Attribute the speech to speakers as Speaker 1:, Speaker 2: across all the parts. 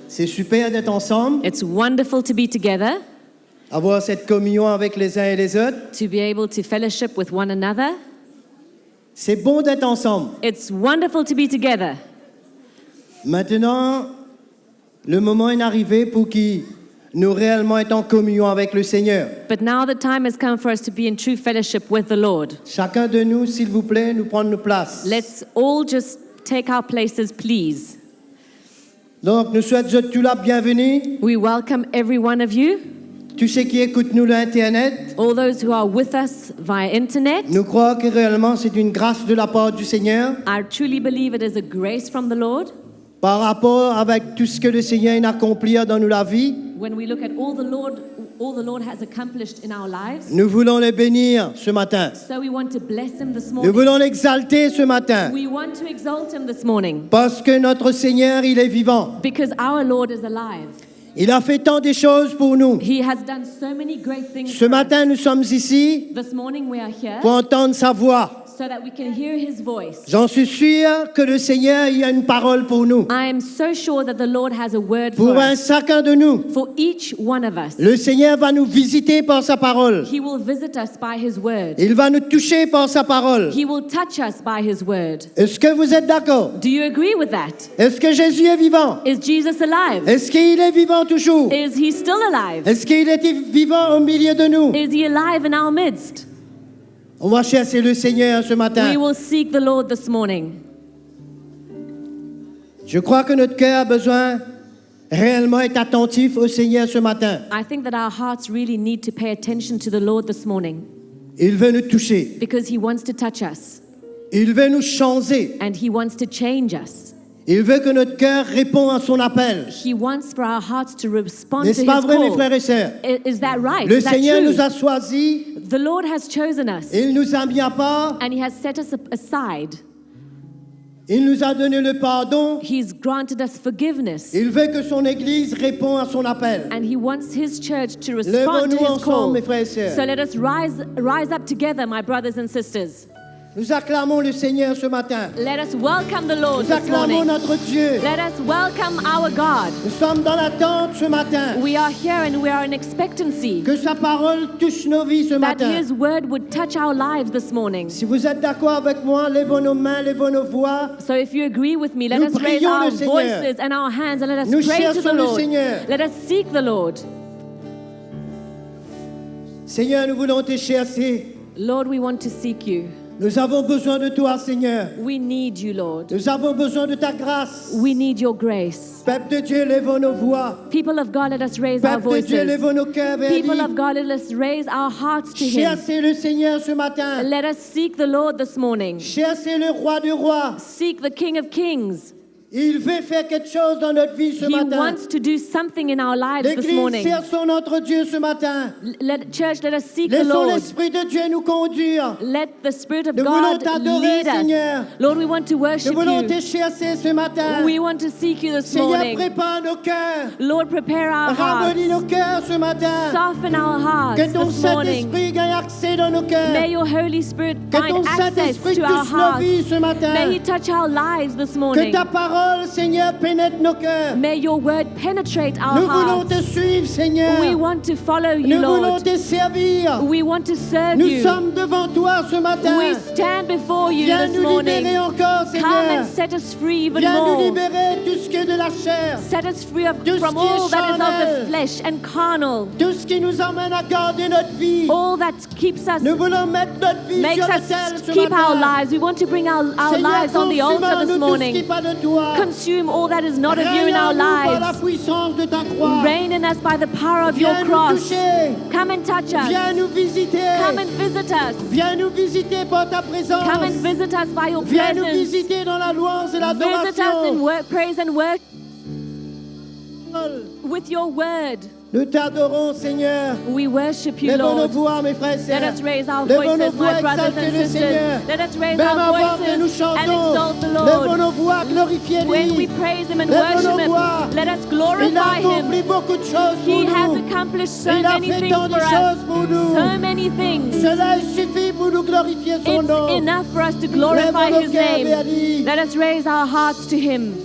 Speaker 1: C'est super d'être ensemble,
Speaker 2: It's wonderful to be together,
Speaker 1: avoir cette communion avec les uns et les autres.
Speaker 2: to be able to fellowship with one another.
Speaker 1: C'est bon d'être ensemble.
Speaker 2: It's wonderful to be together.
Speaker 1: Maintenant, le moment est arrivé pour que nous réellement être en communion avec le Seigneur.
Speaker 2: But now the time has come for us to be in true fellowship with the Lord.
Speaker 1: Chacun de nous, s'il vous plaît, nous prendre nos places.
Speaker 2: Let's all just take our places, please.
Speaker 1: Donc, nous souhaitons tous la bienvenue.
Speaker 2: We welcome every one of you,
Speaker 1: Tous ceux qui écoutent nous l'Internet,
Speaker 2: all those who are with us via internet.
Speaker 1: nous croyons que réellement c'est une grâce de la part du Seigneur
Speaker 2: I truly believe it is a grace from the Lord.
Speaker 1: par rapport avec tout ce que le Seigneur a accompli dans nous la vie.
Speaker 2: When we look at all the Lord has accomplished in our lives.
Speaker 1: Nous voulons le bénir ce matin.
Speaker 2: So we want to bless him this
Speaker 1: Nous
Speaker 2: morning.
Speaker 1: voulons l'exalter ce matin
Speaker 2: We want to exalt him this morning
Speaker 1: parce que notre Seigneur, il est vivant.
Speaker 2: because our Lord is alive.
Speaker 1: Il a fait tant de choses pour nous.
Speaker 2: He has done so many great things.
Speaker 1: Ce matin, nous sommes ici
Speaker 2: This morning we are here
Speaker 1: pour entendre sa voix.
Speaker 2: so that we can hear his voice.
Speaker 1: J'en suis sûr que le Seigneur il a une parole pour nous,
Speaker 2: I am so sure that the Lord has a word
Speaker 1: pour
Speaker 2: for
Speaker 1: un
Speaker 2: us,
Speaker 1: chacun de nous.
Speaker 2: for each one of us.
Speaker 1: Le Seigneur va nous visiter par sa parole.
Speaker 2: He will visit us by his word.
Speaker 1: Il va nous toucher par sa parole.
Speaker 2: He will touch us by his word.
Speaker 1: Est-ce que vous êtes d'accord?
Speaker 2: Do you agree with that?
Speaker 1: Est-ce que Jésus est vivant?
Speaker 2: Is Jesus alive?
Speaker 1: Est-ce qu'il est vivant toujours?
Speaker 2: Is he still alive?
Speaker 1: Est-ce qu'il est vivant au milieu de nous?
Speaker 2: Is he alive in our midst?
Speaker 1: On va chercher le Seigneur ce matin.
Speaker 2: We will seek the Lord this morning.
Speaker 1: Je crois que notre cœur a besoin réellement d'être attentif au Seigneur ce matin.
Speaker 2: I think that our hearts really need to pay attention to the Lord this morning
Speaker 1: Il veut nous toucher.
Speaker 2: because he wants to touch us
Speaker 1: Il veut nous changer.
Speaker 2: and he wants to change us.
Speaker 1: Il veut que notre cœur réponde à son appel.
Speaker 2: He wants for our hearts to respond to
Speaker 1: N'est-ce
Speaker 2: his
Speaker 1: pas vrai, mes
Speaker 2: call.
Speaker 1: frères et sœurs?
Speaker 2: Is that right?
Speaker 1: Le
Speaker 2: Is that
Speaker 1: Seigneur
Speaker 2: true?
Speaker 1: nous a choisis.
Speaker 2: The Lord has chosen us
Speaker 1: Il nous a mis à part.
Speaker 2: and he has set us aside.
Speaker 1: Il nous a donné le pardon.
Speaker 2: He's granted us forgiveness
Speaker 1: Il veut que son Église réponde à son appel.
Speaker 2: and he wants his church to respond to
Speaker 1: Lèvons-nous
Speaker 2: his
Speaker 1: ensemble,
Speaker 2: call.
Speaker 1: mes frères et sœurs.
Speaker 2: So let us rise up together, my brothers and sisters.
Speaker 1: Nous acclamons le Seigneur ce matin.
Speaker 2: Let us welcome the Lord
Speaker 1: Nous
Speaker 2: this
Speaker 1: acclamons
Speaker 2: morning.
Speaker 1: notre Dieu.
Speaker 2: Let us welcome our God.
Speaker 1: Nous sommes dans l'attente ce matin.
Speaker 2: We are here and we are in expectancy
Speaker 1: Que sa parole touche nos vies ce
Speaker 2: that
Speaker 1: matin.
Speaker 2: his word would touch our lives this morning.
Speaker 1: Si vous êtes d'accord avec moi, levons nos mains, levons nos voix.
Speaker 2: So if you agree with me, let
Speaker 1: Nous
Speaker 2: us raise
Speaker 1: prions
Speaker 2: our
Speaker 1: le Seigneur.
Speaker 2: voices and our hands and let us
Speaker 1: Nous
Speaker 2: pray to the
Speaker 1: cherchons le
Speaker 2: Lord.
Speaker 1: Seigneur.
Speaker 2: Let us seek the Lord.
Speaker 1: Seigneur, nous voulons te chercher.
Speaker 2: Lord, we want to seek you.
Speaker 1: Nous avons besoin de toi, Seigneur.
Speaker 2: We need you, Lord.
Speaker 1: Nous avons besoin de ta grâce.
Speaker 2: We need your grace.
Speaker 1: Peuple de Dieu, levons nos voix.
Speaker 2: People of God, let us raise our
Speaker 1: Peuple de Dieu,
Speaker 2: voices.
Speaker 1: levons nos cœurs vers
Speaker 2: People
Speaker 1: lui.
Speaker 2: of God, let us raise our hearts to him.
Speaker 1: Cherchez le Seigneur ce matin.
Speaker 2: Let us seek the Lord this morning.
Speaker 1: Cherchez le roi des rois.
Speaker 2: Seek the King of Kings.
Speaker 1: Il veut faire quelque chose dans notre vie ce
Speaker 2: He
Speaker 1: matin.
Speaker 2: wants to do something in our lives this
Speaker 1: L'Église
Speaker 2: morning.
Speaker 1: cherche notre Dieu ce matin.
Speaker 2: Church, let us seek the
Speaker 1: Laissons
Speaker 2: Lord.
Speaker 1: l'Esprit de Dieu nous conduire.
Speaker 2: Let the Spirit of
Speaker 1: Nous voulons
Speaker 2: God
Speaker 1: t'adorer,
Speaker 2: lead us.
Speaker 1: Seigneur.
Speaker 2: Lord, we want to
Speaker 1: Nous
Speaker 2: worship
Speaker 1: voulons te
Speaker 2: you.
Speaker 1: chercher ce matin.
Speaker 2: We want to seek you this
Speaker 1: Seigneur,
Speaker 2: morning.
Speaker 1: prépare nos cœurs.
Speaker 2: Lord, prepare our
Speaker 1: Ramollis nos
Speaker 2: hearts.
Speaker 1: cœurs ce matin.
Speaker 2: Soften our hearts
Speaker 1: Que ton
Speaker 2: this morning.
Speaker 1: Saint-Esprit gagne accès dans nos cœurs.
Speaker 2: May your Holy Spirit
Speaker 1: Que ton
Speaker 2: find access
Speaker 1: Saint-Esprit
Speaker 2: to our
Speaker 1: touche nos
Speaker 2: hearts.
Speaker 1: vies ce
Speaker 2: May
Speaker 1: matin.
Speaker 2: He touch our lives this
Speaker 1: Que
Speaker 2: morning.
Speaker 1: ta parole, Seigneur, pénètre nos cœurs.
Speaker 2: May your word penetrate our
Speaker 1: Nous voulons
Speaker 2: hearts.
Speaker 1: te suivre, Seigneur.
Speaker 2: We want to follow you,
Speaker 1: Nous voulons
Speaker 2: Lord.
Speaker 1: te servir.
Speaker 2: We want to serve
Speaker 1: Nous
Speaker 2: you.
Speaker 1: sommes devant toi ce matin.
Speaker 2: We stand before you
Speaker 1: Viens
Speaker 2: this
Speaker 1: nous
Speaker 2: morning.
Speaker 1: libérer encore,
Speaker 2: Come
Speaker 1: Seigneur.
Speaker 2: and set us free even
Speaker 1: Viens nous
Speaker 2: more.
Speaker 1: libérer tout ce qui est de la chair.
Speaker 2: Set us free
Speaker 1: Tout ce
Speaker 2: from
Speaker 1: qui est
Speaker 2: all that is of
Speaker 1: charnel.
Speaker 2: the flesh and carnal.
Speaker 1: Tout ce qui nous emmène à garder notre vie.
Speaker 2: All that keeps us,
Speaker 1: Nous voulons mettre notre vie
Speaker 2: makes
Speaker 1: sur
Speaker 2: us
Speaker 1: l'autel ce
Speaker 2: keep our
Speaker 1: matin.
Speaker 2: lives. We want to bring our
Speaker 1: Seigneur,
Speaker 2: lives on the altar
Speaker 1: consume-nous
Speaker 2: this
Speaker 1: tout ce qui n'est
Speaker 2: morning.
Speaker 1: pas de toi.
Speaker 2: Consume all that is not of you in our
Speaker 1: Règne en nous par la
Speaker 2: lives.
Speaker 1: puissance de ta croix.
Speaker 2: Reign in us by the power of your
Speaker 1: Viens nous
Speaker 2: cross.
Speaker 1: toucher.
Speaker 2: Come and touch
Speaker 1: Viens
Speaker 2: us.
Speaker 1: nous visiter.
Speaker 2: Come and visit us.
Speaker 1: Viens nous visiter par ta présence.
Speaker 2: Come and visit us by your
Speaker 1: Viens nous
Speaker 2: presence.
Speaker 1: visiter dans la louange et
Speaker 2: Visit us in
Speaker 1: l'adoration.
Speaker 2: work, praise and work with your word.
Speaker 1: Nous t'adorons, Seigneur.
Speaker 2: We worship you,
Speaker 1: Lèvons nos
Speaker 2: Lord.
Speaker 1: voix, mes frères et
Speaker 2: Let
Speaker 1: sœurs.
Speaker 2: us raise our
Speaker 1: Lèvons nos
Speaker 2: voices,
Speaker 1: voix,
Speaker 2: my brothers
Speaker 1: exaltez
Speaker 2: and
Speaker 1: le
Speaker 2: sisters.
Speaker 1: Seigneur.
Speaker 2: Let us raise
Speaker 1: Même
Speaker 2: our
Speaker 1: avant que nous
Speaker 2: voices and
Speaker 1: chantons,
Speaker 2: exalt the
Speaker 1: lèvons
Speaker 2: Lord.
Speaker 1: nos voix, glorifiez-lui.
Speaker 2: When we praise Him and
Speaker 1: Lèvons
Speaker 2: worship
Speaker 1: nos voix.
Speaker 2: Him, let us
Speaker 1: Il a
Speaker 2: glorify
Speaker 1: accompli
Speaker 2: Him.
Speaker 1: beaucoup de choses pour
Speaker 2: He has
Speaker 1: nous.
Speaker 2: accomplished so
Speaker 1: Il a
Speaker 2: many
Speaker 1: fait
Speaker 2: things
Speaker 1: tant de
Speaker 2: for
Speaker 1: choses
Speaker 2: us.
Speaker 1: pour nous.
Speaker 2: So many things.
Speaker 1: Cela suffit pour nous glorifier son
Speaker 2: It's
Speaker 1: nom.
Speaker 2: enough for us to glorify
Speaker 1: Lèvons nos
Speaker 2: His
Speaker 1: cœurs
Speaker 2: name.
Speaker 1: vers lui.
Speaker 2: Let us raise our hearts to Him.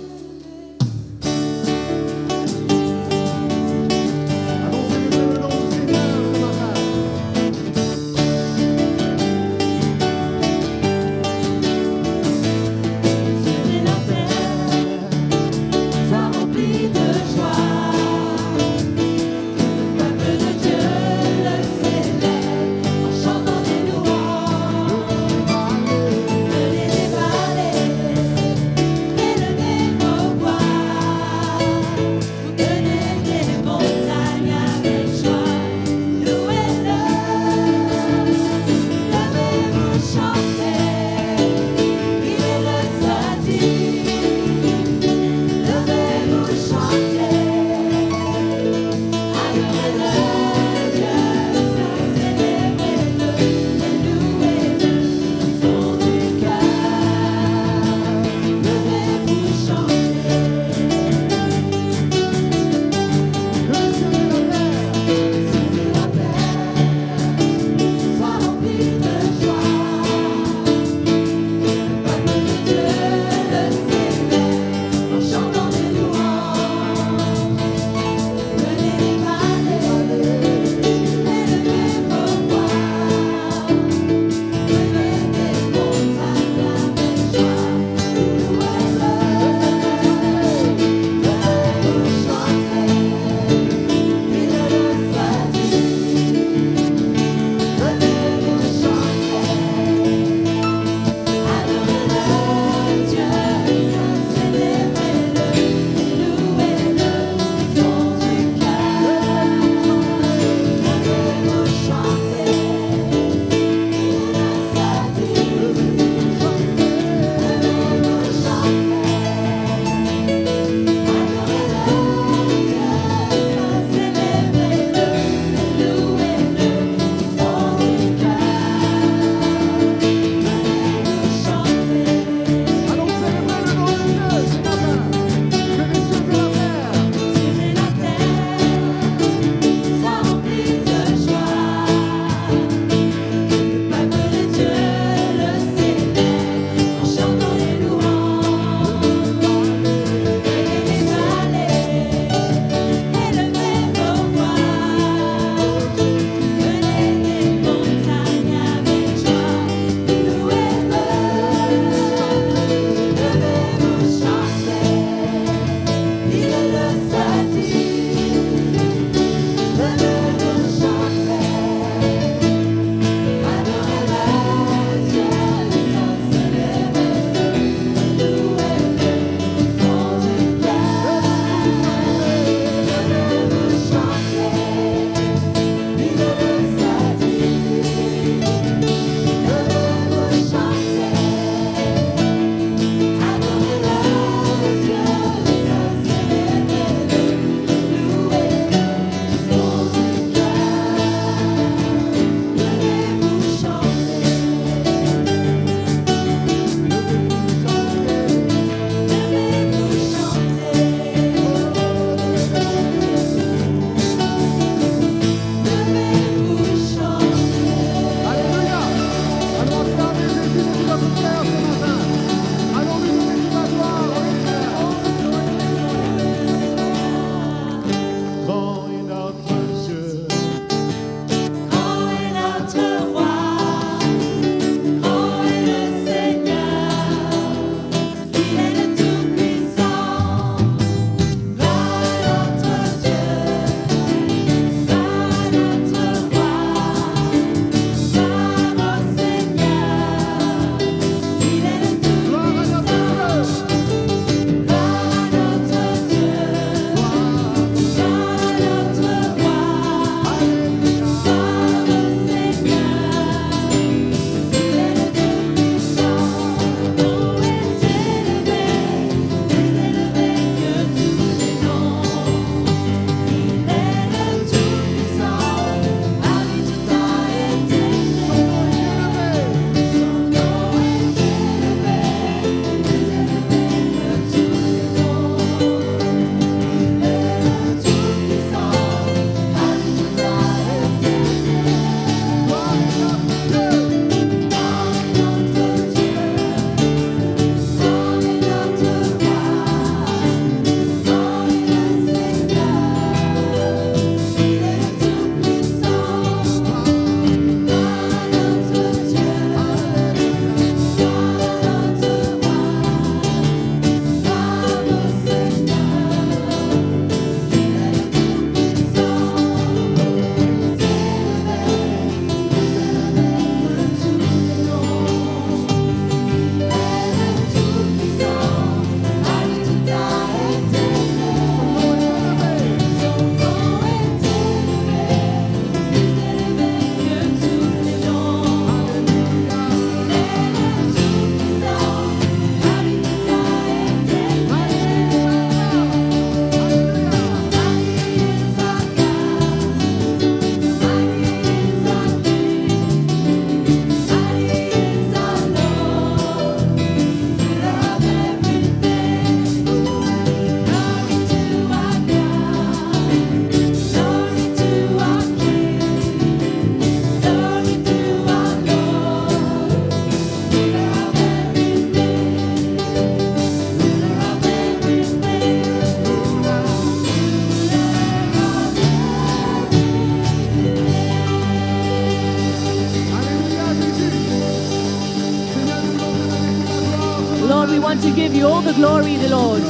Speaker 2: want to give you all the glory, the Lord.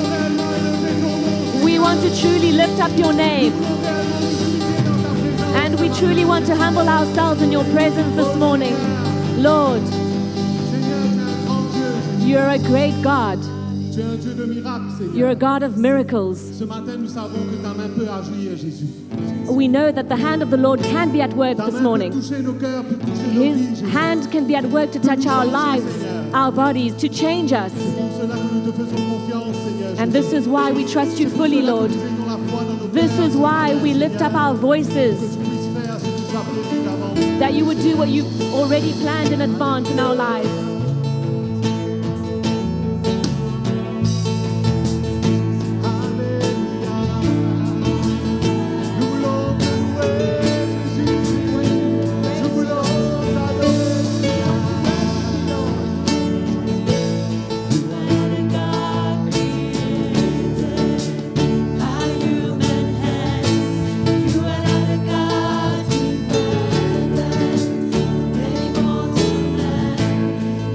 Speaker 2: We want to truly lift up your name. And we truly want to humble ourselves in your presence this morning. Lord, you're a great God.
Speaker 3: Tu es un Dieu de miracles, Seigneur.
Speaker 2: You're a God of miracles.
Speaker 3: Ce matin, nous savons que ta main peut agir, Jésus.
Speaker 2: We know that the hand of the Lord can be at work
Speaker 3: Ta
Speaker 2: this
Speaker 3: main peut
Speaker 2: morning.
Speaker 3: toucher nos cœurs, peut toucher nos vies,
Speaker 2: His
Speaker 3: Jésus.
Speaker 2: hand can be at work to touch our lives, our bodies, to change us.
Speaker 3: C'est pour cela que nous te faisons confiance, Seigneur.
Speaker 2: And this is why we trust you fully, Lord.
Speaker 3: Nous ayons la foi dans nos
Speaker 2: This
Speaker 3: cœurs,
Speaker 2: is why we lift up our
Speaker 3: que
Speaker 2: voices,
Speaker 3: tu puisses faire ce que tu as prévu d'avance.
Speaker 2: that you would do what you've already planned in advance in our lives.
Speaker 3: Nous voulons te louer, Jésus. Nous voulons t'adorer.
Speaker 4: You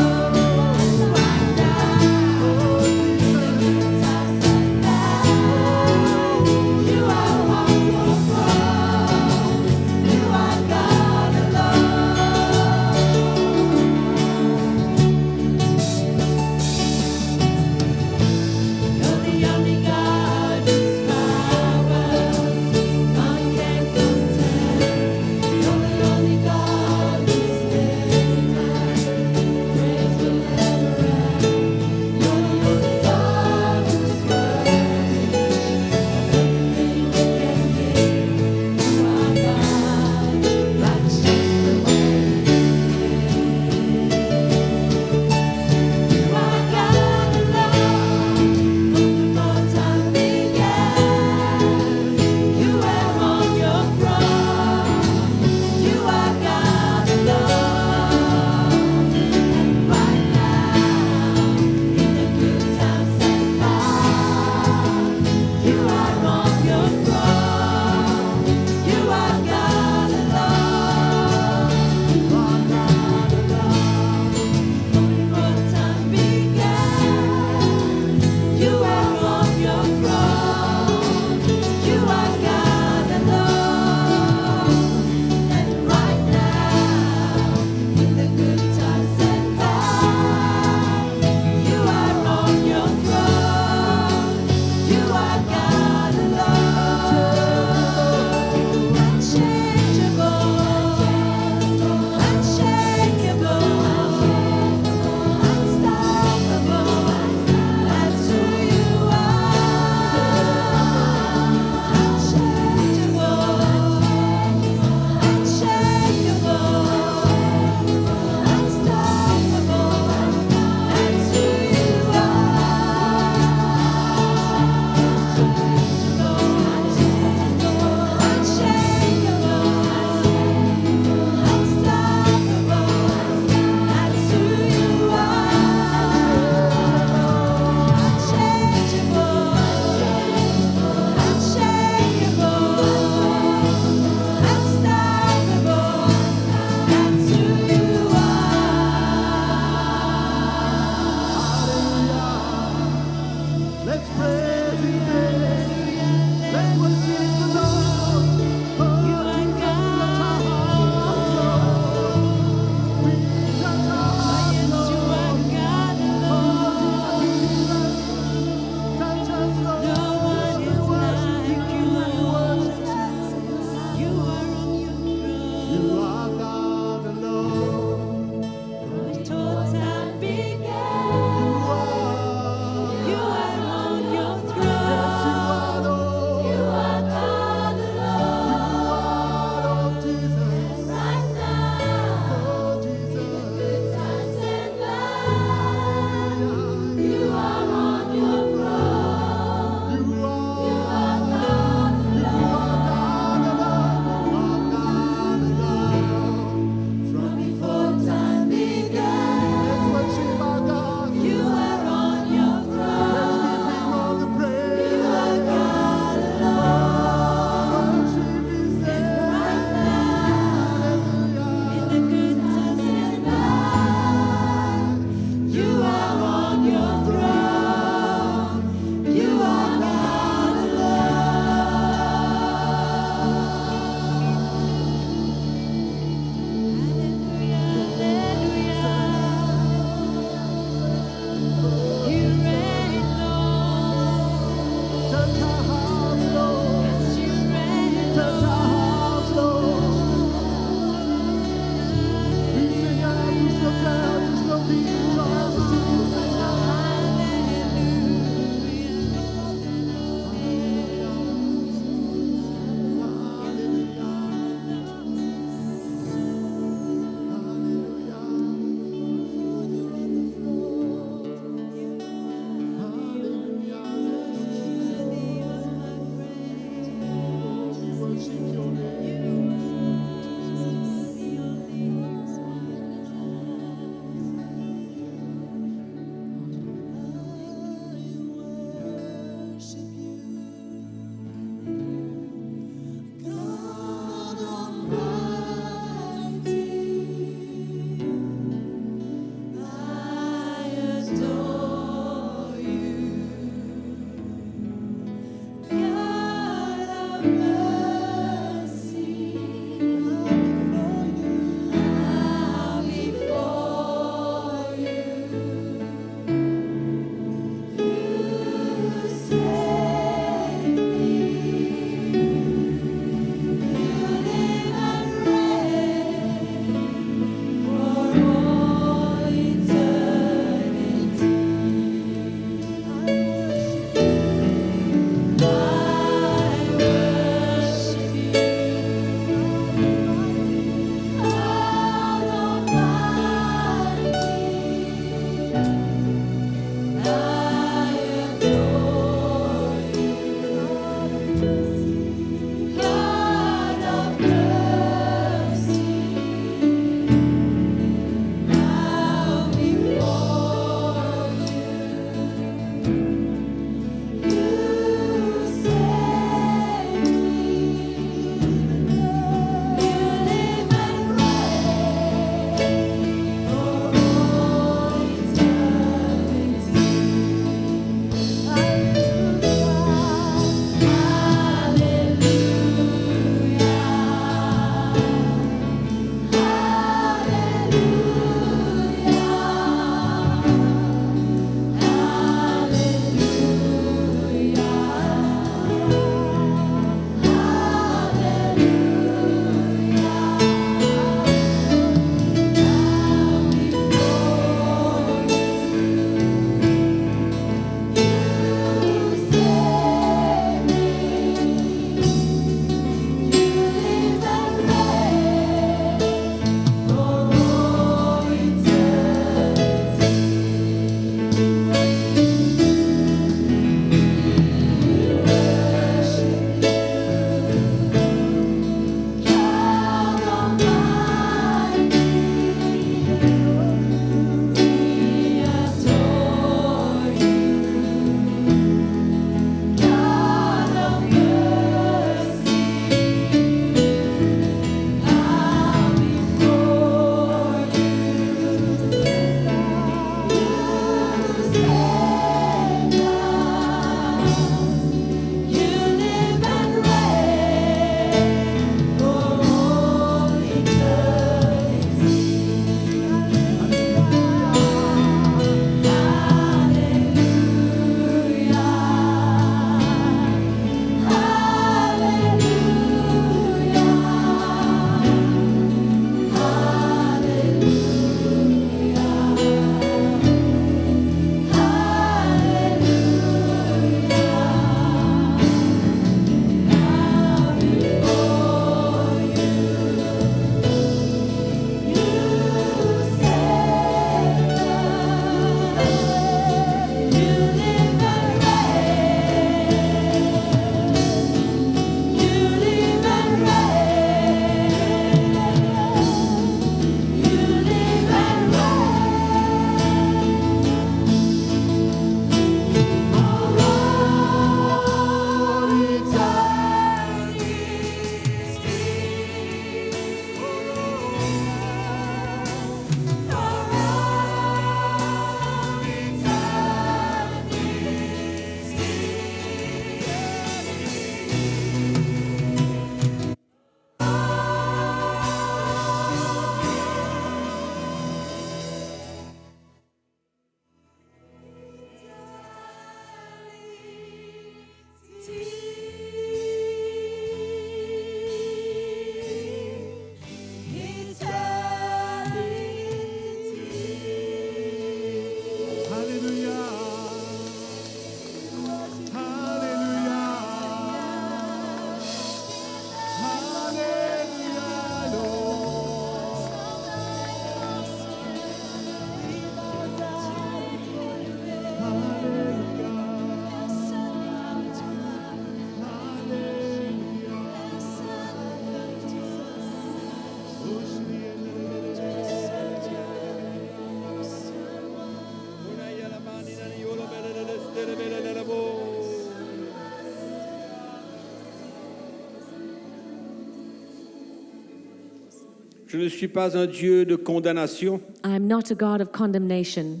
Speaker 4: Je ne suis pas un Dieu de condamnation,
Speaker 2: I am not a God of condemnation.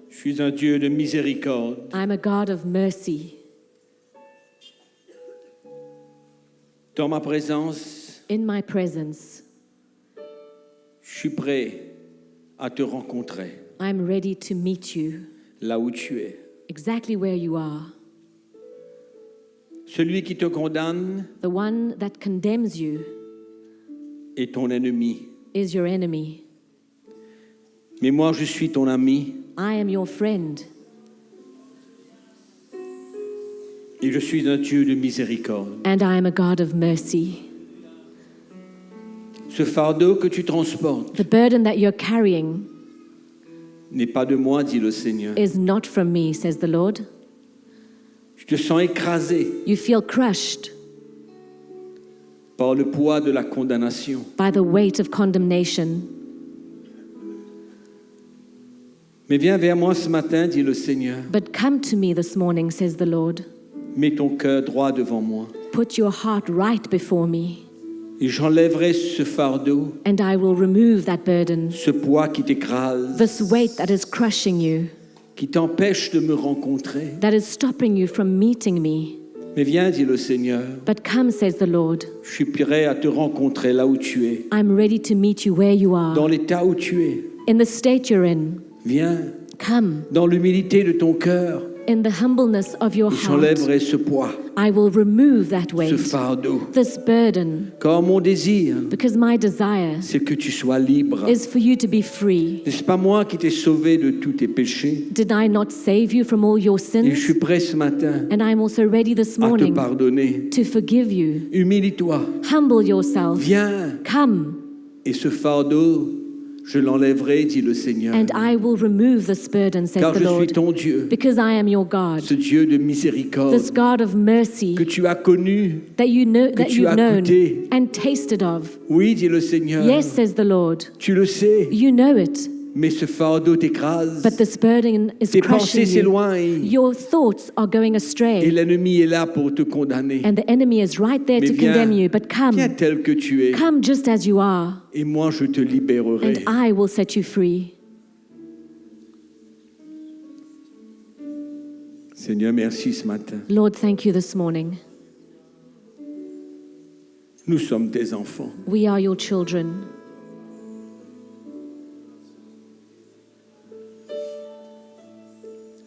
Speaker 4: je suis un Dieu de miséricorde.
Speaker 2: I am a God of mercy.
Speaker 4: Dans ma présence,
Speaker 2: In my presence,
Speaker 4: je suis prêt à te rencontrer
Speaker 2: I am ready to meet you
Speaker 4: là où tu es.
Speaker 2: exactly where you are.
Speaker 4: Celui qui te condamne
Speaker 2: The one that condemns you
Speaker 4: est ton ennemi.
Speaker 2: is your enemy.
Speaker 4: Mais moi, je suis ton ami
Speaker 2: I am your friend,
Speaker 4: et je suis un Dieu de miséricorde.
Speaker 2: and I am a God of mercy.
Speaker 4: Ce fardeau que tu transportes
Speaker 2: The burden that you're carrying
Speaker 4: n'est pas de moi, dit le Seigneur.
Speaker 2: is not from me, says the Lord.
Speaker 4: Tu te sens écrasé
Speaker 2: You feel crushed
Speaker 4: par le poids de la condamnation.
Speaker 2: by the weight of condemnation.
Speaker 4: Mais viens vers moi ce matin, dit le Seigneur.
Speaker 2: But come to me this morning, says the Lord.
Speaker 4: Mets ton cœur droit devant moi
Speaker 2: Put your heart right before me,
Speaker 4: et j'enlèverai ce fardeau,
Speaker 2: and I will remove that burden,
Speaker 4: ce poids qui t'écrase,
Speaker 2: this weight that is crushing you,
Speaker 4: qui t'empêche de me rencontrer.
Speaker 2: that is stopping you from meeting me.
Speaker 4: Mais viens, dit le Seigneur.
Speaker 2: But come, says the Lord.
Speaker 4: Je suis prêt à te rencontrer là où tu es,
Speaker 2: I'm ready to meet you where you
Speaker 4: dans
Speaker 2: are,
Speaker 4: l'état où tu es.
Speaker 2: in the state you're in.
Speaker 4: Viens,
Speaker 2: Come,
Speaker 4: dans l'humilité de ton cœur,
Speaker 2: in the humbleness of your
Speaker 4: et
Speaker 2: heart.
Speaker 4: j'enlèverai ce poids,
Speaker 2: I will remove that
Speaker 4: ce
Speaker 2: weight,
Speaker 4: fardeau.
Speaker 2: this burden,
Speaker 4: Car mon désir,
Speaker 2: because my desire
Speaker 4: c'est que tu sois libre.
Speaker 2: is for you to be free.
Speaker 4: N'est-ce pas moi qui t'ai sauvé de tous tes péchés?
Speaker 2: Did I not save you from all your
Speaker 4: Et je
Speaker 2: sins?
Speaker 4: suis prêt ce matin
Speaker 2: And I'm also ready this
Speaker 4: à te
Speaker 2: morning
Speaker 4: pardonner.
Speaker 2: to forgive you.
Speaker 4: Humilie-toi,
Speaker 2: Humble yourself.
Speaker 4: viens,
Speaker 2: Come,
Speaker 4: et ce fardeau, je l'enlèverai, dit le Seigneur.
Speaker 2: and I will remove this burden, says
Speaker 4: Car
Speaker 2: the
Speaker 4: je suis
Speaker 2: Lord,
Speaker 4: ton Dieu,
Speaker 2: because I am your God,
Speaker 4: ce Dieu de miséricorde
Speaker 2: this God of mercy
Speaker 4: que tu as connu.
Speaker 2: that you know, that
Speaker 4: tu
Speaker 2: you've
Speaker 4: as
Speaker 2: known
Speaker 4: goûté.
Speaker 2: and tasted of.
Speaker 4: Oui, dit le Seigneur,
Speaker 2: Yes, says the Lord,
Speaker 4: tu le sais,
Speaker 2: you know it,
Speaker 4: mais ce fardeau t'écrase.
Speaker 2: but this burden is
Speaker 4: Tes
Speaker 2: crushing
Speaker 4: pensées
Speaker 2: you.
Speaker 4: s'éloignent
Speaker 2: Your thoughts are going
Speaker 4: et
Speaker 2: astray,
Speaker 4: l'ennemi est là pour te condamner.
Speaker 2: and the enemy is right there
Speaker 4: Mais
Speaker 2: to
Speaker 4: viens,
Speaker 2: condemn you. But come,
Speaker 4: viens tel que tu es,
Speaker 2: come just as you are,
Speaker 4: et moi je te libérerai.
Speaker 2: and I will set you free.
Speaker 4: Seigneur, merci ce matin.
Speaker 2: Lord, thank you this morning.
Speaker 4: Nous sommes tes enfants.
Speaker 2: We are your children.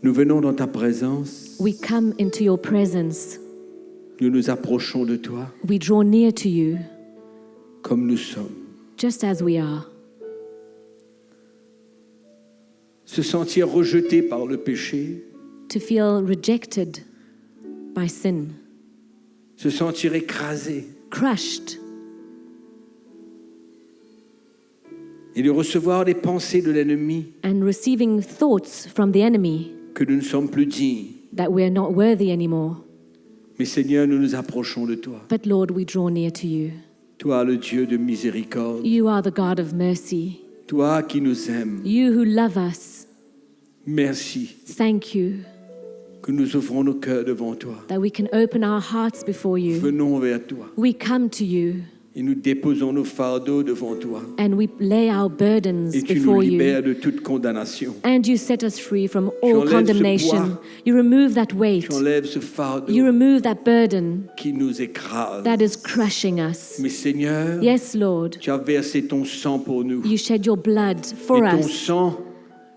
Speaker 4: Nous venons dans ta présence.
Speaker 2: We come into your presence.
Speaker 4: Nous nous approchons de toi
Speaker 2: We draw near to you
Speaker 4: comme nous sommes.
Speaker 2: just as we are.
Speaker 4: Se sentir rejeté par le péché,
Speaker 2: To feel rejected by sin,
Speaker 4: se sentir écrasé
Speaker 2: crushed,
Speaker 4: et de recevoir les pensées de l'ennemi
Speaker 2: and receiving thoughts from the enemy
Speaker 4: que nous ne sommes plus dignes.
Speaker 2: that we're not worthy anymore.
Speaker 4: Mais Seigneur, nous nous approchons de toi.
Speaker 2: But Lord, we draw near to you.
Speaker 4: Toi, le Dieu de miséricorde.
Speaker 2: You are the God of mercy.
Speaker 4: Toi qui nous aimes.
Speaker 2: You who love us.
Speaker 4: Merci
Speaker 2: Thank you
Speaker 4: que nous ouvrons nos cœurs devant toi.
Speaker 2: that we can open our hearts before you.
Speaker 4: Venons vers toi
Speaker 2: We come to you
Speaker 4: et nous déposons nos fardeaux devant toi.
Speaker 2: and we lay our burdens
Speaker 4: Et tu nous
Speaker 2: before you.
Speaker 4: libères de toute condamnation.
Speaker 2: And you set us free from all
Speaker 4: enlèves ce
Speaker 2: condemnation.
Speaker 4: poids.
Speaker 2: You remove that weight.
Speaker 4: Tu enlèves ce fardeau
Speaker 2: You remove that burden
Speaker 4: qui nous écrase.
Speaker 2: that is crushing us.
Speaker 4: Mais Seigneur,
Speaker 2: Yes, Lord,
Speaker 4: tu as versé ton sang pour nous.
Speaker 2: you shed your blood for
Speaker 4: Et ton
Speaker 2: us.
Speaker 4: sang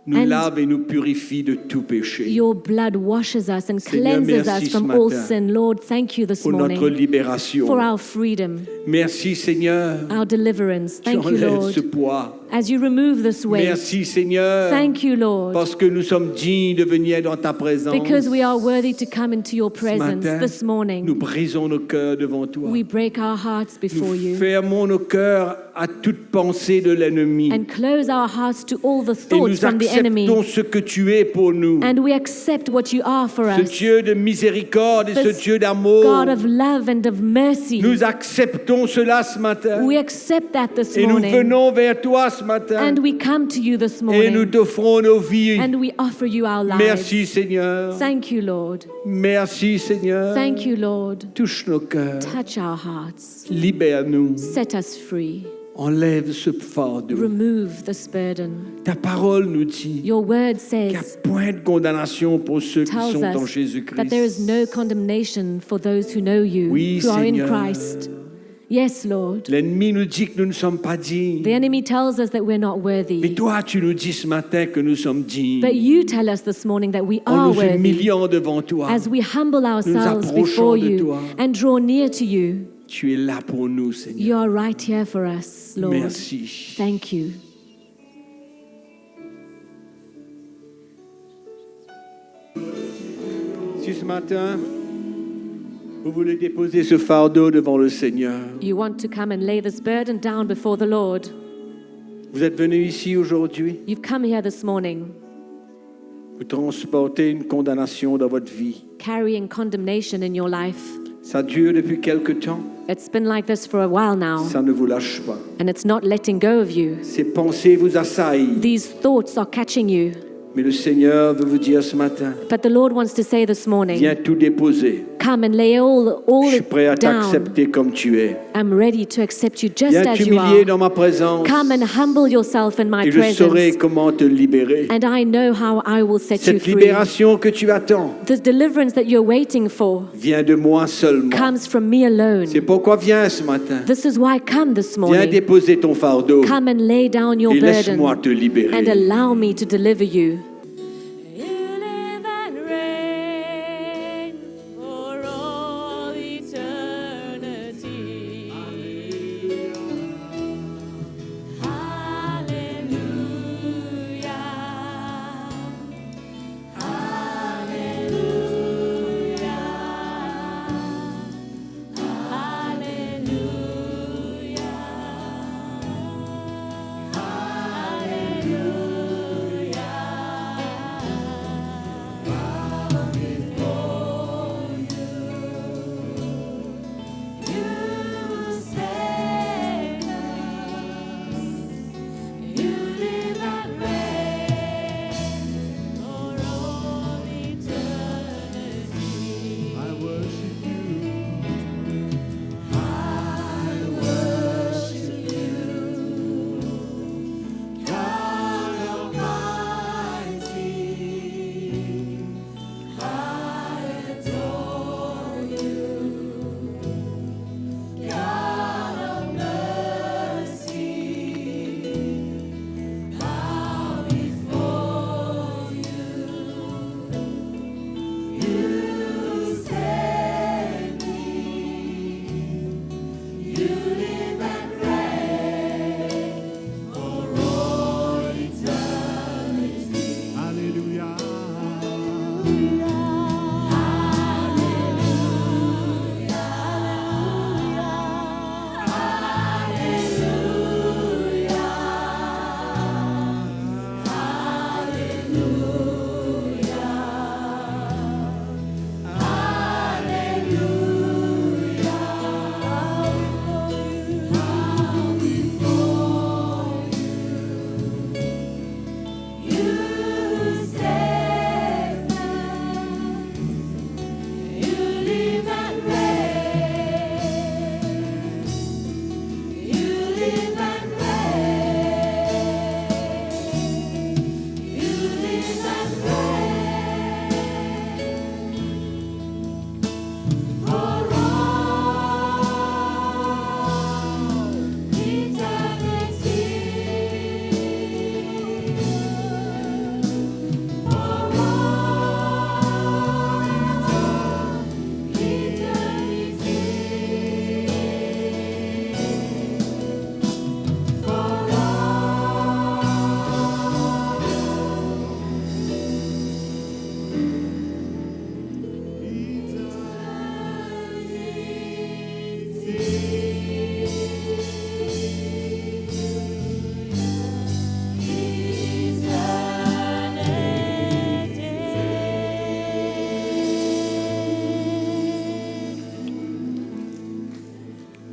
Speaker 4: nous
Speaker 2: And
Speaker 4: lave et nous purifie de tout péché.
Speaker 2: Your blood washes us and
Speaker 4: Seigneur,
Speaker 2: cleanses
Speaker 4: merci
Speaker 2: us from
Speaker 4: ce
Speaker 2: all
Speaker 4: matin
Speaker 2: sin. Lord, thank you this
Speaker 4: Pour notre
Speaker 2: morning
Speaker 4: libération.
Speaker 2: for our freedom,
Speaker 4: Merci Seigneur.
Speaker 2: our deliverance.
Speaker 4: Tu
Speaker 2: Thank you,
Speaker 4: enlèves ce
Speaker 2: Lord.
Speaker 4: poids.
Speaker 2: As you remove this weight,
Speaker 4: Merci Seigneur.
Speaker 2: thank you, Lord,
Speaker 4: Parce que nous sommes dignes de venir dans ta présence.
Speaker 2: because we are worthy to come into your
Speaker 4: Ce
Speaker 2: presence
Speaker 4: matin,
Speaker 2: this
Speaker 4: nous
Speaker 2: morning.
Speaker 4: brisons nos cœurs devant toi.
Speaker 2: We break our hearts before
Speaker 4: Nous
Speaker 2: you
Speaker 4: fermons nos cœurs à toute pensée de l'ennemi.
Speaker 2: and close our hearts to all the
Speaker 4: Et
Speaker 2: thoughts
Speaker 4: nous
Speaker 2: from the enemy.
Speaker 4: acceptons ce que tu es pour nous.
Speaker 2: And we accept what you are for
Speaker 4: Ce
Speaker 2: us,
Speaker 4: Dieu de miséricorde et ce
Speaker 2: This
Speaker 4: Dieu d'amour.
Speaker 2: God of love and of mercy.
Speaker 4: Nous acceptons cela ce matin.
Speaker 2: We accept that this
Speaker 4: Et nous
Speaker 2: morning.
Speaker 4: venons vers toi ce matin.
Speaker 2: And we come to you this
Speaker 4: Et nous
Speaker 2: morning.
Speaker 4: t'offrons nos vies.
Speaker 2: And we offer you our lives.
Speaker 4: Merci Seigneur.
Speaker 2: Thank you, Lord.
Speaker 4: Merci Seigneur.
Speaker 2: Thank you, Lord.
Speaker 4: Touche nos cœurs.
Speaker 2: Touch our hearts.
Speaker 4: Libère-nous.
Speaker 2: Set us free.
Speaker 4: Enlève ce fardeau.
Speaker 2: Remove this burden.
Speaker 4: Ta parole nous dit
Speaker 2: Your word
Speaker 4: qu'il n'y a
Speaker 2: says,
Speaker 4: point de condamnation pour ceux qui
Speaker 2: tells
Speaker 4: sont en
Speaker 2: us
Speaker 4: Jésus-Christ.
Speaker 2: that there is no condemnation for those who know you,
Speaker 4: Oui,
Speaker 2: who are in
Speaker 4: Seigneur.
Speaker 2: Christ. Yes, Lord.
Speaker 4: L'ennemi nous dit que nous ne sommes pas dignes.
Speaker 2: The enemy tells us that we're not
Speaker 4: Mais
Speaker 2: worthy.
Speaker 4: toi, tu nous dis ce matin que nous sommes dignes.
Speaker 2: But you tell us this morning that we
Speaker 4: En
Speaker 2: are
Speaker 4: nous
Speaker 2: worthy
Speaker 4: humiliant devant toi,
Speaker 2: as we humble ourselves
Speaker 4: approchons
Speaker 2: before
Speaker 4: de
Speaker 2: you
Speaker 4: toi.
Speaker 2: and draw near to you.
Speaker 4: tu es là pour nous, Seigneur.
Speaker 2: You are right here for us, Lord.
Speaker 4: Merci.
Speaker 2: Thank you.
Speaker 4: Si ce matin, vous voulez déposer ce fardeau devant le Seigneur,
Speaker 2: You want to come and lay this burden down before the Lord.
Speaker 4: vous êtes venu ici aujourd'hui,
Speaker 2: You've come here this morning
Speaker 4: vous transportez une condamnation dans votre vie.
Speaker 2: carrying condemnation in your life.
Speaker 4: Ça dure depuis quelque temps,
Speaker 2: It's been like this for a while now,
Speaker 4: ça ne vous lâche pas.
Speaker 2: and it's not letting go of you.
Speaker 4: Ces pensées vous assaillent,
Speaker 2: These thoughts are catching you.
Speaker 4: mais le Seigneur veut vous dire ce matin,
Speaker 2: But the Lord wants to say this morning,
Speaker 4: viens tout déposer.
Speaker 2: come and lay all
Speaker 4: Je suis prêt à
Speaker 2: it down.
Speaker 4: t'accepter comme tu es.
Speaker 2: I'm ready to accept you just
Speaker 4: Viens
Speaker 2: as you
Speaker 4: t'humilier
Speaker 2: are.
Speaker 4: dans ma présence
Speaker 2: Come and humble yourself in my
Speaker 4: et je saurai
Speaker 2: presence,
Speaker 4: comment te libérer.
Speaker 2: and I know how I will set you
Speaker 4: Cette
Speaker 2: free.
Speaker 4: libération que tu attends
Speaker 2: This deliverance that you're waiting for
Speaker 4: vient de moi seulement.
Speaker 2: comes from me alone.
Speaker 4: C'est pourquoi viens ce matin.
Speaker 2: This is why I come this
Speaker 4: Viens
Speaker 2: morning.
Speaker 4: déposer ton fardeau
Speaker 2: Come and lay down your
Speaker 4: et laisse-moi
Speaker 2: burden
Speaker 4: te libérer.
Speaker 2: and allow me to deliver you.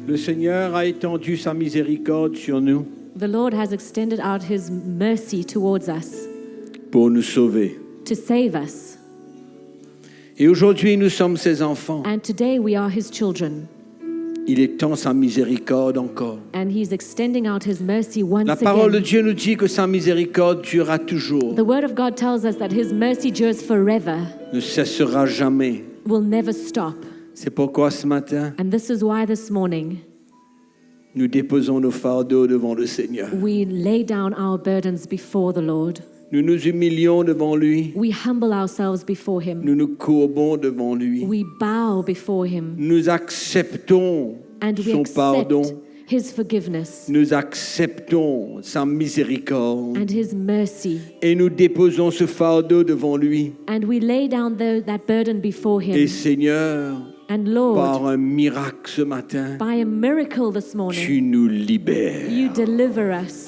Speaker 4: Le Seigneur a étendu sa miséricorde sur nous
Speaker 2: The Lord has extended out his mercy towards us
Speaker 4: pour nous sauver.
Speaker 2: to save us.
Speaker 4: Et aujourd'hui, nous sommes ses enfants.
Speaker 2: And today we are his children.
Speaker 4: Il étend sa miséricorde encore.
Speaker 2: And He's extending out His mercy once
Speaker 4: La parole de
Speaker 2: again.
Speaker 4: Dieu nous dit que sa miséricorde durera toujours,
Speaker 2: The Word of God tells us that His mercy endures forever,
Speaker 4: ne cessera jamais.
Speaker 2: will never stop.
Speaker 4: C'est pourquoi ce matin,
Speaker 2: And this is why this morning
Speaker 4: nous déposons nos fardeaux devant le Seigneur.
Speaker 2: we lay down our burdens before the Lord.
Speaker 4: Nous nous humilions devant lui.
Speaker 2: We humble ourselves before Him.
Speaker 4: Nous nous courbons devant lui.
Speaker 2: We bow before Him
Speaker 4: Nous acceptons
Speaker 2: and we
Speaker 4: son
Speaker 2: accept
Speaker 4: pardon.
Speaker 2: His forgiveness
Speaker 4: Nous acceptons sa miséricorde.
Speaker 2: and His mercy.
Speaker 4: Et nous déposons ce fardeau devant lui.
Speaker 2: And we lay down that burden before
Speaker 4: Et
Speaker 2: Him.
Speaker 4: Seigneur,
Speaker 2: And Lord,
Speaker 4: par un miracle ce matin,
Speaker 2: by a miracle this morning,
Speaker 4: tu nous libères.
Speaker 2: you deliver us.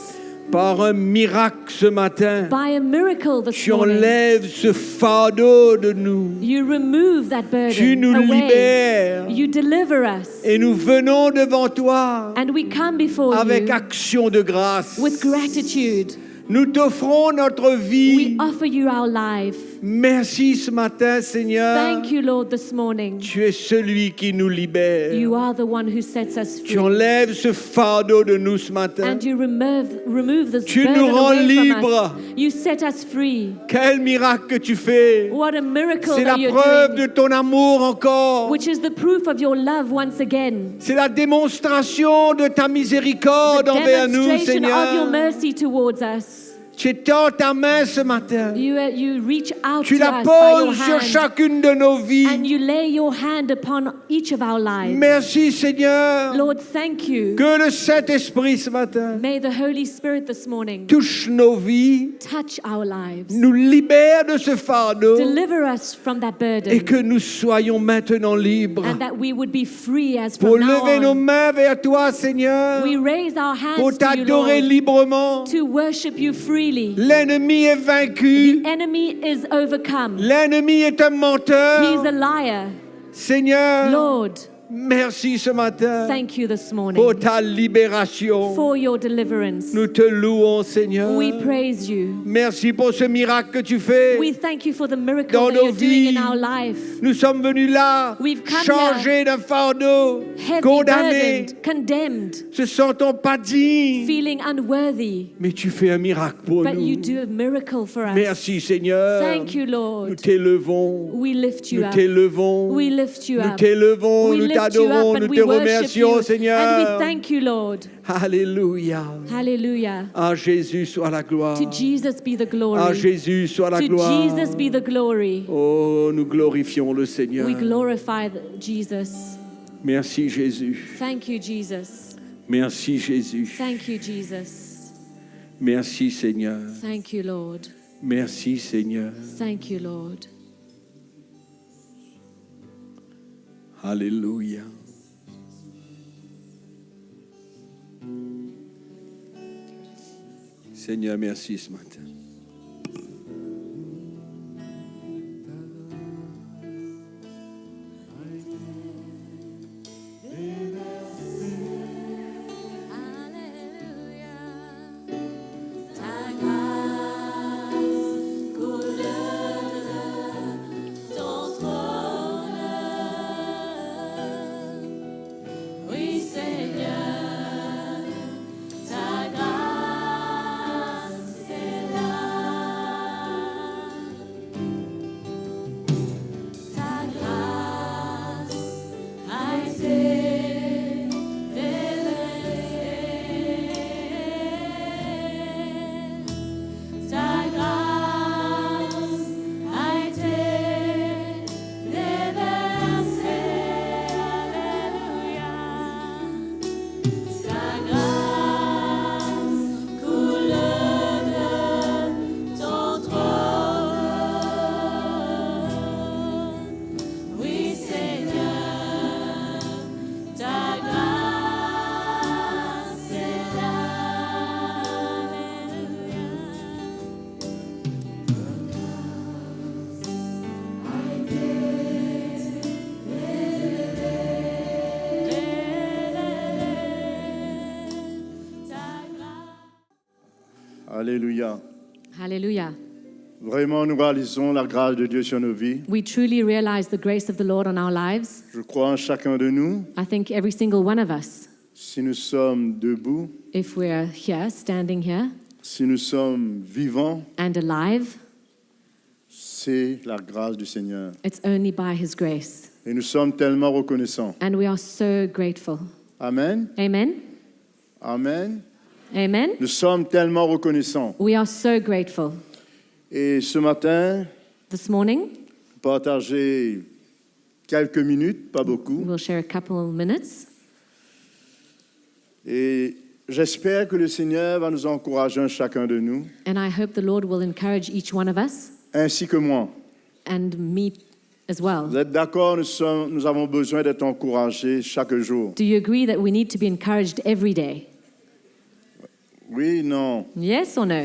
Speaker 4: Par un miracle ce matin,
Speaker 2: By a miracle this
Speaker 4: tu
Speaker 2: morning,
Speaker 4: enlèves ce fardeau de nous.
Speaker 2: you remove that
Speaker 4: Tu
Speaker 2: burden
Speaker 4: nous
Speaker 2: away.
Speaker 4: libères.
Speaker 2: You deliver us.
Speaker 4: Et nous venons devant toi
Speaker 2: And we come before
Speaker 4: avec
Speaker 2: you
Speaker 4: action de grâce.
Speaker 2: with gratitude.
Speaker 4: Nous t'offrons notre
Speaker 2: We
Speaker 4: vie.
Speaker 2: offer you our life.
Speaker 4: Merci ce matin, Seigneur.
Speaker 2: Thank you, Lord, this morning.
Speaker 4: Tu es celui qui nous libère.
Speaker 2: You are the one who sets us
Speaker 4: Tu
Speaker 2: free.
Speaker 4: enlèves ce fardeau de nous ce matin.
Speaker 2: And you remove this
Speaker 4: Tu
Speaker 2: burden
Speaker 4: nous rends
Speaker 2: away from
Speaker 4: libres.
Speaker 2: us. You set us free.
Speaker 4: Quel miracle que tu fais.
Speaker 2: What a miracle
Speaker 4: C'est la
Speaker 2: that you're
Speaker 4: preuve
Speaker 2: doing,
Speaker 4: de ton amour encore.
Speaker 2: which is the proof of your love once again.
Speaker 4: C'est la démonstration de ta miséricorde
Speaker 2: The
Speaker 4: envers nous,
Speaker 2: demonstration of your
Speaker 4: Seigneur.
Speaker 2: mercy towards us.
Speaker 4: Tu étends ta main ce matin.
Speaker 2: You reach out
Speaker 4: Tu
Speaker 2: to
Speaker 4: la
Speaker 2: us by your
Speaker 4: poses sur
Speaker 2: hand,
Speaker 4: chacune de nos
Speaker 2: and
Speaker 4: vies.
Speaker 2: you lay your hand upon each of our lives.
Speaker 4: Merci, Seigneur.
Speaker 2: Lord, thank you.
Speaker 4: Que le Saint-Esprit ce matin
Speaker 2: May the Holy Spirit this morning
Speaker 4: touche nos vies,
Speaker 2: touch our lives.
Speaker 4: nous libère de ce fardeau
Speaker 2: Deliver us from that
Speaker 4: et
Speaker 2: burden,
Speaker 4: que nous soyons maintenant libres
Speaker 2: and that we would be free as
Speaker 4: pour
Speaker 2: from now
Speaker 4: lever nos
Speaker 2: on.
Speaker 4: mains vers toi, Seigneur,
Speaker 2: We raise our
Speaker 4: pour
Speaker 2: hands to you,
Speaker 4: t'adorer
Speaker 2: Lord,
Speaker 4: librement.
Speaker 2: to worship you freely.
Speaker 4: L'ennemi est vaincu.
Speaker 2: The enemy is overcome.
Speaker 4: L'ennemi est un
Speaker 2: He's
Speaker 4: menteur.
Speaker 2: a liar.
Speaker 4: Seigneur,
Speaker 2: Lord,
Speaker 4: merci ce matin
Speaker 2: thank you this morning
Speaker 4: pour ta libération.
Speaker 2: for your deliverance.
Speaker 4: Nous te louons, Seigneur.
Speaker 2: We praise you.
Speaker 4: Merci pour ce miracle que tu fais.
Speaker 2: We thank you for the miracle
Speaker 4: Dans
Speaker 2: that
Speaker 4: nos
Speaker 2: you're doing in
Speaker 4: vies.
Speaker 2: our life.
Speaker 4: Nous sommes venus là,
Speaker 2: We've come
Speaker 4: chargés d'un fardeau,
Speaker 2: Heavy
Speaker 4: condamnés,
Speaker 2: burdened, condemned,
Speaker 4: se sentant pas dignes.
Speaker 2: feeling unworthy.
Speaker 4: Mais tu fais un miracle pour
Speaker 2: But you
Speaker 4: nous.
Speaker 2: do a miracle for us.
Speaker 4: Merci, Seigneur.
Speaker 2: Thank you,
Speaker 4: Nous
Speaker 2: Lord.
Speaker 4: t'élevons.
Speaker 2: We lift you
Speaker 4: Nous
Speaker 2: up.
Speaker 4: t'élevons.
Speaker 2: We lift you
Speaker 4: Nous
Speaker 2: up.
Speaker 4: t'élevons.
Speaker 2: We
Speaker 4: Nous
Speaker 2: lift you
Speaker 4: t'adorons.
Speaker 2: up
Speaker 4: Nous
Speaker 2: and
Speaker 4: te
Speaker 2: we worship
Speaker 4: remercions,
Speaker 2: you. And we
Speaker 4: Seigneur.
Speaker 2: thank you, Lord.
Speaker 4: Alléluia.
Speaker 2: Hallelujah.
Speaker 4: À Jésus soit la gloire.
Speaker 2: To Jesus be the
Speaker 4: À
Speaker 2: glory.
Speaker 4: Jésus soit la
Speaker 2: To
Speaker 4: gloire.
Speaker 2: Jesus be the glory.
Speaker 4: Oh, nous glorifions le Seigneur.
Speaker 2: We glorify Jesus.
Speaker 4: Merci Jésus.
Speaker 2: Thank you, Jesus.
Speaker 4: Merci Jésus.
Speaker 2: Thank you, Jesus.
Speaker 4: Merci Seigneur.
Speaker 2: Thank you, Lord.
Speaker 4: Merci Seigneur.
Speaker 2: Thank you, Lord.
Speaker 4: Alléluia. Seigneur, merci ce matin.
Speaker 2: Oui, Seigneur, ta grâce est là. Ta grâce a été déversée. Ta grâce a été déversée. Alléluia. Ta grâce coule de ton trône. Oui, Seigneur, ta grâce est là.
Speaker 3: Alléluia.
Speaker 2: Alléluia.
Speaker 3: Vraiment, nous réalisons la grâce de Dieu sur nos vies.
Speaker 2: We truly realize the grace of the Lord on our lives.
Speaker 3: Je crois en chacun de nous.
Speaker 2: I think every single one of us,
Speaker 3: Si nous sommes debout,
Speaker 2: if we're here, standing here,
Speaker 3: si nous sommes vivants,
Speaker 2: and alive,
Speaker 3: c'est la grâce du Seigneur.
Speaker 2: it's only by His grace.
Speaker 3: Et nous sommes tellement reconnaissants.
Speaker 2: And we are so grateful.
Speaker 3: Amen.
Speaker 2: Amen?
Speaker 3: Amen.
Speaker 2: Amen?
Speaker 3: Nous sommes tellement reconnaissants.
Speaker 2: We are so grateful.
Speaker 3: Et ce matin,
Speaker 2: This morning,
Speaker 3: partager quelques minutes, pas beaucoup.
Speaker 2: we'll share a couple of minutes.
Speaker 3: Et j'espère que le Seigneur va nous encourager un chacun de nous,
Speaker 2: And I hope the Lord will encourage each one of us
Speaker 3: ainsi que moi.
Speaker 2: and me as well.
Speaker 3: Vous êtes d'accord, nous avons besoin d'être encouragés chaque jour.
Speaker 2: Do you agree that we need to be encouraged every day?
Speaker 3: Oui, non.
Speaker 2: Yes or no?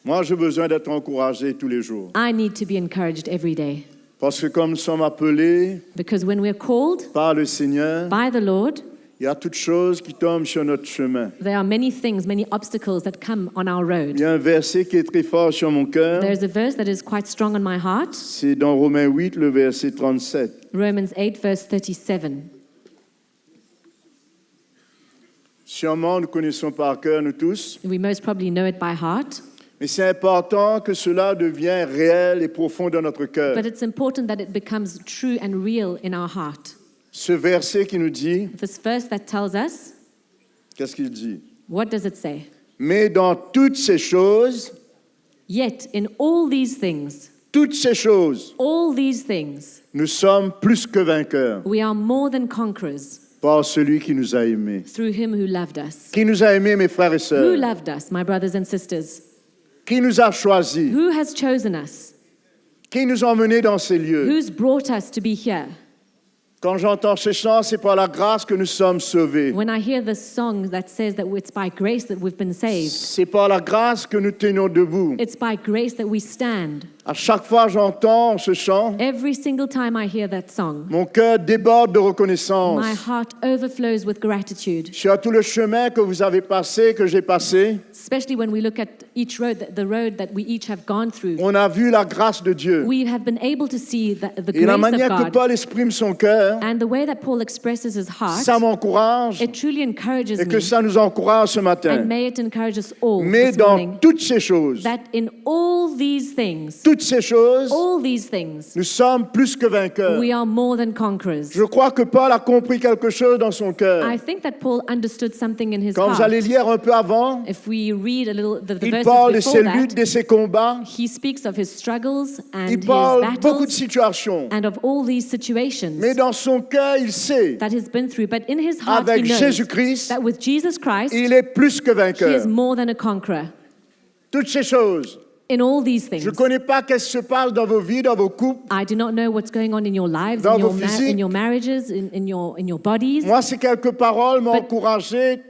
Speaker 3: Moi, j'ai besoin d'être encouragé tous les jours.
Speaker 2: I need to be encouraged every day.
Speaker 3: Parce que comme nous sommes appelés
Speaker 2: Because when we're called
Speaker 3: par le Seigneur,
Speaker 2: by the Lord,
Speaker 3: il y a toutes choses qui tombent sur notre chemin.
Speaker 2: there are many things, many obstacles that come on our
Speaker 3: Il
Speaker 2: road.
Speaker 3: y a un verset qui est très fort sur mon cœur.
Speaker 2: There's a verse that is quite strong on my heart,
Speaker 3: C'est dans Romains 8, le verset 37.
Speaker 2: Romans 8, verse 37.
Speaker 3: Sûrement, nous connaissons par cœur, nous tous.
Speaker 2: We most probably know it by heart,
Speaker 3: Mais c'est important que cela devienne réel et profond dans notre cœur.
Speaker 2: but it's important that it becomes true and real in our heart.
Speaker 3: Ce verset qui nous dit,
Speaker 2: This verse that tells us,
Speaker 3: qu'est-ce qu'il dit?
Speaker 2: what does it say?
Speaker 3: Mais dans toutes ces choses,
Speaker 2: Yet in all these things,
Speaker 3: nous sommes plus que vainqueurs
Speaker 2: we are more than conquerors
Speaker 3: par celui qui nous a aimés.
Speaker 2: through him who loved us.
Speaker 3: Qui nous a aimés, mes frères et
Speaker 2: Who
Speaker 3: sœurs?
Speaker 2: loved us, my brothers and sisters?
Speaker 3: Qui nous a choisis?
Speaker 2: Who has chosen us?
Speaker 3: Qui nous a emmenés dans ces lieux?
Speaker 2: Who's brought us to be here?
Speaker 3: Quand j'entends ces chants, c'est par la grâce que nous sommes sauvés.
Speaker 2: When I hear this song that says that it's by grace that we've been saved,
Speaker 3: C'est par la grâce que nous tenons debout.
Speaker 2: it's by grace that we stand.
Speaker 3: À chaque fois que j'entends ce chant,
Speaker 2: Every single time I hear that song,
Speaker 3: mon cœur déborde de reconnaissance
Speaker 2: my heart overflows with gratitude,
Speaker 3: sur tout le chemin que vous avez passé, que j'ai passé.
Speaker 2: especially when we look at each road, the road that we each have gone through.
Speaker 3: On a vu la grâce de Dieu.
Speaker 2: We have been able to see the
Speaker 3: Et la
Speaker 2: grace
Speaker 3: manière
Speaker 2: of
Speaker 3: que
Speaker 2: God.
Speaker 3: Paul exprime son cœur,
Speaker 2: And the way that Paul expresses his heart,
Speaker 3: ça m'encourage
Speaker 2: it truly encourages
Speaker 3: et que
Speaker 2: me.
Speaker 3: ça nous encourage ce matin.
Speaker 2: And may it encourage us all
Speaker 3: Mais
Speaker 2: this
Speaker 3: dans
Speaker 2: morning,
Speaker 3: toutes ces choses,
Speaker 2: that in all these things,
Speaker 3: nous sommes plus que vainqueurs.
Speaker 2: we are more than conquerors.
Speaker 3: Je crois que Paul a compris quelque chose dans son cœur.
Speaker 2: I think that Paul understood something in his
Speaker 3: Quand vous
Speaker 2: heart.
Speaker 3: allez lire un peu avant,
Speaker 2: If we read a little the
Speaker 3: il
Speaker 2: verses
Speaker 3: parle de
Speaker 2: before
Speaker 3: ses
Speaker 2: that,
Speaker 3: luttes, de ses combats.
Speaker 2: he speaks of his struggles and
Speaker 3: Il
Speaker 2: his
Speaker 3: parle beaucoup de
Speaker 2: battles
Speaker 3: situations.
Speaker 2: and of all these situations
Speaker 3: Mais dans son cœur, il sait,
Speaker 2: that he's been through. But in his heart, he
Speaker 3: avec
Speaker 2: knows
Speaker 3: Jésus-Christ,
Speaker 2: that with Jesus Christ,
Speaker 3: il est plus que
Speaker 2: he
Speaker 3: vainqueur.
Speaker 2: is more than a conqueror.
Speaker 3: Toutes ces choses.
Speaker 2: In all these things,
Speaker 3: Je ne connais pas ce qui se passe dans vos vies, dans vos couples.
Speaker 2: I do not know what's going on in your lives,
Speaker 3: Dans
Speaker 2: in your,
Speaker 3: vos physiques.
Speaker 2: in your marriages, in your bodies.
Speaker 3: Moi, ces quelques paroles m'ont
Speaker 2: But-
Speaker 3: encouragé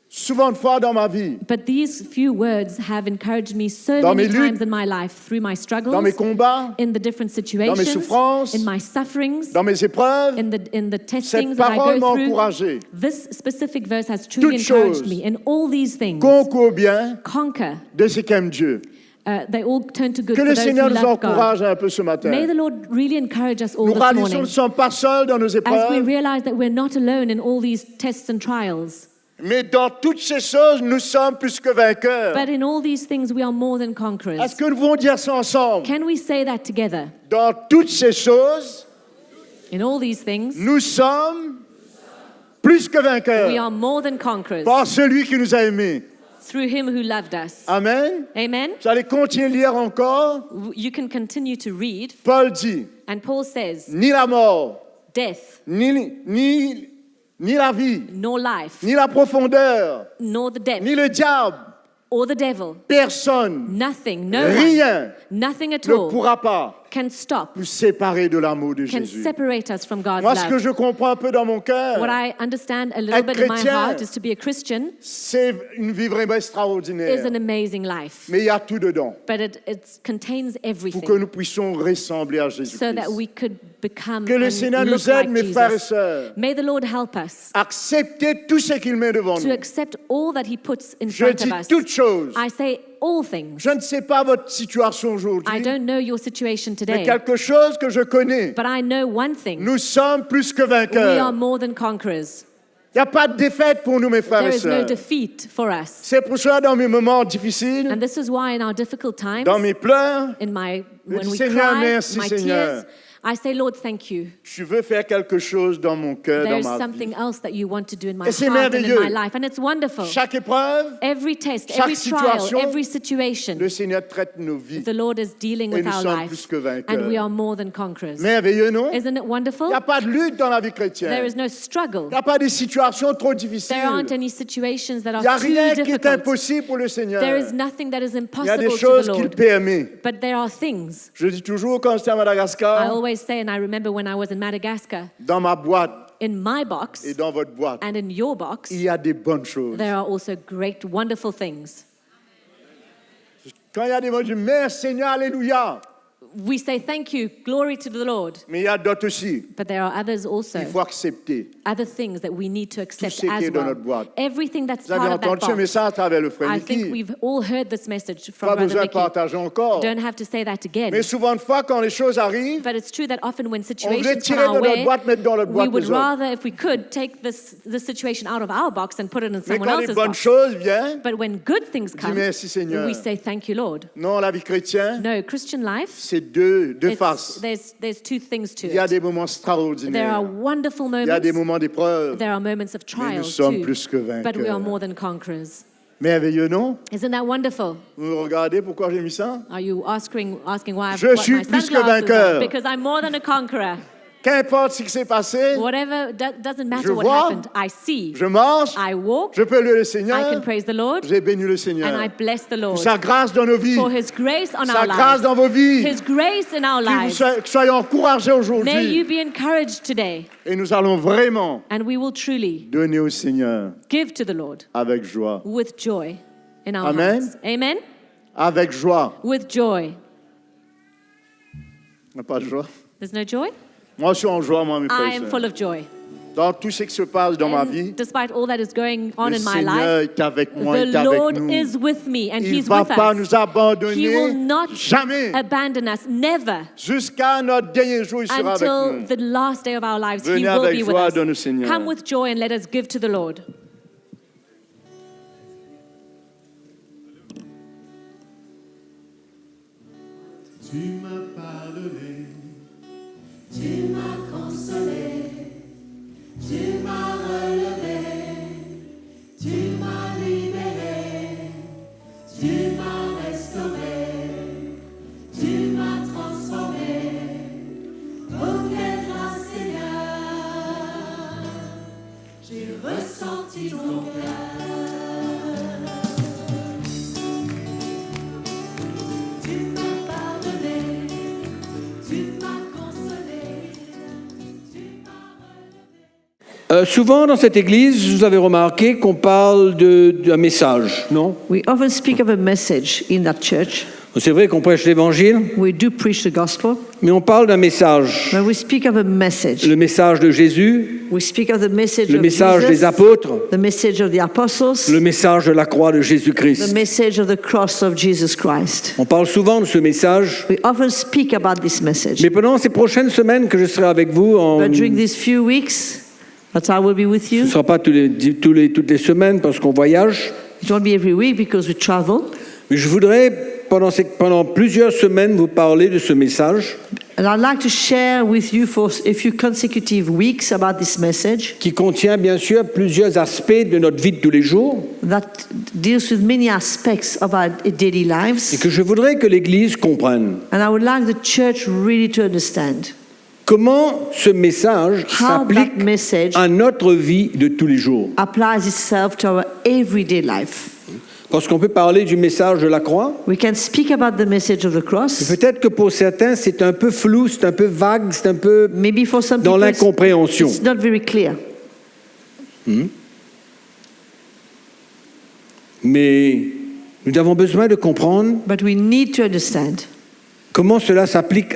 Speaker 3: souvent de fois dans ma vie,
Speaker 2: But these few words have encouraged me so
Speaker 3: Dans
Speaker 2: many
Speaker 3: mes luttes,
Speaker 2: times in my life through my struggles,
Speaker 3: dans mes combats,
Speaker 2: in the different situations,
Speaker 3: souffrances,
Speaker 2: in my sufferings,
Speaker 3: dans mes épreuves.
Speaker 2: in the
Speaker 3: Cette
Speaker 2: testings that I
Speaker 3: parole m'a
Speaker 2: go through.
Speaker 3: encouragé.
Speaker 2: This specific verse has truly
Speaker 3: Toutes
Speaker 2: encouraged
Speaker 3: choses
Speaker 2: me. In all these things,
Speaker 3: Concours bien
Speaker 2: conquer.
Speaker 3: de ceux qui aiment Dieu.
Speaker 2: They all turn to good
Speaker 3: Que
Speaker 2: for
Speaker 3: le
Speaker 2: those who
Speaker 3: Seigneur nous
Speaker 2: love God.
Speaker 3: encourage un peu ce matin.
Speaker 2: May the Lord really encourage us all
Speaker 3: Nous
Speaker 2: this
Speaker 3: réalisons que nous
Speaker 2: morning
Speaker 3: ne sommes pas seuls dans nos
Speaker 2: as we
Speaker 3: épreuves,
Speaker 2: realize that we're not alone in all these tests and trials.
Speaker 3: mais dans toutes ces choses, nous sommes plus que vainqueurs.
Speaker 2: But in all these things, we are more than
Speaker 3: Est-ce
Speaker 2: conquerors.
Speaker 3: que nous pouvons dire ça ensemble?
Speaker 2: Can we say that together?
Speaker 3: Dans toutes ces choses,
Speaker 2: In all these things,
Speaker 3: nous sommes plus que
Speaker 2: we
Speaker 3: vainqueurs
Speaker 2: are more than conquerors
Speaker 3: par celui qui nous a aimés.
Speaker 2: through him who loved us.
Speaker 3: Amen.
Speaker 2: Amen?
Speaker 3: Vous allez continuer de lire encore.
Speaker 2: You can continue to read,
Speaker 3: Paul dit,
Speaker 2: and Paul says,
Speaker 3: ni la mort,
Speaker 2: death,
Speaker 3: ni la vie,
Speaker 2: nor life,
Speaker 3: ni la profondeur,
Speaker 2: nor the depth,
Speaker 3: ni le diable,
Speaker 2: or the devil,
Speaker 3: personne,
Speaker 2: nothing, no one,
Speaker 3: rien
Speaker 2: nothing at
Speaker 3: ne
Speaker 2: all
Speaker 3: pourra pas
Speaker 2: can stop,
Speaker 3: nous séparer de l'amour de
Speaker 2: can
Speaker 3: Jésus.
Speaker 2: separate us from God's
Speaker 3: Moi, ce que
Speaker 2: love.
Speaker 3: je comprends un peu dans mon cœur,
Speaker 2: What I understand a little
Speaker 3: Être
Speaker 2: bit in my
Speaker 3: chrétien,
Speaker 2: heart is to be a Christian
Speaker 3: c'est une vie vraiment
Speaker 2: is
Speaker 3: extraordinaire.
Speaker 2: an amazing life,
Speaker 3: Mais il y a tout dedans
Speaker 2: but it contains
Speaker 3: pour que
Speaker 2: everything
Speaker 3: nous puissions ressembler à
Speaker 2: so
Speaker 3: Jésus-Christ.
Speaker 2: that we could become
Speaker 3: Que le
Speaker 2: and
Speaker 3: Seigneur
Speaker 2: look
Speaker 3: nous aide,
Speaker 2: like
Speaker 3: mes frères et
Speaker 2: Jesus.
Speaker 3: sœurs,
Speaker 2: May the Lord help us
Speaker 3: accepter tout ce qu'il met devant
Speaker 2: to
Speaker 3: nous.
Speaker 2: accept all that He puts in
Speaker 3: Je
Speaker 2: front
Speaker 3: dis
Speaker 2: of us.
Speaker 3: toutes choses
Speaker 2: I say all things.
Speaker 3: Je ne sais pas votre situation
Speaker 2: I
Speaker 3: aujourd'hui,
Speaker 2: don't know your situation
Speaker 3: mais
Speaker 2: today,
Speaker 3: quelque chose que je connais.
Speaker 2: but I know one thing.
Speaker 3: Nous sommes plus que
Speaker 2: We are
Speaker 3: vainqueurs.
Speaker 2: more than conquerors.
Speaker 3: Il n'y a pas de défaite pour nous, mes frères
Speaker 2: There
Speaker 3: et
Speaker 2: is no
Speaker 3: sœurs.
Speaker 2: defeat for us.
Speaker 3: C'est pour ça, dans mes moments difficiles,
Speaker 2: And this is why in our difficult times,
Speaker 3: dans mes pleurs,
Speaker 2: when we
Speaker 3: Seigneur,
Speaker 2: cry,
Speaker 3: merci,
Speaker 2: my
Speaker 3: Seigneur.
Speaker 2: tears, I say, Lord, thank you.
Speaker 3: je veux faire quelque chose dans mon cœur,
Speaker 2: There
Speaker 3: dans
Speaker 2: is
Speaker 3: ma vie.
Speaker 2: something else that you want to do in my
Speaker 3: Et c'est
Speaker 2: heart and in
Speaker 3: merveilleux.
Speaker 2: my life. And it's wonderful.
Speaker 3: Chaque épreuve,
Speaker 2: Every test,
Speaker 3: chaque
Speaker 2: every trial,
Speaker 3: situation,
Speaker 2: every situation,
Speaker 3: le Seigneur traite nos vies.
Speaker 2: the Lord is dealing
Speaker 3: Et
Speaker 2: with
Speaker 3: nous
Speaker 2: our
Speaker 3: sommes
Speaker 2: lives.
Speaker 3: plus que vainqueurs.
Speaker 2: And we are more than conquerors.
Speaker 3: Merveilleux, non? Il
Speaker 2: Isn't it wonderful?
Speaker 3: n'y a pas de lutte dans la vie
Speaker 2: There
Speaker 3: chrétienne.
Speaker 2: is no struggle.
Speaker 3: Il n'y a pas de situation trop difficile.
Speaker 2: There aren't any situations that
Speaker 3: Il n'y a
Speaker 2: are too
Speaker 3: rien qui est
Speaker 2: difficult.
Speaker 3: impossible pour le Seigneur.
Speaker 2: There is nothing that is
Speaker 3: Il y a
Speaker 2: impossible
Speaker 3: des
Speaker 2: to the
Speaker 3: choses qu'il
Speaker 2: Lord.
Speaker 3: permet.
Speaker 2: But there are things.
Speaker 3: Je dis toujours, quand j'étais à
Speaker 2: I
Speaker 3: Madagascar,
Speaker 2: always say, and I remember when I was in Madagascar,
Speaker 3: dans ma boîte
Speaker 2: in my box
Speaker 3: et dans votre boîte,
Speaker 2: and in your box,
Speaker 3: il y a des bonnes choses.
Speaker 2: there are also great, wonderful things.
Speaker 3: Quand il y a des bonnes choses, merci Seigneur, alléluia.
Speaker 2: We say thank you, glory to the Lord.
Speaker 3: Mais il y a d'autres aussi.
Speaker 2: But there are others also,
Speaker 3: Il faut accepter.
Speaker 2: other things that we need to accept
Speaker 3: ce qui
Speaker 2: as
Speaker 3: est dans
Speaker 2: well.
Speaker 3: notre boîte.
Speaker 2: Everything that's
Speaker 3: Vous avez
Speaker 2: part of that
Speaker 3: entendu ce
Speaker 2: box.
Speaker 3: message à travers le frère
Speaker 2: I think
Speaker 3: Mickey.
Speaker 2: we've all heard this message from
Speaker 3: Pas
Speaker 2: Brother
Speaker 3: besoin de
Speaker 2: Mickey.
Speaker 3: partager encore.
Speaker 2: Don't have to say that again.
Speaker 3: Mais souvent de fois, quand les choses arrivent,
Speaker 2: But it's true that often when
Speaker 3: on voudrait
Speaker 2: situations come
Speaker 3: tirer de
Speaker 2: our
Speaker 3: notre
Speaker 2: way,
Speaker 3: boîte, mettre dans notre
Speaker 2: we
Speaker 3: boîte
Speaker 2: would
Speaker 3: les autres.
Speaker 2: rather, if we could, take this situation out of our box and put it in
Speaker 3: Mais
Speaker 2: someone
Speaker 3: quand les
Speaker 2: else's
Speaker 3: bonnes
Speaker 2: box.
Speaker 3: choses viennent,
Speaker 2: But when good things come,
Speaker 3: merci, Seigneur.
Speaker 2: we say thank you, Lord.
Speaker 3: non, la vie chrétienne,
Speaker 2: No, Christian life,
Speaker 3: c'est deux
Speaker 2: it's-
Speaker 3: faces.
Speaker 2: there's two things to
Speaker 3: Il y a
Speaker 2: it.
Speaker 3: des moments
Speaker 2: There
Speaker 3: extraordinaires.
Speaker 2: are wonderful
Speaker 3: Il y a des
Speaker 2: moments.
Speaker 3: moments d'épreuve.
Speaker 2: There are moments of
Speaker 3: Mais nous
Speaker 2: trials
Speaker 3: sommes
Speaker 2: too.
Speaker 3: plus que
Speaker 2: But we are
Speaker 3: vainqueurs.
Speaker 2: more than conquerors.
Speaker 3: Merveilleux, non?
Speaker 2: Isn't that wonderful?
Speaker 3: Vous me regardez pourquoi j'ai mis ça?
Speaker 2: Are you asking why I've
Speaker 3: Je
Speaker 2: got
Speaker 3: suis
Speaker 2: my
Speaker 3: plus que
Speaker 2: sunglasses
Speaker 3: vainqueur.
Speaker 2: on? Because I'm more than a conqueror.
Speaker 3: Qu'importe ce qui s'est passé,
Speaker 2: Whatever, doesn't
Speaker 3: Je
Speaker 2: matter what
Speaker 3: vois,
Speaker 2: happened. I see.
Speaker 3: je marche,
Speaker 2: I walk.
Speaker 3: je peux louer le
Speaker 2: I
Speaker 3: Seigneur,
Speaker 2: can praise the Lord.
Speaker 3: j'ai béni le
Speaker 2: And
Speaker 3: Seigneur.
Speaker 2: I bless the Lord
Speaker 3: Pour sa grâce dans nos vies,
Speaker 2: for His grace on
Speaker 3: sa
Speaker 2: our
Speaker 3: grâce
Speaker 2: lives.
Speaker 3: dans vos vies,
Speaker 2: His grace in our
Speaker 3: que
Speaker 2: lives.
Speaker 3: soyons encouragés
Speaker 2: May
Speaker 3: aujourd'hui.
Speaker 2: you be encouraged today.
Speaker 3: Et nous allons vraiment
Speaker 2: And we will truly
Speaker 3: donner au Seigneur
Speaker 2: give to the Lord
Speaker 3: avec joie.
Speaker 2: with joy in our
Speaker 3: Amen.
Speaker 2: hearts. Amen?
Speaker 3: Avec joie.
Speaker 2: With joy.
Speaker 3: On n'a pas de joie?
Speaker 2: There's no joy?
Speaker 3: Moi, je suis en joie, moi, mes frères
Speaker 2: I
Speaker 3: et
Speaker 2: am
Speaker 3: sœurs.
Speaker 2: full of joy.
Speaker 3: Dans tout ce qui se passe dans ma
Speaker 2: And
Speaker 3: vie,
Speaker 2: despite all that is going on
Speaker 3: le
Speaker 2: in my
Speaker 3: Seigneur
Speaker 2: life,
Speaker 3: est avec moi, est
Speaker 2: the
Speaker 3: avec
Speaker 2: Lord
Speaker 3: nous.
Speaker 2: is with me and
Speaker 3: Il ne
Speaker 2: He's
Speaker 3: va
Speaker 2: with
Speaker 3: pas
Speaker 2: us.
Speaker 3: nous
Speaker 2: He will
Speaker 3: abandonner
Speaker 2: not
Speaker 3: jamais.
Speaker 2: abandon us, never.
Speaker 3: Jusqu'à notre dernier jour, il sera avec
Speaker 2: Until
Speaker 3: nous.
Speaker 2: the last day of our lives, He
Speaker 3: Venez
Speaker 2: will
Speaker 3: avec
Speaker 2: be with
Speaker 3: joie
Speaker 2: us.
Speaker 3: dans le Seigneur.
Speaker 2: Come with joy and let us give to the Lord.
Speaker 3: Tu m'as pardonné.
Speaker 5: Tu m'as consolé, tu m'as relevé, tu m'as libéré, tu m'as restauré, tu m'as transformé. Oh, quelle grâce, Seigneur, j'ai ressenti ton cœur. Tu m'as pardonné, tu m'as consolé, tu m'as relevé.
Speaker 4: Souvent dans cette église, vous avez remarqué qu'on parle d'un message, non?
Speaker 6: We often speak of a message in that church.
Speaker 4: C'est vrai qu'on prêche l'évangile,
Speaker 6: We do preach the gospel,
Speaker 4: mais on parle d'un message.
Speaker 6: but we speak of a message.
Speaker 4: Le message de Jésus,
Speaker 6: We speak of the message
Speaker 4: le
Speaker 6: of
Speaker 4: message
Speaker 6: Jesus,
Speaker 4: des apôtres,
Speaker 6: the message of the apostles,
Speaker 4: le message de la croix de
Speaker 6: the
Speaker 4: Jésus-Christ.
Speaker 6: message of the cross of Jesus Christ.
Speaker 4: On parle souvent de ce message,
Speaker 6: We often speak about this message.
Speaker 4: mais pendant ces prochaines semaines que je serai avec vous,
Speaker 6: But during these few weeks that I will be with
Speaker 4: ce ne
Speaker 6: you,
Speaker 4: sera pas toutes les semaines parce qu'on voyage,
Speaker 6: it won't be every week because we travel.
Speaker 4: mais je voudrais pendant plusieurs semaines vous parler de ce message
Speaker 6: And I'd like to share with you for a few consecutive weeks about this message
Speaker 4: qui contient bien sûr plusieurs aspects de notre vie de tous les jours
Speaker 6: that deals with many aspects of our daily
Speaker 4: et
Speaker 6: lives.
Speaker 4: que je voudrais que l'Église comprenne.
Speaker 6: And I would like the church really to understand
Speaker 4: Comment ce message
Speaker 6: how
Speaker 4: s'applique
Speaker 6: that message
Speaker 4: à notre vie de tous les jours.
Speaker 6: applies itself to our everyday life.
Speaker 4: Parce qu'on peut parler du message de la croix,
Speaker 6: We can speak about the message of the
Speaker 4: mais
Speaker 6: cross.
Speaker 4: peut-être que pour certains c'est un peu flou, c'est un peu vague, c'est un peu
Speaker 6: Maybe for some
Speaker 4: dans
Speaker 6: people
Speaker 4: l'incompréhension.
Speaker 6: it's not very clear.
Speaker 4: Mais nous avons besoin de comprendre
Speaker 6: But we need to understand
Speaker 4: comment cela s'applique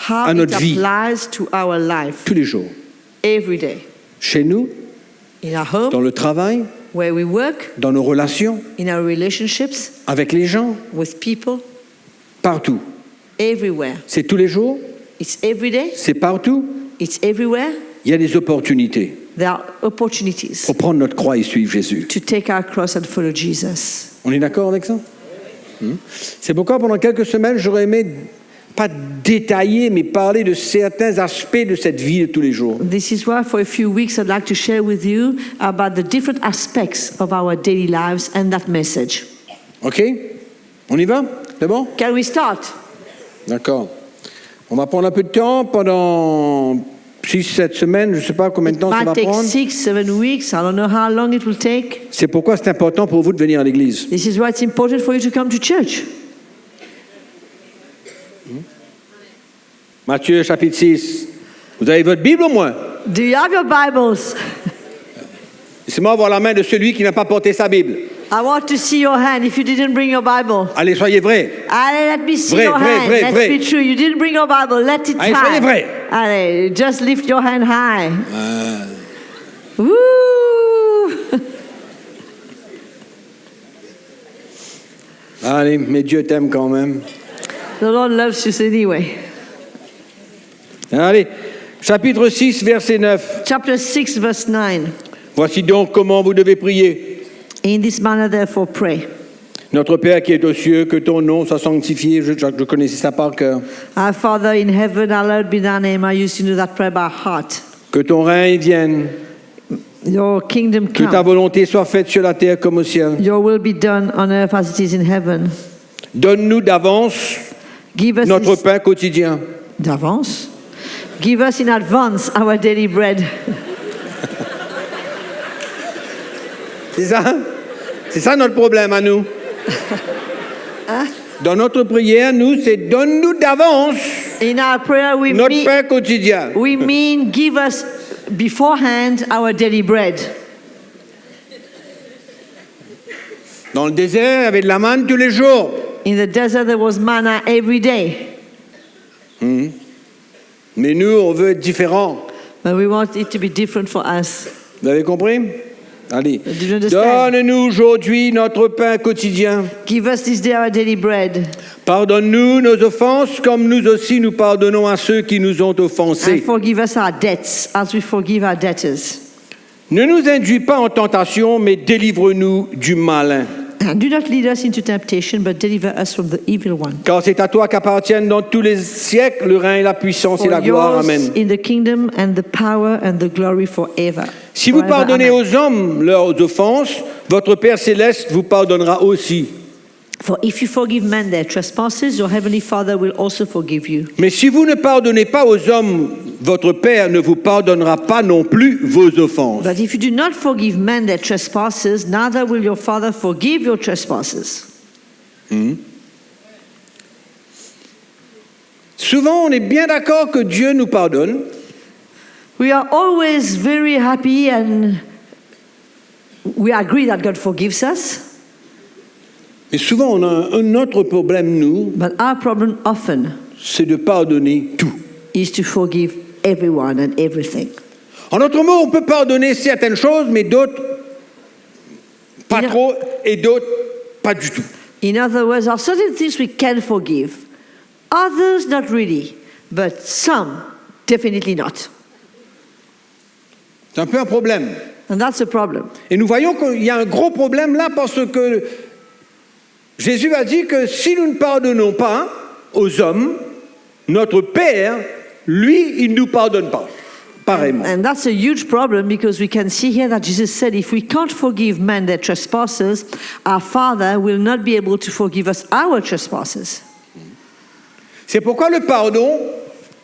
Speaker 6: how
Speaker 4: à
Speaker 6: it
Speaker 4: notre vie.
Speaker 6: applies to our life
Speaker 4: tous les jours.
Speaker 6: every day.
Speaker 4: Chez nous,
Speaker 6: In our home,
Speaker 4: dans le travail,
Speaker 6: where we work,
Speaker 4: dans nos relations,
Speaker 6: in our relationships,
Speaker 4: avec les gens,
Speaker 6: with people,
Speaker 4: partout.
Speaker 6: everywhere.
Speaker 4: C'est tous les jours,
Speaker 6: It's every day,
Speaker 4: c'est partout.
Speaker 6: it's everywhere.
Speaker 4: Il y a des opportunités
Speaker 6: There are opportunities
Speaker 4: pour prendre notre croix et suivre Jésus.
Speaker 6: to take our cross and follow Jesus.
Speaker 4: On est d'accord avec ça? C'est pourquoi pendant quelques semaines, j'aurais aimé pas détailler, mais parler de certains aspects de cette vie de tous les jours.
Speaker 6: This is why for a few weeks I'd like to share with you about the different aspects of our daily lives and that message.
Speaker 4: OK? On y va? C'est bon?
Speaker 6: Can we start?
Speaker 4: D'accord. On va prendre un peu de temps pendant 6-7 semaines, je ne sais pas combien de temps ça
Speaker 6: Might
Speaker 4: va
Speaker 6: take
Speaker 4: prendre.
Speaker 6: 6-7 weeks. I don't know how long it will take.
Speaker 4: C'est pourquoi c'est important pour vous de venir à l'église.
Speaker 6: This is why it's important for you to come to church.
Speaker 4: Matthieu chapitre 6. Vous avez votre Bible au moins?
Speaker 6: Do you have your Bibles?
Speaker 4: Laissez-moi voir la main de celui qui n'a pas porté sa Bible.
Speaker 6: I want to see your hand if you didn't bring your Bible.
Speaker 4: Allez, soyez vrais.
Speaker 6: Allez, let me see
Speaker 4: Vrai,
Speaker 6: your
Speaker 4: vrai,
Speaker 6: hand.
Speaker 4: vrai,
Speaker 6: Let's
Speaker 4: vrai.
Speaker 6: be true. You didn't bring your Bible. Let it
Speaker 4: Allez, soyez
Speaker 6: high.
Speaker 4: vrai.
Speaker 6: Allez, just lift your hand high. Woo!
Speaker 4: Allez, mais Dieu t'aime quand même.
Speaker 6: The Lord loves you anyway.
Speaker 4: Allez, chapitre 6, verset 9.
Speaker 6: Chapter 6, verse 9.
Speaker 4: Voici donc comment vous devez prier.
Speaker 6: In this manner, therefore, pray.
Speaker 4: Notre Père qui est aux cieux, que ton nom soit sanctifié. Je connaissais ça par cœur.
Speaker 6: Our Father in heaven, hallowed be thy name. I used to know that prayer by heart.
Speaker 4: Que ton règne vienne.
Speaker 6: Your kingdom
Speaker 4: Que ta
Speaker 6: come.
Speaker 4: volonté soit faite sur la terre comme au ciel.
Speaker 6: Your will be done on earth as it is in heaven.
Speaker 4: Donne-nous d'avance
Speaker 6: Give us
Speaker 4: notre pain quotidien.
Speaker 6: d'avance. Give us in advance our daily bread.
Speaker 4: C'est ça? C'est ça notre problème à nous. Dans notre prière, nous, c'est donne-nous d'avance
Speaker 6: In our prayer,
Speaker 4: notre pain quotidien.
Speaker 6: we mean give us beforehand our daily bread.
Speaker 4: Dans le désert, il y avait de la manne tous les jours.
Speaker 6: In the desert, there was manna every day.
Speaker 4: Mais nous, on veut être différents.
Speaker 6: But we want it to be different for us.
Speaker 4: Vous avez compris? Allez.
Speaker 6: Do you understand?
Speaker 4: Donne-nous aujourd'hui notre pain quotidien.
Speaker 6: Give us this day our daily bread.
Speaker 4: Pardonne-nous nos offenses comme nous aussi nous pardonnons à ceux qui nous ont
Speaker 6: And
Speaker 4: offensés.
Speaker 6: forgive us our debts as we forgive our debtors.
Speaker 4: Ne nous induis pas en tentation, mais délivre-nous du malin.
Speaker 6: And do not lead us into temptation, but deliver us from the evil one.
Speaker 4: Car c'est à toi qu'appartiennent dans tous les siècles le règne, la puissance et
Speaker 6: For
Speaker 4: la gloire.
Speaker 6: yours
Speaker 4: Amen.
Speaker 6: in the kingdom and the power and the glory forever.
Speaker 4: Si vous
Speaker 6: Forever,
Speaker 4: pardonnez
Speaker 6: amen.
Speaker 4: aux hommes leurs offenses, votre Père céleste vous pardonnera aussi.
Speaker 6: For if you forgive men their trespasses, your heavenly Father will also forgive you.
Speaker 4: Mais si vous ne pardonnez pas aux hommes, votre Père ne vous pardonnera pas non plus vos offenses.
Speaker 6: But if you do not forgive men their trespasses, neither will your Father forgive your trespasses.
Speaker 4: Souvent, on est bien d'accord que Dieu nous pardonne,
Speaker 6: We are always very happy and we agree that God forgives us.
Speaker 4: mais souvent on a un autre problème, nous,
Speaker 6: But our problem often
Speaker 4: c'est de pardonner tout.
Speaker 6: is to forgive everyone and everything.
Speaker 4: En d'autres mots, on peut pardonner certaines choses, mais d'autres pas
Speaker 6: Yeah.
Speaker 4: trop, et d'autres pas du tout.
Speaker 6: In other words, there are certain things we can forgive, others not really, but some definitely not.
Speaker 4: C'est un peu un problème.
Speaker 6: And that's a problem.
Speaker 4: Et nous voyons qu'il y a un gros problème là parce que Jésus a dit que si nous ne pardonnons pas aux hommes, notre Père, lui, il ne nous pardonne pas. Pareillement.
Speaker 6: And that's a huge problem because we can see here that Jesus said if we can't forgive men their trespasses, our Father will not be able to forgive us our trespasses.
Speaker 4: C'est pourquoi le pardon,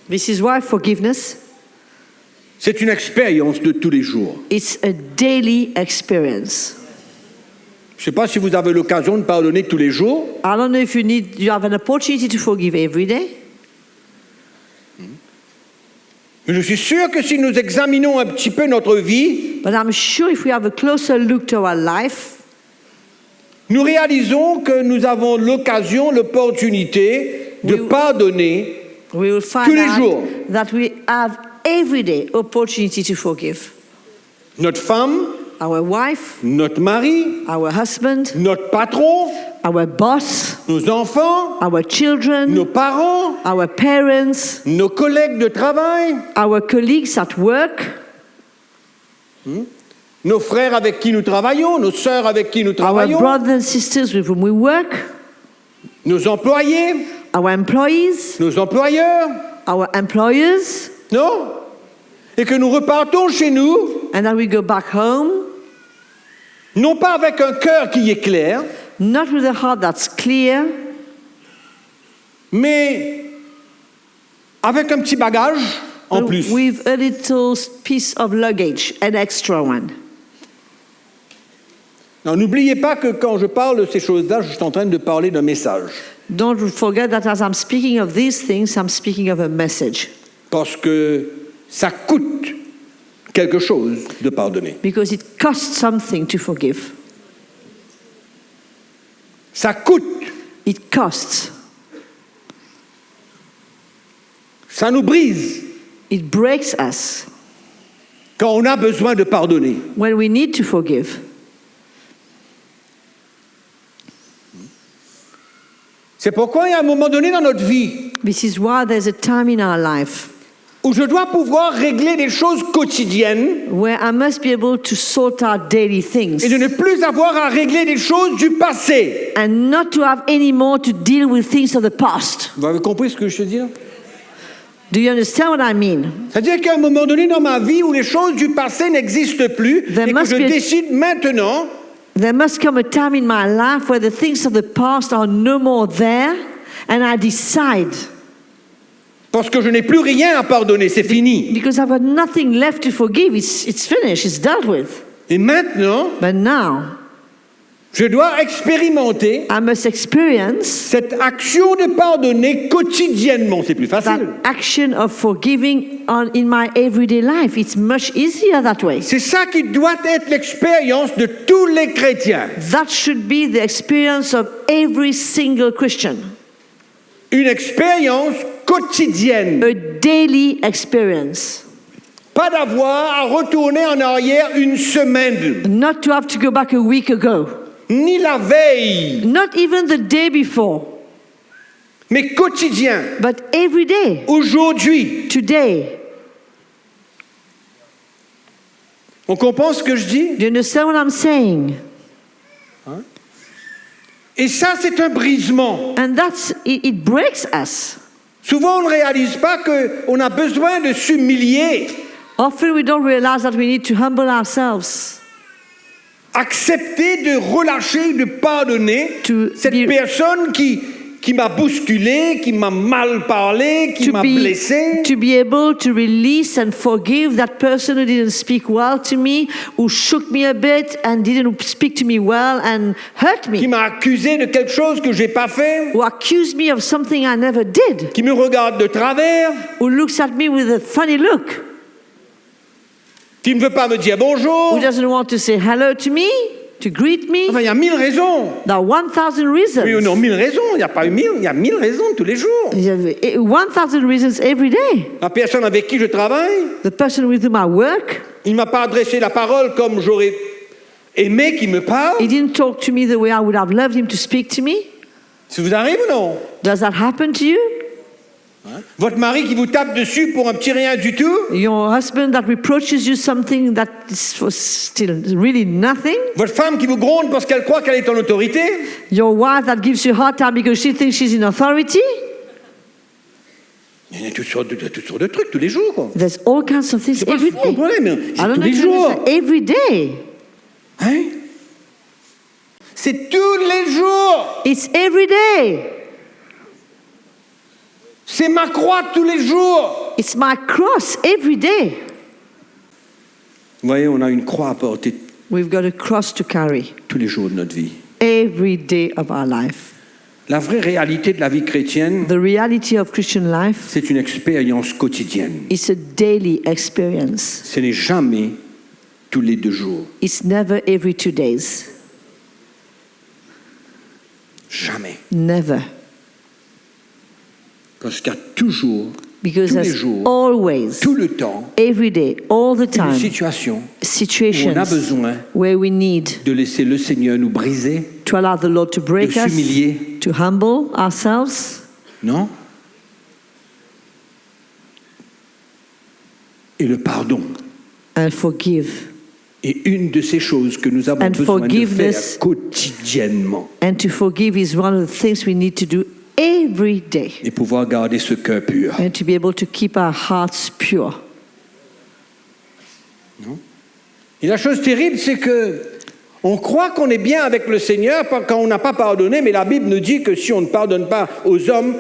Speaker 6: This is why forgiveness,
Speaker 4: c'est une expérience de tous les jours.
Speaker 6: it's a daily experience.
Speaker 4: Je ne sais pas si vous avez l'occasion de pardonner tous les jours,
Speaker 6: I don't know if you have an opportunity to forgive every day,
Speaker 4: mais je suis sûr que si nous examinons un petit peu notre vie,
Speaker 6: but I'm sure if we have a closer look to our life,
Speaker 4: nous réalisons que nous avons l'occasion, l'opportunité de
Speaker 6: Oui.
Speaker 4: pardonner
Speaker 6: we will find
Speaker 4: Tous les jours.
Speaker 6: out that we have every day opportunity to forgive.
Speaker 4: notre femme,
Speaker 6: our wife,
Speaker 4: notre mari,
Speaker 6: our husband,
Speaker 4: notre patron,
Speaker 6: our boss,
Speaker 4: nos enfants,
Speaker 6: our children,
Speaker 4: nos parents,
Speaker 6: our parents,
Speaker 4: nos collègues de travail,
Speaker 6: our colleagues at work,
Speaker 4: nos frères avec qui nous travaillons, nos sœurs avec qui nous
Speaker 6: our
Speaker 4: travaillons,
Speaker 6: brothers and sisters with whom we work,
Speaker 4: nos employés,
Speaker 6: our employees,
Speaker 4: nos employeurs,
Speaker 6: our employers,
Speaker 4: non? Et que nous repartons chez nous,
Speaker 6: and then we go back home,
Speaker 4: non pas avec un cœur qui est clair,
Speaker 6: not with a heart that's clear,
Speaker 4: mais avec un petit bagage en
Speaker 6: but
Speaker 4: plus.
Speaker 6: with a little piece of luggage, an extra one.
Speaker 4: Non, n'oubliez pas que quand je parle de ces choses-là, je suis en train de parler d'un message.
Speaker 6: Don't forget that as I'm speaking of these things, I'm speaking of a message.
Speaker 4: Parce que ça coûte quelque chose de pardonner.
Speaker 6: Because it costs something to forgive.
Speaker 4: Ça coûte.
Speaker 6: It costs.
Speaker 4: Ça nous brise
Speaker 6: It breaks us
Speaker 4: quand on a besoin de pardonner.
Speaker 6: when we need to forgive.
Speaker 4: C'est pourquoi il y a un moment donné dans notre vie
Speaker 6: This is why there's a time in our life
Speaker 4: où je dois pouvoir régler des choses quotidiennes
Speaker 6: where I must be able to sort out daily things
Speaker 4: et de ne plus avoir à régler des choses du passé.
Speaker 6: and not to have any more to deal with things of the past.
Speaker 4: Vous avez compris ce que je dis là?
Speaker 6: Do you understand what I mean?
Speaker 4: C'est-à-dire qu'à un moment donné dans ma vie où les choses du passé n'existent plus
Speaker 6: There
Speaker 4: et que
Speaker 6: must
Speaker 4: je
Speaker 6: be a-
Speaker 4: décide maintenant
Speaker 6: There must come a time in my life where the things of the past are no more there and I decide,
Speaker 4: parce que je n'ai plus rien à pardonner, c'est fini.
Speaker 6: because I've got nothing left to forgive, it's finished, it's dealt with.
Speaker 4: Et maintenant,
Speaker 6: But now,
Speaker 4: je dois expérimenter
Speaker 6: I must experience
Speaker 4: cette action de pardonner quotidiennement. C'est plus
Speaker 6: that
Speaker 4: facile.
Speaker 6: action of forgiving in my everyday life. It's much easier that way.
Speaker 4: C'est ça qui doit être l'expérience de tous les chrétiens.
Speaker 6: That should be the experience of every single Christian.
Speaker 4: Une expérience quotidienne.
Speaker 6: A daily experience.
Speaker 4: Pas d'avoir à retourner en arrière une semaine,
Speaker 6: Not to have to go back a week ago.
Speaker 4: ni la veille,
Speaker 6: Not even the day before.
Speaker 4: mais quotidien,
Speaker 6: But every day.
Speaker 4: aujourd'hui.
Speaker 6: Today.
Speaker 4: On comprend ce que je dis?
Speaker 6: Do you understand what I'm saying?
Speaker 4: Et ça, c'est un brisement.
Speaker 6: And it breaks us.
Speaker 4: Souvent, on ne réalise pas qu'on a besoin de s'humilier,
Speaker 6: Often we don't realize that we need to humble ourselves.
Speaker 4: accepter de relâcher, de pardonner
Speaker 6: To
Speaker 4: cette
Speaker 6: be-
Speaker 4: personne qui m'a bousculé, qui m'a mal parlé, qui m'a blessé.
Speaker 6: to be able to release and forgive that person who didn't speak well to me, who shook me a bit and didn't speak to me well and hurt
Speaker 4: Qui
Speaker 6: me,
Speaker 4: m'a accusé de quelque chose que j'ai pas fait,
Speaker 6: who accused me of something I never did,
Speaker 4: qui me regarde de travers,
Speaker 6: who looks at me with a funny look,
Speaker 4: qui ne veut pas me dire bonjour.
Speaker 6: who doesn't want to say hello to me, to greet me.
Speaker 4: Enfin, il y a 1000 raisons.
Speaker 6: There are 1,000 reasons.
Speaker 4: Oui, non, 1000 raisons. Il n'y a pas eu 1000, il y a 1000 raisons tous les jours.
Speaker 6: 1,000 reasons every day.
Speaker 4: La personne avec qui je travaille,
Speaker 6: The person with whom I work,
Speaker 4: il ne m'a pas adressé la parole comme j'aurais aimé qu'il me parle.
Speaker 6: he didn't talk to me the way I would have loved him to speak to me.
Speaker 4: Ça vous arrive ou non?
Speaker 6: Does that happen to you?
Speaker 4: Votre mari qui vous tape dessus pour un petit rien du tout.
Speaker 6: Your husband that reproaches you something that is for still really nothing.
Speaker 4: Votre femme qui vous gronde parce qu'elle croit qu'elle est en autorité.
Speaker 6: Your wife that gives you a hard time because she thinks she's in authority.
Speaker 4: Il y a toutes sortes de trucs tous les jours, quoi.
Speaker 6: There's all kinds of things
Speaker 4: Je sais pas si
Speaker 6: every
Speaker 4: vous
Speaker 6: day.
Speaker 4: comprenez, mais
Speaker 6: I
Speaker 4: c'est
Speaker 6: don't
Speaker 4: tous
Speaker 6: know
Speaker 4: les
Speaker 6: if you
Speaker 4: jours.
Speaker 6: understand. Every day.
Speaker 4: Hein? C'est tous les jours.
Speaker 6: It's every day.
Speaker 4: C'est ma croix tous les jours.
Speaker 6: It's my cross every day.
Speaker 4: Vous voyez, on a une croix à porter
Speaker 6: We've got a cross to carry
Speaker 4: tous les jours de notre vie.
Speaker 6: every day of our life.
Speaker 4: La vraie réalité de la vie chrétienne,
Speaker 6: The reality of Christian life
Speaker 4: c'est une expérience quotidienne.
Speaker 6: is a daily experience.
Speaker 4: Ce n'est jamais tous les 2 jours.
Speaker 6: It's never every 2 days.
Speaker 4: Jamais.
Speaker 6: Never.
Speaker 4: Parce qu'il y a toujours
Speaker 6: Because
Speaker 4: tous les
Speaker 6: there's
Speaker 4: jours,
Speaker 6: always,
Speaker 4: tout le temps,
Speaker 6: every day, all the
Speaker 4: une
Speaker 6: time,
Speaker 4: situation où
Speaker 6: situations
Speaker 4: on a besoin
Speaker 6: where we need
Speaker 4: de laisser le Seigneur nous briser,
Speaker 6: to allow the Lord to break
Speaker 4: de
Speaker 6: us,
Speaker 4: s'humilier.
Speaker 6: to humble ourselves,
Speaker 4: Non? Et le pardon
Speaker 6: and forgive.
Speaker 4: est une de ces choses que nous avons
Speaker 6: And
Speaker 4: besoin de faire
Speaker 6: forgiveness-
Speaker 4: quotidiennement.
Speaker 6: And to forgive is one of the things we need to do every day.
Speaker 4: Et pouvoir garder ce cœur pur.
Speaker 6: And to be able to keep our hearts pure.
Speaker 4: Et la chose terrible, c'est que on croit qu'on est bien avec le Seigneur quand on n'a pas pardonné, mais la Bible nous dit que si on ne pardonne pas aux hommes,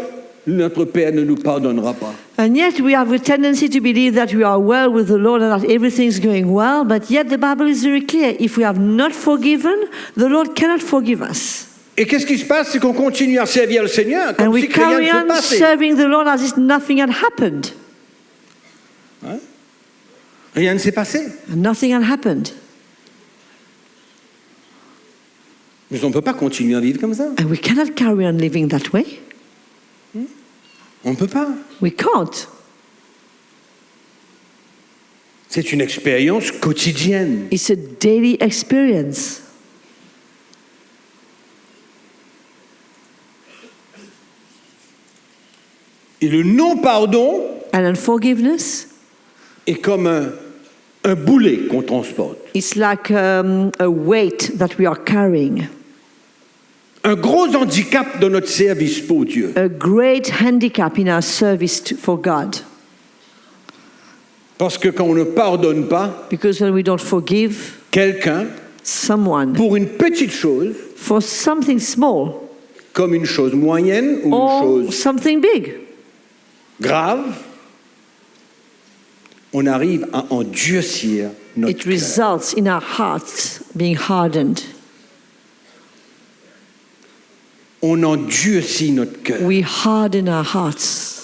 Speaker 4: notre Père ne nous pardonnera pas.
Speaker 6: And yet we have a tendency to believe that we are well with the Lord and that everything's going well, but yet the Bible is very clear. If we have not forgiven, the Lord cannot forgive us.
Speaker 4: Et qu'est-ce qui se passe? C'est qu'on continue à servir le Seigneur
Speaker 6: And
Speaker 4: comme
Speaker 6: we
Speaker 4: si rien
Speaker 6: carry
Speaker 4: ne se
Speaker 6: on
Speaker 4: passait.
Speaker 6: serving the Lord as if nothing had happened.
Speaker 4: Rien ne s'est passé.
Speaker 6: And nothing had happened.
Speaker 4: Mais on ne peut pas continuer à vivre comme ça.
Speaker 6: And we cannot carry on living that way.
Speaker 4: On ne peut pas.
Speaker 6: We can't.
Speaker 4: C'est une expérience quotidienne.
Speaker 6: It's a daily experience.
Speaker 4: Et le non-pardon
Speaker 6: And unforgiveness,
Speaker 4: est comme un boulet qu'on transporte.
Speaker 6: it's like a weight that we are carrying,
Speaker 4: Un gros handicap dans notre service pour Dieu.
Speaker 6: a great handicap in our service for God.
Speaker 4: Parce que quand on ne pardonne pas
Speaker 6: Because when we don't forgive
Speaker 4: quelqu'un
Speaker 6: someone
Speaker 4: pour une petite chose,
Speaker 6: for something small
Speaker 4: comme une chose moyenne ou une
Speaker 6: or
Speaker 4: chose
Speaker 6: something big,
Speaker 4: grave, on arrive à endurcir notre
Speaker 6: it
Speaker 4: cœur.
Speaker 6: results in our hearts being hardened.
Speaker 4: On endurcit notre cœur.
Speaker 6: We harden our hearts.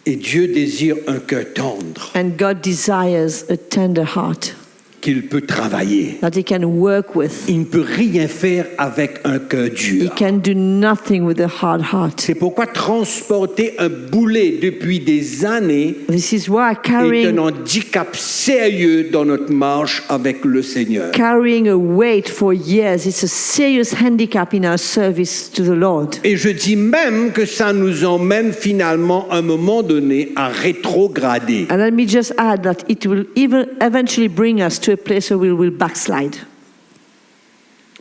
Speaker 4: Et Dieu désire un cœur tendre
Speaker 6: And God desires a tender heart
Speaker 4: qu'il peut travailler.
Speaker 6: that He can work with.
Speaker 4: Il ne peut rien faire avec un cœur
Speaker 6: He
Speaker 4: dur.
Speaker 6: can do nothing with a hard heart.
Speaker 4: C'est pourquoi transporter un boulet depuis des années
Speaker 6: This is why
Speaker 4: est un
Speaker 6: carrying
Speaker 4: handicap sérieux dans notre marche avec le Seigneur.
Speaker 6: a weight for years, it's a serious handicap in our service to the Lord.
Speaker 4: Et je dis même que ça nous emmène finalement à un moment donné à rétrograder.
Speaker 6: And let me just add that it will even eventually bring us to a place where we will backslide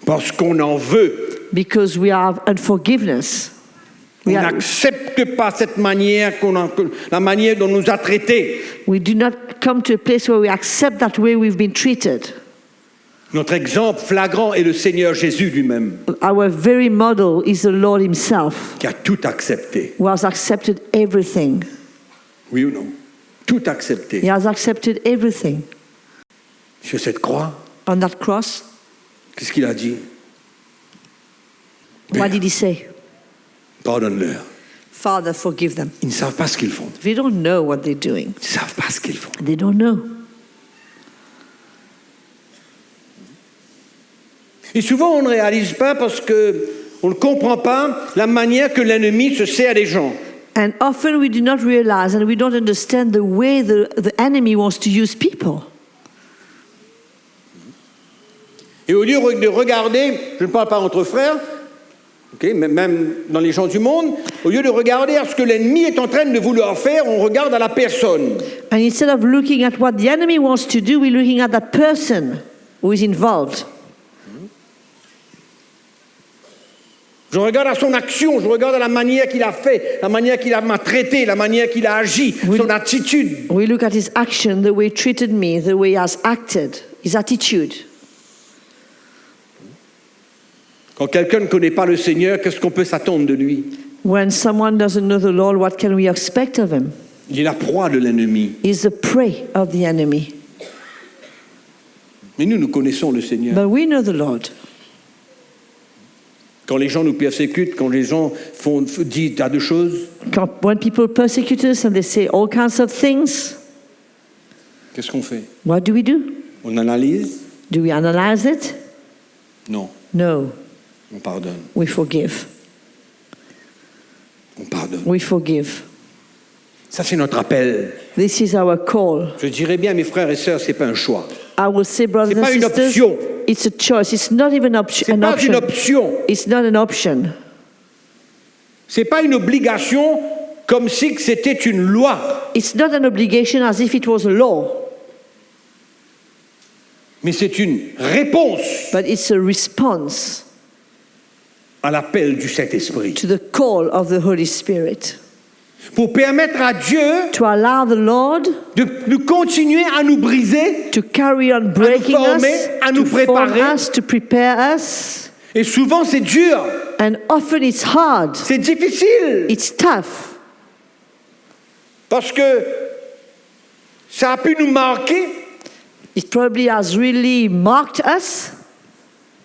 Speaker 4: Parce qu'on en veut.
Speaker 6: because we have unforgiveness.
Speaker 4: On n'accepte pas cette manière, la manière dont on nous a traités.
Speaker 6: We do not come to a place where we accept that way we've been treated.
Speaker 4: Notre exemple flagrant est le Seigneur Jésus lui-même,
Speaker 6: Our very model is the Lord Himself,
Speaker 4: qui a tout accepté.
Speaker 6: who has accepted everything.
Speaker 4: Oui ou non? Tout accepté.
Speaker 6: He has accepted everything.
Speaker 4: Sur cette croix,
Speaker 6: On that cross,
Speaker 4: qu'est-ce qu'il a dit?
Speaker 6: what did He say?
Speaker 4: Pardonne-leur.
Speaker 6: Father, forgive them.
Speaker 4: Ils ne savent pas ce qu'ils font.
Speaker 6: They don't know what they're doing.
Speaker 4: Ils ne savent pas ce qu'ils font.
Speaker 6: They don't know.
Speaker 4: Et souvent, on ne réalise pas parce qu'on ne comprend pas la manière que l'ennemi se sert des gens.
Speaker 6: And often we do not realize and we don't understand the way the enemy wants to use people.
Speaker 4: Et au lieu de regarder, je ne parle pas entre frères, okay, mais même dans les gens du monde, au lieu de regarder à ce que l'ennemi est en train de vouloir faire, on regarde à la personne.
Speaker 6: And instead of looking at what the enemy wants to do, we're looking at the person who is involved.
Speaker 4: Je regarde à son action, je regarde à la manière qu'il a fait, la manière qu'il m'a traité, la manière qu'il a agi, son attitude.
Speaker 6: We look at his action, the way he treated me, the way he has acted, his attitude.
Speaker 4: Quand quelqu'un ne connaît pas le Seigneur, qu'est-ce qu'on peut s'attendre de lui?
Speaker 6: When someone doesn't know the Lord, what can we expect of him?
Speaker 4: Il est la proie de l'ennemi.
Speaker 6: He's the prey of the enemy.
Speaker 4: Mais nous connaissons le Seigneur.
Speaker 6: But we know the Lord.
Speaker 4: Quand les gens nous persécutent, quand les gens disent tas de choses,
Speaker 6: When people persecute us and they say all kinds of things,
Speaker 4: qu'est-ce qu'on fait?
Speaker 6: what do?
Speaker 4: On analyse?
Speaker 6: Do we analyze it?
Speaker 4: Non,
Speaker 6: No.
Speaker 4: on pardonne.
Speaker 6: We forgive.
Speaker 4: On pardonne.
Speaker 6: We forgive.
Speaker 4: Ça, c'est notre appel.
Speaker 6: This is our call.
Speaker 4: Je dirais bien, mes frères et sœurs, c'est pas un choix.
Speaker 6: I will say, brothers
Speaker 4: C'est
Speaker 6: and
Speaker 4: pas une
Speaker 6: sisters,
Speaker 4: option.
Speaker 6: it's a choice. It's not even
Speaker 4: C'est
Speaker 6: an
Speaker 4: pas une
Speaker 6: option.
Speaker 4: option.
Speaker 6: It's not an option.
Speaker 4: C'est pas une obligation comme si que c'était une loi.
Speaker 6: It's not an obligation as if it was a law,
Speaker 4: Mais c'est une réponse
Speaker 6: but it's a response
Speaker 4: à l'appel du Saint-Esprit.
Speaker 6: to the call of the Holy Spirit.
Speaker 4: Pour permettre à Dieu
Speaker 6: To allow the Lord
Speaker 4: de continuer à nous briser.
Speaker 6: to carry on breaking
Speaker 4: former,
Speaker 6: us,
Speaker 4: à
Speaker 6: to
Speaker 4: nous
Speaker 6: form
Speaker 4: préparer.
Speaker 6: us, to prepare us.
Speaker 4: Et souvent, c'est dur.
Speaker 6: And often it's hard.
Speaker 4: C'est difficile.
Speaker 6: It's tough.
Speaker 4: Parce que ça a pu nous marquer.
Speaker 6: It probably has really marked us.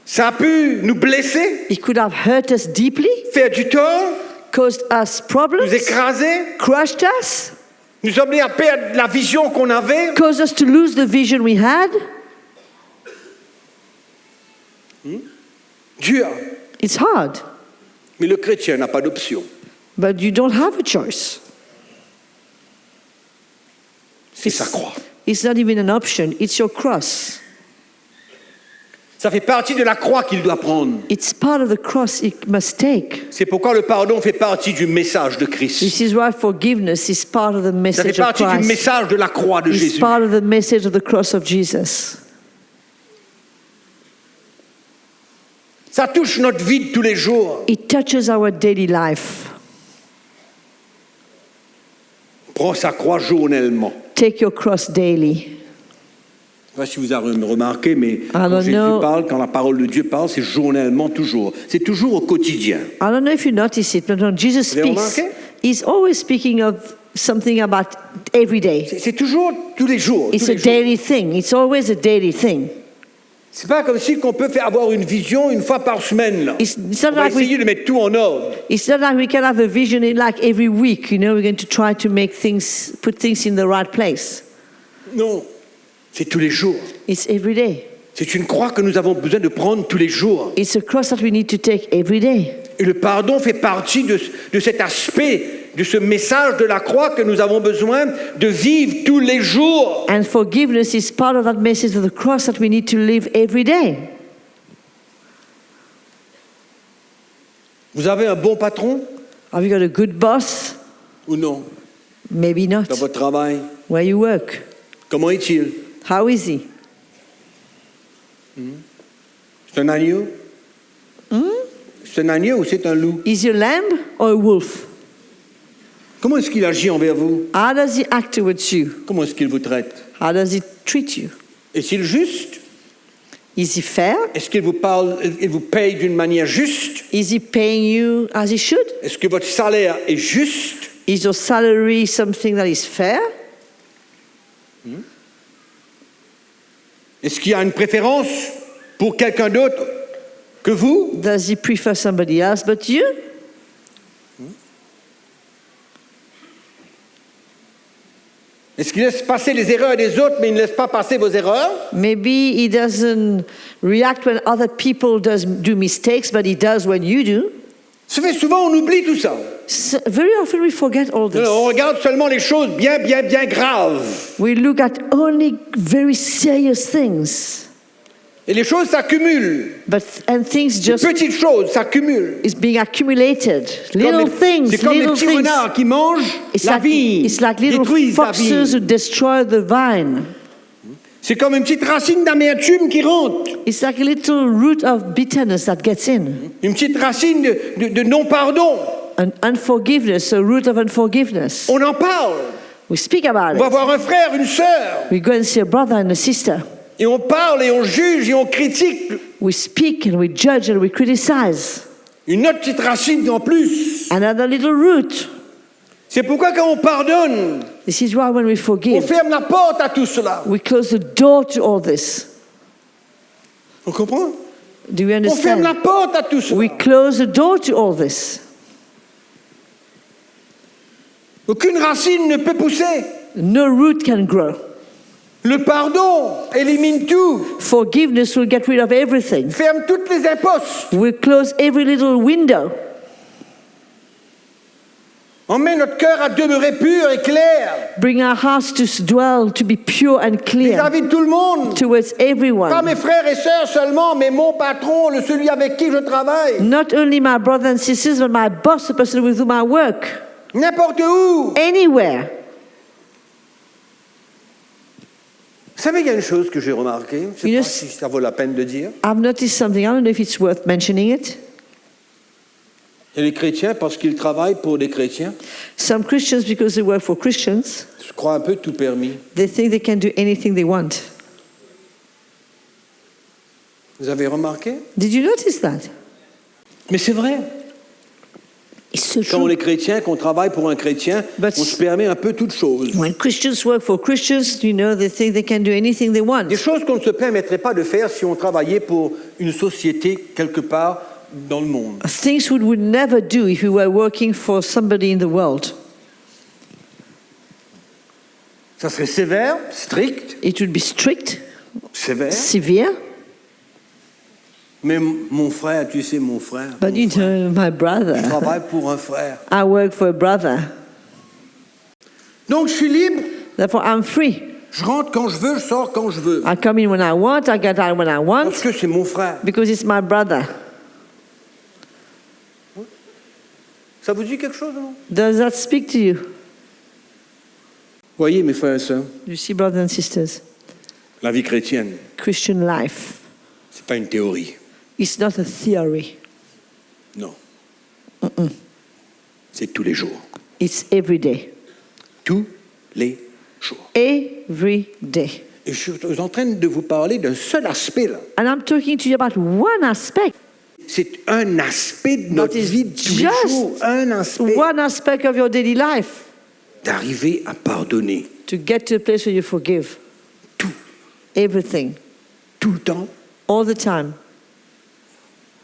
Speaker 4: Ça a pu nous blesser.
Speaker 6: It could have hurt us deeply,
Speaker 4: Faire du tort.
Speaker 6: caused us problems,
Speaker 4: Nous écraser.
Speaker 6: crushed us,
Speaker 4: Nous amener à perdre la vision qu'on avait.
Speaker 6: caused us to lose the vision we had.
Speaker 4: Dur.
Speaker 6: It's hard,
Speaker 4: Mais le chrétien n'a pas d'option.
Speaker 6: but you don't have a choice.
Speaker 4: C'est sa croix.
Speaker 6: It's not even an option, it's your cross.
Speaker 4: Ça fait partie de la croix qu'il doit prendre.
Speaker 6: It's part of the cross it must take.
Speaker 4: C'est pourquoi le pardon fait partie du message de Christ.
Speaker 6: This is why forgiveness is part of the
Speaker 4: Ça fait
Speaker 6: message of
Speaker 4: partie du
Speaker 6: Christ.
Speaker 4: message de la croix de
Speaker 6: It's
Speaker 4: Jésus.
Speaker 6: part of the message of the cross of Jesus.
Speaker 4: Ça touche notre vie de tous les jours.
Speaker 6: It touches our daily life.
Speaker 4: Prends sa croix journellement.
Speaker 6: Take your cross daily.
Speaker 4: Je ne sais pas si vous avez remarqué, mais quand
Speaker 6: don't
Speaker 4: Jésus
Speaker 6: know.
Speaker 4: parle, quand la parole de Dieu parle, c'est journellement toujours. C'est toujours au quotidien.
Speaker 6: I don't know if you notice it, but when Jesus
Speaker 4: Vous avez
Speaker 6: speaks,
Speaker 4: remarqué?
Speaker 6: he's always speaking of something about every day.
Speaker 4: C'est toujours tous les jours.
Speaker 6: It's
Speaker 4: tous
Speaker 6: a
Speaker 4: les jours.
Speaker 6: daily thing. It's always a daily thing.
Speaker 4: C'est pas comme si qu'on peut faire avoir une vision une fois par semaine. Là.
Speaker 6: It's
Speaker 4: On
Speaker 6: not
Speaker 4: va
Speaker 6: like we,
Speaker 4: essayer de mettre tout en ordre.
Speaker 6: it's not like we can have a vision in like every week. You know, we're going to try to make things, put things in the right place.
Speaker 4: Non, c'est tous les jours.
Speaker 6: It's every day.
Speaker 4: C'est une croix que nous avons besoin de prendre tous les jours.
Speaker 6: It's a cross that we need to take every day.
Speaker 4: Et le pardon fait partie de cet aspect, de ce message de la croix que nous avons besoin de vivre tous les jours.
Speaker 6: And forgiveness is part of that message of the cross that we need to live every day.
Speaker 4: Vous avez un bon patron
Speaker 6: Have you got a good boss?
Speaker 4: ou non
Speaker 6: Maybe not.
Speaker 4: dans votre travail?
Speaker 6: Where you work?
Speaker 4: Comment est-il?
Speaker 6: How is he?
Speaker 4: C'est un agneau? C'est un agneau ou c'est un loup?
Speaker 6: Is he a lamb or a wolf?
Speaker 4: Comment est-ce qu'il agit envers vous?
Speaker 6: How does he act towards you?
Speaker 4: Comment est-ce qu'il vous traite?
Speaker 6: How does he treat you?
Speaker 4: Est-il juste?
Speaker 6: Is he fair?
Speaker 4: Est-ce qu'il vous parle, il vous paye d'une manière juste?
Speaker 6: Is he paying you as he should?
Speaker 4: Est-ce que votre salaire est juste?
Speaker 6: Is your salary something that is fair?
Speaker 4: Est-ce qu'il y a une préférence pour quelqu'un d'autre que vous?
Speaker 6: Does he prefer somebody else but you?
Speaker 4: Est-ce qu'il laisse passer les erreurs des autres, mais il ne laisse pas passer vos erreurs?
Speaker 6: Maybe he doesn't react when other people do mistakes, but he does when you do.
Speaker 4: Ça fait souvent, on oublie tout ça.
Speaker 6: So very often we forget all this.
Speaker 4: On regarde seulement les choses bien graves.
Speaker 6: We look at only very serious things,
Speaker 4: Et les choses s'accumulent.
Speaker 6: and things
Speaker 4: Les
Speaker 6: just
Speaker 4: petites choses s'accumulent.
Speaker 6: is being accumulated.
Speaker 4: C'est
Speaker 6: Little
Speaker 4: comme
Speaker 6: things,
Speaker 4: c'est comme les
Speaker 6: little
Speaker 4: petits
Speaker 6: things.
Speaker 4: renards qui mangent
Speaker 6: It's
Speaker 4: la
Speaker 6: like,
Speaker 4: vigne,
Speaker 6: it's like little
Speaker 4: détruisent la
Speaker 6: foxes who
Speaker 4: vigne.
Speaker 6: destroy the vine.
Speaker 4: C'est comme une petite racine d'amertume qui rentre.
Speaker 6: It's like a little root of bitterness that gets in.
Speaker 4: Une petite racine de non-pardon.
Speaker 6: An unforgiveness, a root of unforgiveness.
Speaker 4: On en parle.
Speaker 6: We speak about
Speaker 4: On va
Speaker 6: it.
Speaker 4: voir un frère, une sœur.
Speaker 6: We go and see a brother and a sister.
Speaker 4: Et on parle et on juge et on critique.
Speaker 6: We speak and we judge and we criticize.
Speaker 4: Une autre petite racine en plus.
Speaker 6: Another little root.
Speaker 4: C'est pourquoi quand on pardonne,
Speaker 6: This is why when we
Speaker 4: on
Speaker 6: forgive,
Speaker 4: ferme la porte à tout cela.
Speaker 6: we close the door to all this.
Speaker 4: On comprend?
Speaker 6: Do you
Speaker 4: On ferme la
Speaker 6: understand?
Speaker 4: porte à tout cela.
Speaker 6: We close the door to all this.
Speaker 4: Aucune racine ne peut pousser.
Speaker 6: No root can grow.
Speaker 4: Le pardon élimine tout.
Speaker 6: Forgiveness will get rid of everything.
Speaker 4: Ferme toutes les impostes.
Speaker 6: We'll close every little window.
Speaker 4: Emmène notre cœur à demeurer pur et clair
Speaker 6: Bring our hearts to dwell, to be pure and clear
Speaker 4: vis-à-vis de tout le monde.
Speaker 6: towards
Speaker 4: Pas
Speaker 6: everyone.
Speaker 4: mes frères et sœurs seulement, mais mon patron, celui avec qui je travaille.
Speaker 6: Not only my brothers and sisters, but my boss, the person with whom I work.
Speaker 4: N'importe où.
Speaker 6: Anywhere.
Speaker 4: Vous savez, il y a une chose que j'ai remarquée, je ne sais
Speaker 6: You
Speaker 4: pas
Speaker 6: know,
Speaker 4: si ça vaut la peine de dire.
Speaker 6: I've noticed something. I don't know if it's worth mentioning it.
Speaker 4: Il y a les chrétiens, parce qu'ils travaillent pour des chrétiens,
Speaker 6: Some Christians, because they work for Christians,
Speaker 4: se croient un peu tout permis.
Speaker 6: they think they can do anything they want.
Speaker 4: Vous avez remarqué?
Speaker 6: Did you notice that?
Speaker 4: Mais c'est vrai.
Speaker 6: It's so
Speaker 4: Quand on
Speaker 6: true.
Speaker 4: est chrétien, qu'on travaille pour un chrétien,
Speaker 6: But-
Speaker 4: on se permet un peu toutes choses.
Speaker 6: When Christians work for Christians, you know, they think they can do anything they want.
Speaker 4: Des choses qu'on ne se permettrait pas de faire si on travaillait pour une société quelque part dans le monde.
Speaker 6: Things we would never do if we were working for somebody in the world.
Speaker 4: Ça serait sévère, strict,
Speaker 6: It would be strict,
Speaker 4: sévère.
Speaker 6: severe,
Speaker 4: Mais mon frère, tu sais, mon frère,
Speaker 6: but you know, my
Speaker 4: je
Speaker 6: brother,
Speaker 4: travaille pour un frère.
Speaker 6: I work for a brother.
Speaker 4: Donc je suis libre,
Speaker 6: Therefore, I'm free.
Speaker 4: je rentre quand je veux, je sors quand je veux.
Speaker 6: I come in when I want, I get out when I want,
Speaker 4: Parce que c'est mon frère.
Speaker 6: because it's my brother.
Speaker 4: Ça vous dit quelque chose, non?
Speaker 6: Does that speak to you?
Speaker 4: Voyez, mes frères et sœurs,
Speaker 6: You see, brothers and sisters,
Speaker 4: la vie chrétienne,
Speaker 6: Christian life,
Speaker 4: c'est pas une théorie.
Speaker 6: it's not a theory.
Speaker 4: Non. C'est tous les jours.
Speaker 6: It's every day.
Speaker 4: Tous les jours.
Speaker 6: Every day.
Speaker 4: Et je suis en train de vous parler d'un seul aspect, là.
Speaker 6: And I'm talking to you about one aspect.
Speaker 4: C'est un aspect de notre
Speaker 6: is
Speaker 4: vie de tous les
Speaker 6: just
Speaker 4: jours. Un aspect.
Speaker 6: One aspect of your daily life.
Speaker 4: D'arriver à pardonner
Speaker 6: To get to a place where you forgive.
Speaker 4: tout,
Speaker 6: Everything.
Speaker 4: tout le temps,
Speaker 6: All the time.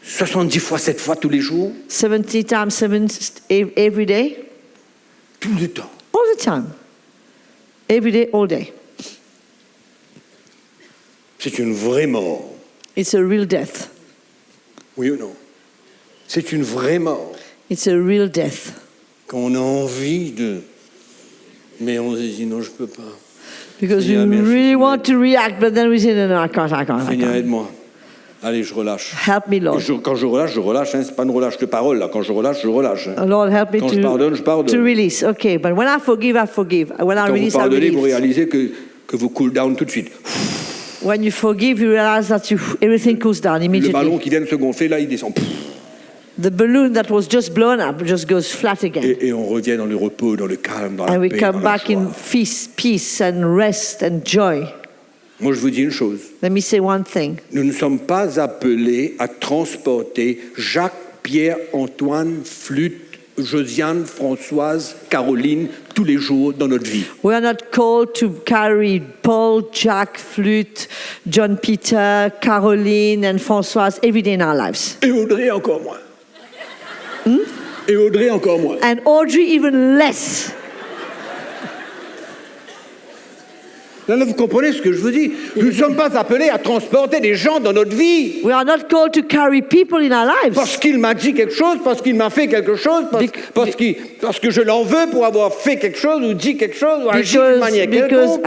Speaker 4: 70 fois, 7 fois tous les jours,
Speaker 6: 70 times 7 every day.
Speaker 4: tout le temps.
Speaker 6: All the time. Every day, all day.
Speaker 4: C'est une vraie mort.
Speaker 6: It's a real death.
Speaker 4: Oui ou non? C'est une vraie mort.
Speaker 6: It's a real death.
Speaker 4: Quand on a envie de... Mais on se dit non, je peux pas.
Speaker 6: Because we
Speaker 4: Seigneur, merci,
Speaker 6: really
Speaker 4: Seigneur.
Speaker 6: want to react, but then we say, no, I can't.
Speaker 4: Seigneur, aide-moi. Allez, je relâche.
Speaker 6: Help me, Lord.
Speaker 4: Quand je relâche, hein, c'est pas une relâche de parole, là. Quand je relâche, je relâche. Hein.
Speaker 6: Lord, help me
Speaker 4: Quand je pardonne, je pardonne.
Speaker 6: to release. Okay, but when I forgive, I forgive. When I
Speaker 4: Quand vous
Speaker 6: release, I
Speaker 4: pardonnez, vous
Speaker 6: release.
Speaker 4: réalisez que vous cool down tout de suite.
Speaker 6: When you forgive, you realize that everything cools down
Speaker 4: Le
Speaker 6: immediately.
Speaker 4: ballon qui vient de se gonfler, là, il descend.
Speaker 6: The balloon that was just blown up just goes flat again.
Speaker 4: Et on revient dans le repos, dans le calme, dans la
Speaker 6: And we
Speaker 4: paix, dans
Speaker 6: come
Speaker 4: la
Speaker 6: back in
Speaker 4: joie.
Speaker 6: peace and rest and joy.
Speaker 4: Moi, je vous dis une chose.
Speaker 6: Let me say one thing.
Speaker 4: Nous ne sommes pas appelés à transporter Jacques, Pierre, Antoine, Flûte, Josiane, Françoise, Caroline, tous les jours dans notre vie.
Speaker 6: We are not called to carry Paul, Jack, Flute, John Peter, Caroline, and Françoise every day in our lives.
Speaker 4: Et Audrey encore moins. Et Audrey encore moins.
Speaker 6: And Audrey even less.
Speaker 4: Là, vous comprenez ce que je vous dis. Nous ne sommes pas appelés à transporter des gens dans notre vie.
Speaker 6: We are not called to carry people in our lives.
Speaker 4: Parce qu'il m'a dit quelque chose, parce qu'il m'a fait quelque chose, parce que je l'en veux pour avoir fait quelque chose, ou dit quelque chose, ou agi d'une manière quelconque.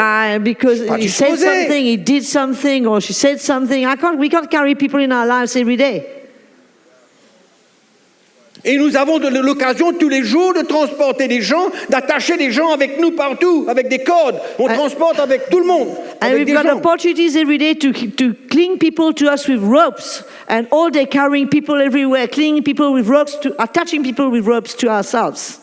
Speaker 6: Because
Speaker 4: Pas
Speaker 6: he said
Speaker 4: disposé.
Speaker 6: something, he did something, or she said something. We can't carry people in our lives every day.
Speaker 4: Et nous avons l'occasion tous les jours de transporter des gens, d'attacher des gens avec nous partout, avec des cordes. On transporte avec tout le monde.
Speaker 6: And
Speaker 4: Avec
Speaker 6: we've
Speaker 4: des
Speaker 6: got
Speaker 4: gens.
Speaker 6: opportunities every day to cling people to us with ropes, and all day carrying people everywhere, clinging people with ropes, attaching people with ropes to ourselves.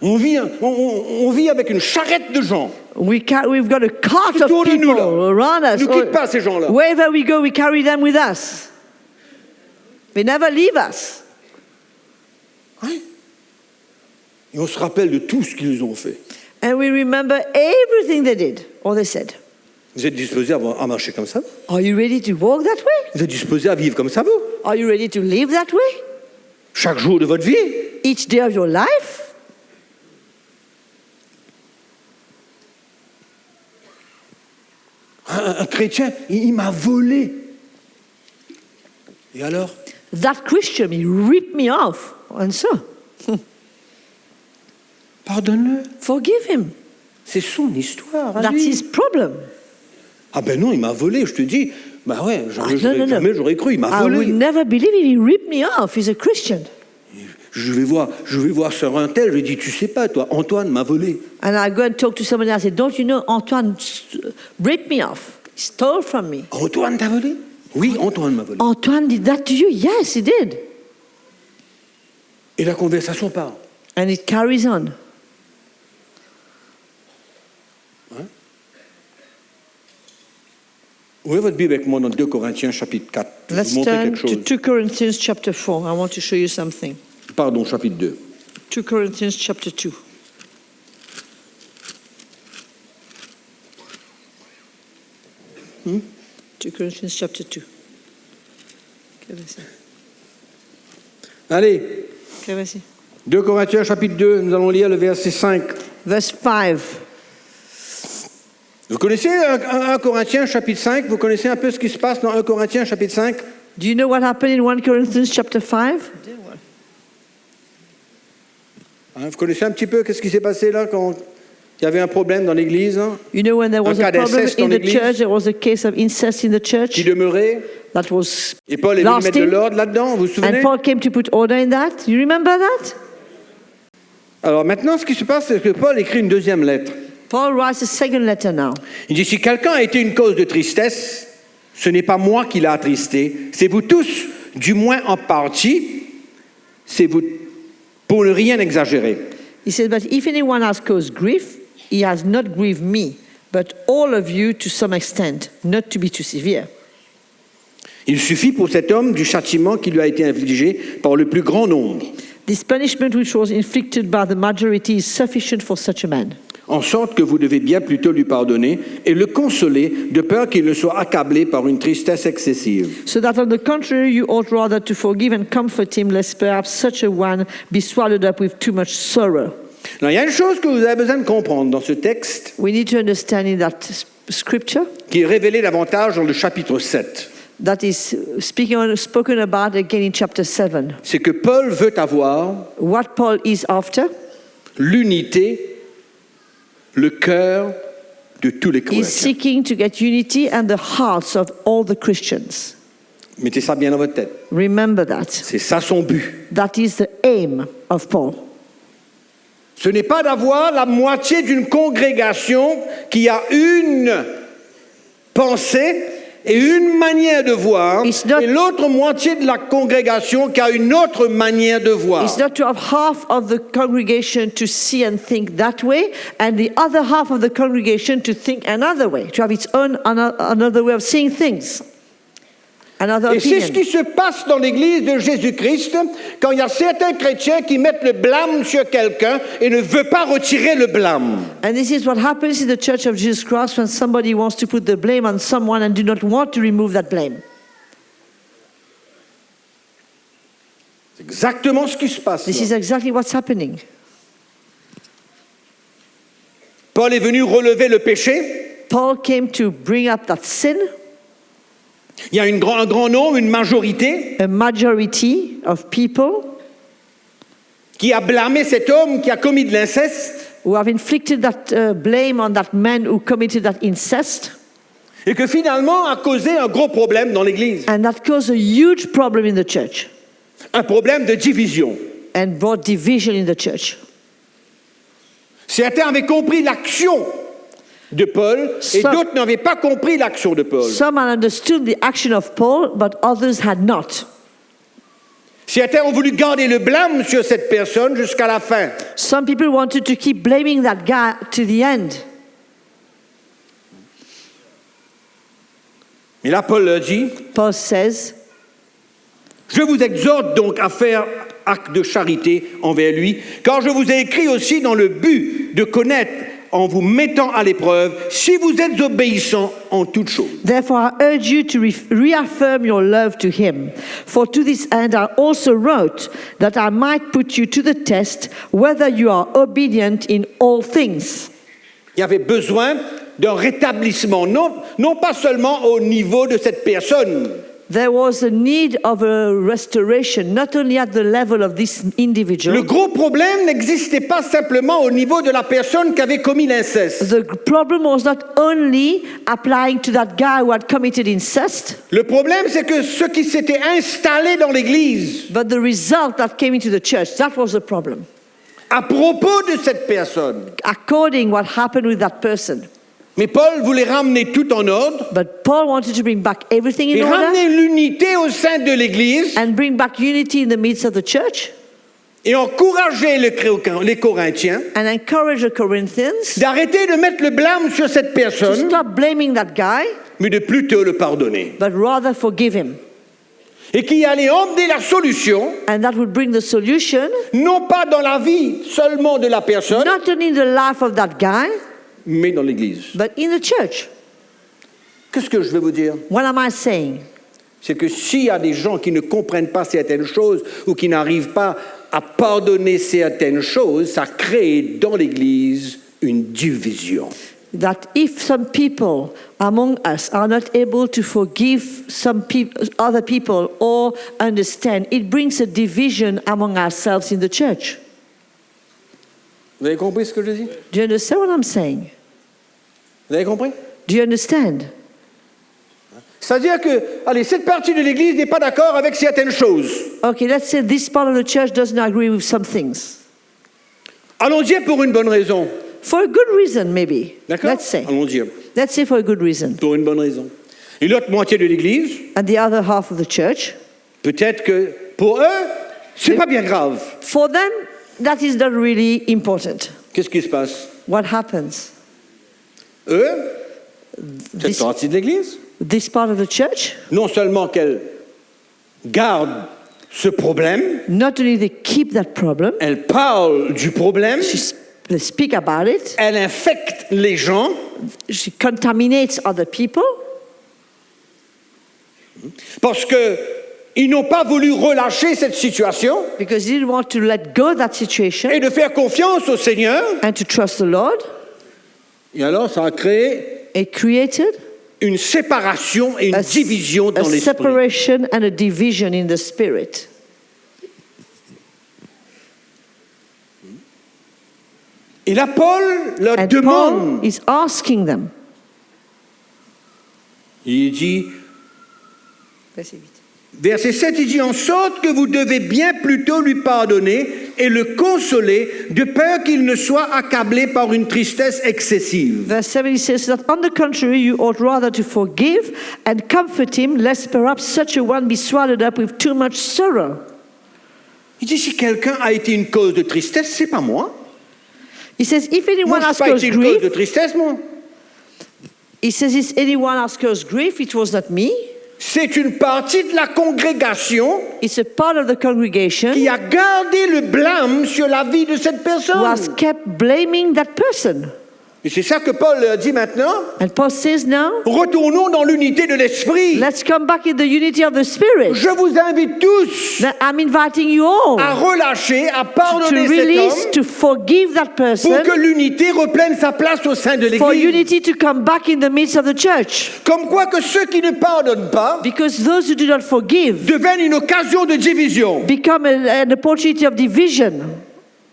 Speaker 4: On vit avec une charrette de gens.
Speaker 6: We've got a cart
Speaker 4: Tout
Speaker 6: of
Speaker 4: autour de nous,
Speaker 6: people
Speaker 4: là.
Speaker 6: around us.
Speaker 4: Nous quittent pas, ces gens-là.
Speaker 6: Wherever we go, we carry them with us. They never leave us.
Speaker 4: Ouais. Et on se rappelle de tout ce qu'ils ont fait.
Speaker 6: And we remember everything they did or they said.
Speaker 4: Vous êtes disposés à marcher comme ça?
Speaker 6: Are you ready to walk that way?
Speaker 4: Vous êtes disposés à vivre comme ça, vous?
Speaker 6: Are you ready to live that way?
Speaker 4: Chaque jour de votre vie?
Speaker 6: Each day of your life?
Speaker 4: Un chrétien, il m'a volé. Et alors?
Speaker 6: That Christian, he ripped me off. And so,
Speaker 4: Pardonne-le.
Speaker 6: Forgive him.
Speaker 4: C'est son histoire. à
Speaker 6: That's
Speaker 4: lui.
Speaker 6: his problem.
Speaker 4: Ah ben non, il m'a volé, je te dis. Bah ouais,
Speaker 6: no.
Speaker 4: jamais j'aurais cru, il m'a
Speaker 6: I would
Speaker 4: volé.
Speaker 6: never believe it. He ripped me off. He's a Christian.
Speaker 4: Je vais voir Sœur Untel, je lui dis, tu sais pas, toi, Antoine m'a volé.
Speaker 6: And I go and talk to somebody else. I say, don't you know Antoine ripped me off? He stole from me.
Speaker 4: Antoine t'a volé? Oui, Antoine m'a volé.
Speaker 6: Antoine did that to you? Yes, he did.
Speaker 4: Et la conversation part.
Speaker 6: And it carries on.
Speaker 4: Ouvrez votre Bible avec moi dans 2 Corinthiens chapitre 4. Je vais
Speaker 6: Let's
Speaker 4: vous montrer
Speaker 6: turn
Speaker 4: quelque
Speaker 6: to
Speaker 4: chose.
Speaker 6: 2 Corinthians chapter 4. I want to show you something.
Speaker 4: Pardon, chapitre 2.
Speaker 6: 2 Corinthians chapter 2. Hmm? 2 Corinthians chapter 2.
Speaker 4: Allez,
Speaker 6: Okay, vas-y.
Speaker 4: 2 Corinthiens chapitre 2, nous allons lire le verset 5.
Speaker 6: Verse 5.
Speaker 4: Vous connaissez 1 Corinthiens chapitre 5? Vous connaissez un peu ce qui se passe dans 1 Corinthiens chapitre 5?
Speaker 6: Do you know what happened in 1 Corinthians chapter 5?
Speaker 4: Hein, vous connaissez un petit peu qu'est-ce qui s'est passé là quand il y avait un problème dans l'église hein,
Speaker 6: You know when there was
Speaker 4: Un
Speaker 6: a
Speaker 4: cas
Speaker 6: problem
Speaker 4: d'inceste
Speaker 6: in
Speaker 4: dans
Speaker 6: the
Speaker 4: l'église.
Speaker 6: church, there was a case of incest in the church
Speaker 4: qui demeurait?
Speaker 6: that was
Speaker 4: Et Paul est venu mettre de
Speaker 6: lasting.
Speaker 4: l'ordre là-dedans, vous vous souvenez?
Speaker 6: And Paul came to put order in that. You remember that?
Speaker 4: Alors maintenant, ce qui se passe, c'est que Paul écrit une deuxième lettre.
Speaker 6: Paul writes a second letter now.
Speaker 4: Il dit, si quelqu'un a été une cause de tristesse, ce n'est pas moi qui l'a attristé, c'est vous tous, du moins en partie, c'est vous, pour ne rien exagérer.
Speaker 6: He said, but if anyone has caused grief, he has not grieved me, but all of you to some extent, not to be too severe.
Speaker 4: Il suffit pour cet homme du châtiment qui lui a été infligé par le plus grand nombre,
Speaker 6: This punishment which was inflicted by the majority is sufficient for such a man.
Speaker 4: en sorte que vous devez bien plutôt lui pardonner et le consoler de peur qu'il ne soit accablé par une tristesse excessive.
Speaker 6: So that on the contrary, you ought rather to forgive and comfort him, lest perhaps such a one be swallowed up with too much sorrow.
Speaker 4: Alors, il y a une chose que vous avez besoin de comprendre dans ce texte
Speaker 6: We need to understand in that scripture
Speaker 4: qui est révélé davantage dans le chapitre 7.
Speaker 6: that is spoken about again in chapter 7.
Speaker 4: C'est que Paul veut avoir
Speaker 6: What Paul is after
Speaker 4: l'unité, le cœur de tous les
Speaker 6: is
Speaker 4: chrétiens.
Speaker 6: seeking to get unity and the hearts of all the Christians.
Speaker 4: Mettez ça bien dans votre tête.
Speaker 6: Remember that.
Speaker 4: C'est ça son but.
Speaker 6: That is the aim of Paul.
Speaker 4: Ce n'est pas d'avoir la moitié d'une congrégation qui a une pensée et une manière de voir,
Speaker 6: It's not-
Speaker 4: et l'autre moitié de la congrégation qui a une autre manière de voir.
Speaker 6: It's not to have half of the congregation to see and think that way, and the other half of the congregation to think another way, to have its own another way of seeing things, another
Speaker 4: Et c'est ce
Speaker 6: opinion.
Speaker 4: qui se passe dans l'Église de Jésus-Christ quand il y a certains chrétiens qui mettent le blâme sur quelqu'un et ne veulent pas retirer le blâme.
Speaker 6: And this is what happens in the Church of Jesus Christ when somebody wants to put the blame on someone and do not want to remove that blame.
Speaker 4: C'est exactement ce qui se passe.
Speaker 6: This
Speaker 4: là.
Speaker 6: is exactly what's happening.
Speaker 4: Paul est venu relever le péché.
Speaker 6: Paul came to bring up that sin.
Speaker 4: Il y a un grand nombre, une majorité,
Speaker 6: A majority of people
Speaker 4: qui a blâmé cet homme qui a commis de l'inceste
Speaker 6: who have inflicted that blame on that man who committed that incest,
Speaker 4: et que finalement a causé un gros problème dans l'Église.
Speaker 6: and that caused a huge problem in the church
Speaker 4: Un problème de division.
Speaker 6: and brought division in the church.
Speaker 4: Certains avaient compris l'action de Paul et
Speaker 6: Some-
Speaker 4: d'autres n'avaient pas compris l'action de Paul.
Speaker 6: Some had understood the action of Paul, but others had not.
Speaker 4: Certains ont voulu garder le blâme sur cette personne jusqu'à la fin.
Speaker 6: Some people wanted to keep blaming that guy to the end.
Speaker 4: Et là, Paul leur dit,
Speaker 6: Paul says,
Speaker 4: je vous exhorte donc à faire acte de charité envers lui, car je vous ai écrit aussi dans le but de connaître en vous mettant à l'épreuve si vous êtes obéissants en toutes choses.
Speaker 6: therefore I urge you to reaffirm your love to him. For to this end I also wrote, that I might put you to the test, whether you are obedient in all things.
Speaker 4: Il y avait besoin d'un rétablissement, non pas seulement au niveau de cette personne,
Speaker 6: There was a need of a restoration, not only at the level of this individual.
Speaker 4: Le gros problème n'existait pas simplement au niveau de la personne qui avait commis l'inceste.
Speaker 6: The problem was not only applying to that guy who had committed incest,
Speaker 4: Le problème, c'est que ce qui s'était installé dans l'Église
Speaker 6: but the result that came into the church, that was the problem.
Speaker 4: à propos de cette personne.
Speaker 6: According what happened with that person.
Speaker 4: Mais Paul voulait ramener tout en ordre
Speaker 6: But Paul wanted to bring back everything
Speaker 4: et
Speaker 6: in order
Speaker 4: ramener l'unité au sein de l'Église
Speaker 6: and bring back unity in the midst of the church
Speaker 4: et encourager les Corinthiens
Speaker 6: and encourage the Corinthians
Speaker 4: d'arrêter de mettre le blâme sur cette
Speaker 6: to
Speaker 4: personne,
Speaker 6: stop blaming that guy,
Speaker 4: mais de plutôt le pardonner.
Speaker 6: but rather forgive him.
Speaker 4: Et qui allait emmener la solution,
Speaker 6: And that would bring the solution,
Speaker 4: non pas dans la vie seulement de la personne,
Speaker 6: not only in the life of that guy,
Speaker 4: mais dans l'Église.
Speaker 6: but in the church.
Speaker 4: Qu'est-ce que je veux vous dire?
Speaker 6: What am I saying?
Speaker 4: C'est que s'il y a des gens qui ne comprennent pas certaines choses ou qui n'arrivent pas à pardonner certaines choses, ça crée dans l'Église une division.
Speaker 6: That if some people among us are not able to forgive other people or understand, it brings a division among ourselves in the church.
Speaker 4: Vous avez compris ce que je dis?
Speaker 6: Do you understand what I'm saying?
Speaker 4: Vous avez compris?
Speaker 6: Do you understand?
Speaker 4: C'est-à-dire que, allez, cette partie de l'Église n'est pas d'accord avec certaines choses.
Speaker 6: Okay, let's say this part of the church doesn't agree with some things.
Speaker 4: Allons-y pour une bonne raison.
Speaker 6: For a good reason, maybe.
Speaker 4: D'accord?
Speaker 6: Let's say.
Speaker 4: Allons-y
Speaker 6: Let's say for a good reason.
Speaker 4: pour une bonne raison. Et l'autre moitié de l'Église,
Speaker 6: And the other half of the church,
Speaker 4: peut-être que pour eux, c'est pas bien grave.
Speaker 6: for them, that is not really important.
Speaker 4: Qu'est-ce qui se passe?
Speaker 6: What happens?
Speaker 4: Eux, cette
Speaker 6: This,
Speaker 4: partie de l'Église,
Speaker 6: this part of the church,
Speaker 4: non seulement qu'elle garde ce problème,
Speaker 6: not only they keep that problem,
Speaker 4: elle parle du problème,
Speaker 6: they speak about it,
Speaker 4: elle infecte les gens,
Speaker 6: she contaminates other people,
Speaker 4: parce que ils n'ont pas voulu relâcher cette situation
Speaker 6: because they didn't want to let go of that situation
Speaker 4: et de faire confiance au Seigneur.
Speaker 6: and to trust the Lord.
Speaker 4: Et alors, ça a créé
Speaker 6: It created
Speaker 4: une séparation et une
Speaker 6: a
Speaker 4: division dans l'esprit.
Speaker 6: separation and a division in the spirit.
Speaker 4: Et là, Paul leur
Speaker 6: And
Speaker 4: demande,
Speaker 6: Paul is asking them.
Speaker 4: il dit, verset 7, il dit, en sorte que vous devez bien plutôt lui pardonner et le consoler, de peur qu'il ne soit accablé par une tristesse excessive.
Speaker 6: Verse 7 it says that on the contrary, you ought rather to forgive and comfort him, lest perhaps such a one be swallowed up with too much sorrow.
Speaker 4: Il dit, si quelqu'un a été une cause de tristesse, c'est pas moi.
Speaker 6: He says, if
Speaker 4: Moi,
Speaker 6: anyone
Speaker 4: je
Speaker 6: has
Speaker 4: n'ai pas
Speaker 6: caused
Speaker 4: été une cause de
Speaker 6: grief,
Speaker 4: tristesse, moi.
Speaker 6: he says, if anyone has caused grief, it was not me.
Speaker 4: C'est une partie de la congrégation
Speaker 6: It's a part of the congregation
Speaker 4: qui a gardé le blâme sur la vie de cette
Speaker 6: who
Speaker 4: personne.
Speaker 6: has kept blaming that person.
Speaker 4: Et c'est ça que Paul leur dit maintenant.
Speaker 6: And Paul says now,
Speaker 4: Retournons dans l'unité de l'esprit.
Speaker 6: let's come back in the unity of the Spirit.
Speaker 4: Je vous invite tous
Speaker 6: That I'm inviting you all
Speaker 4: à relâcher, à
Speaker 6: to
Speaker 4: pardonner cet
Speaker 6: release,
Speaker 4: homme
Speaker 6: to forgive that person,
Speaker 4: pour que l'unité reprenne sa place au sein de
Speaker 6: for
Speaker 4: l'Église.
Speaker 6: unity to come back in the midst of the church.
Speaker 4: Comme quoi que ceux qui ne pardonnent pas
Speaker 6: Because those who do not forgive
Speaker 4: deviennent une occasion de division
Speaker 6: become an opportunity of division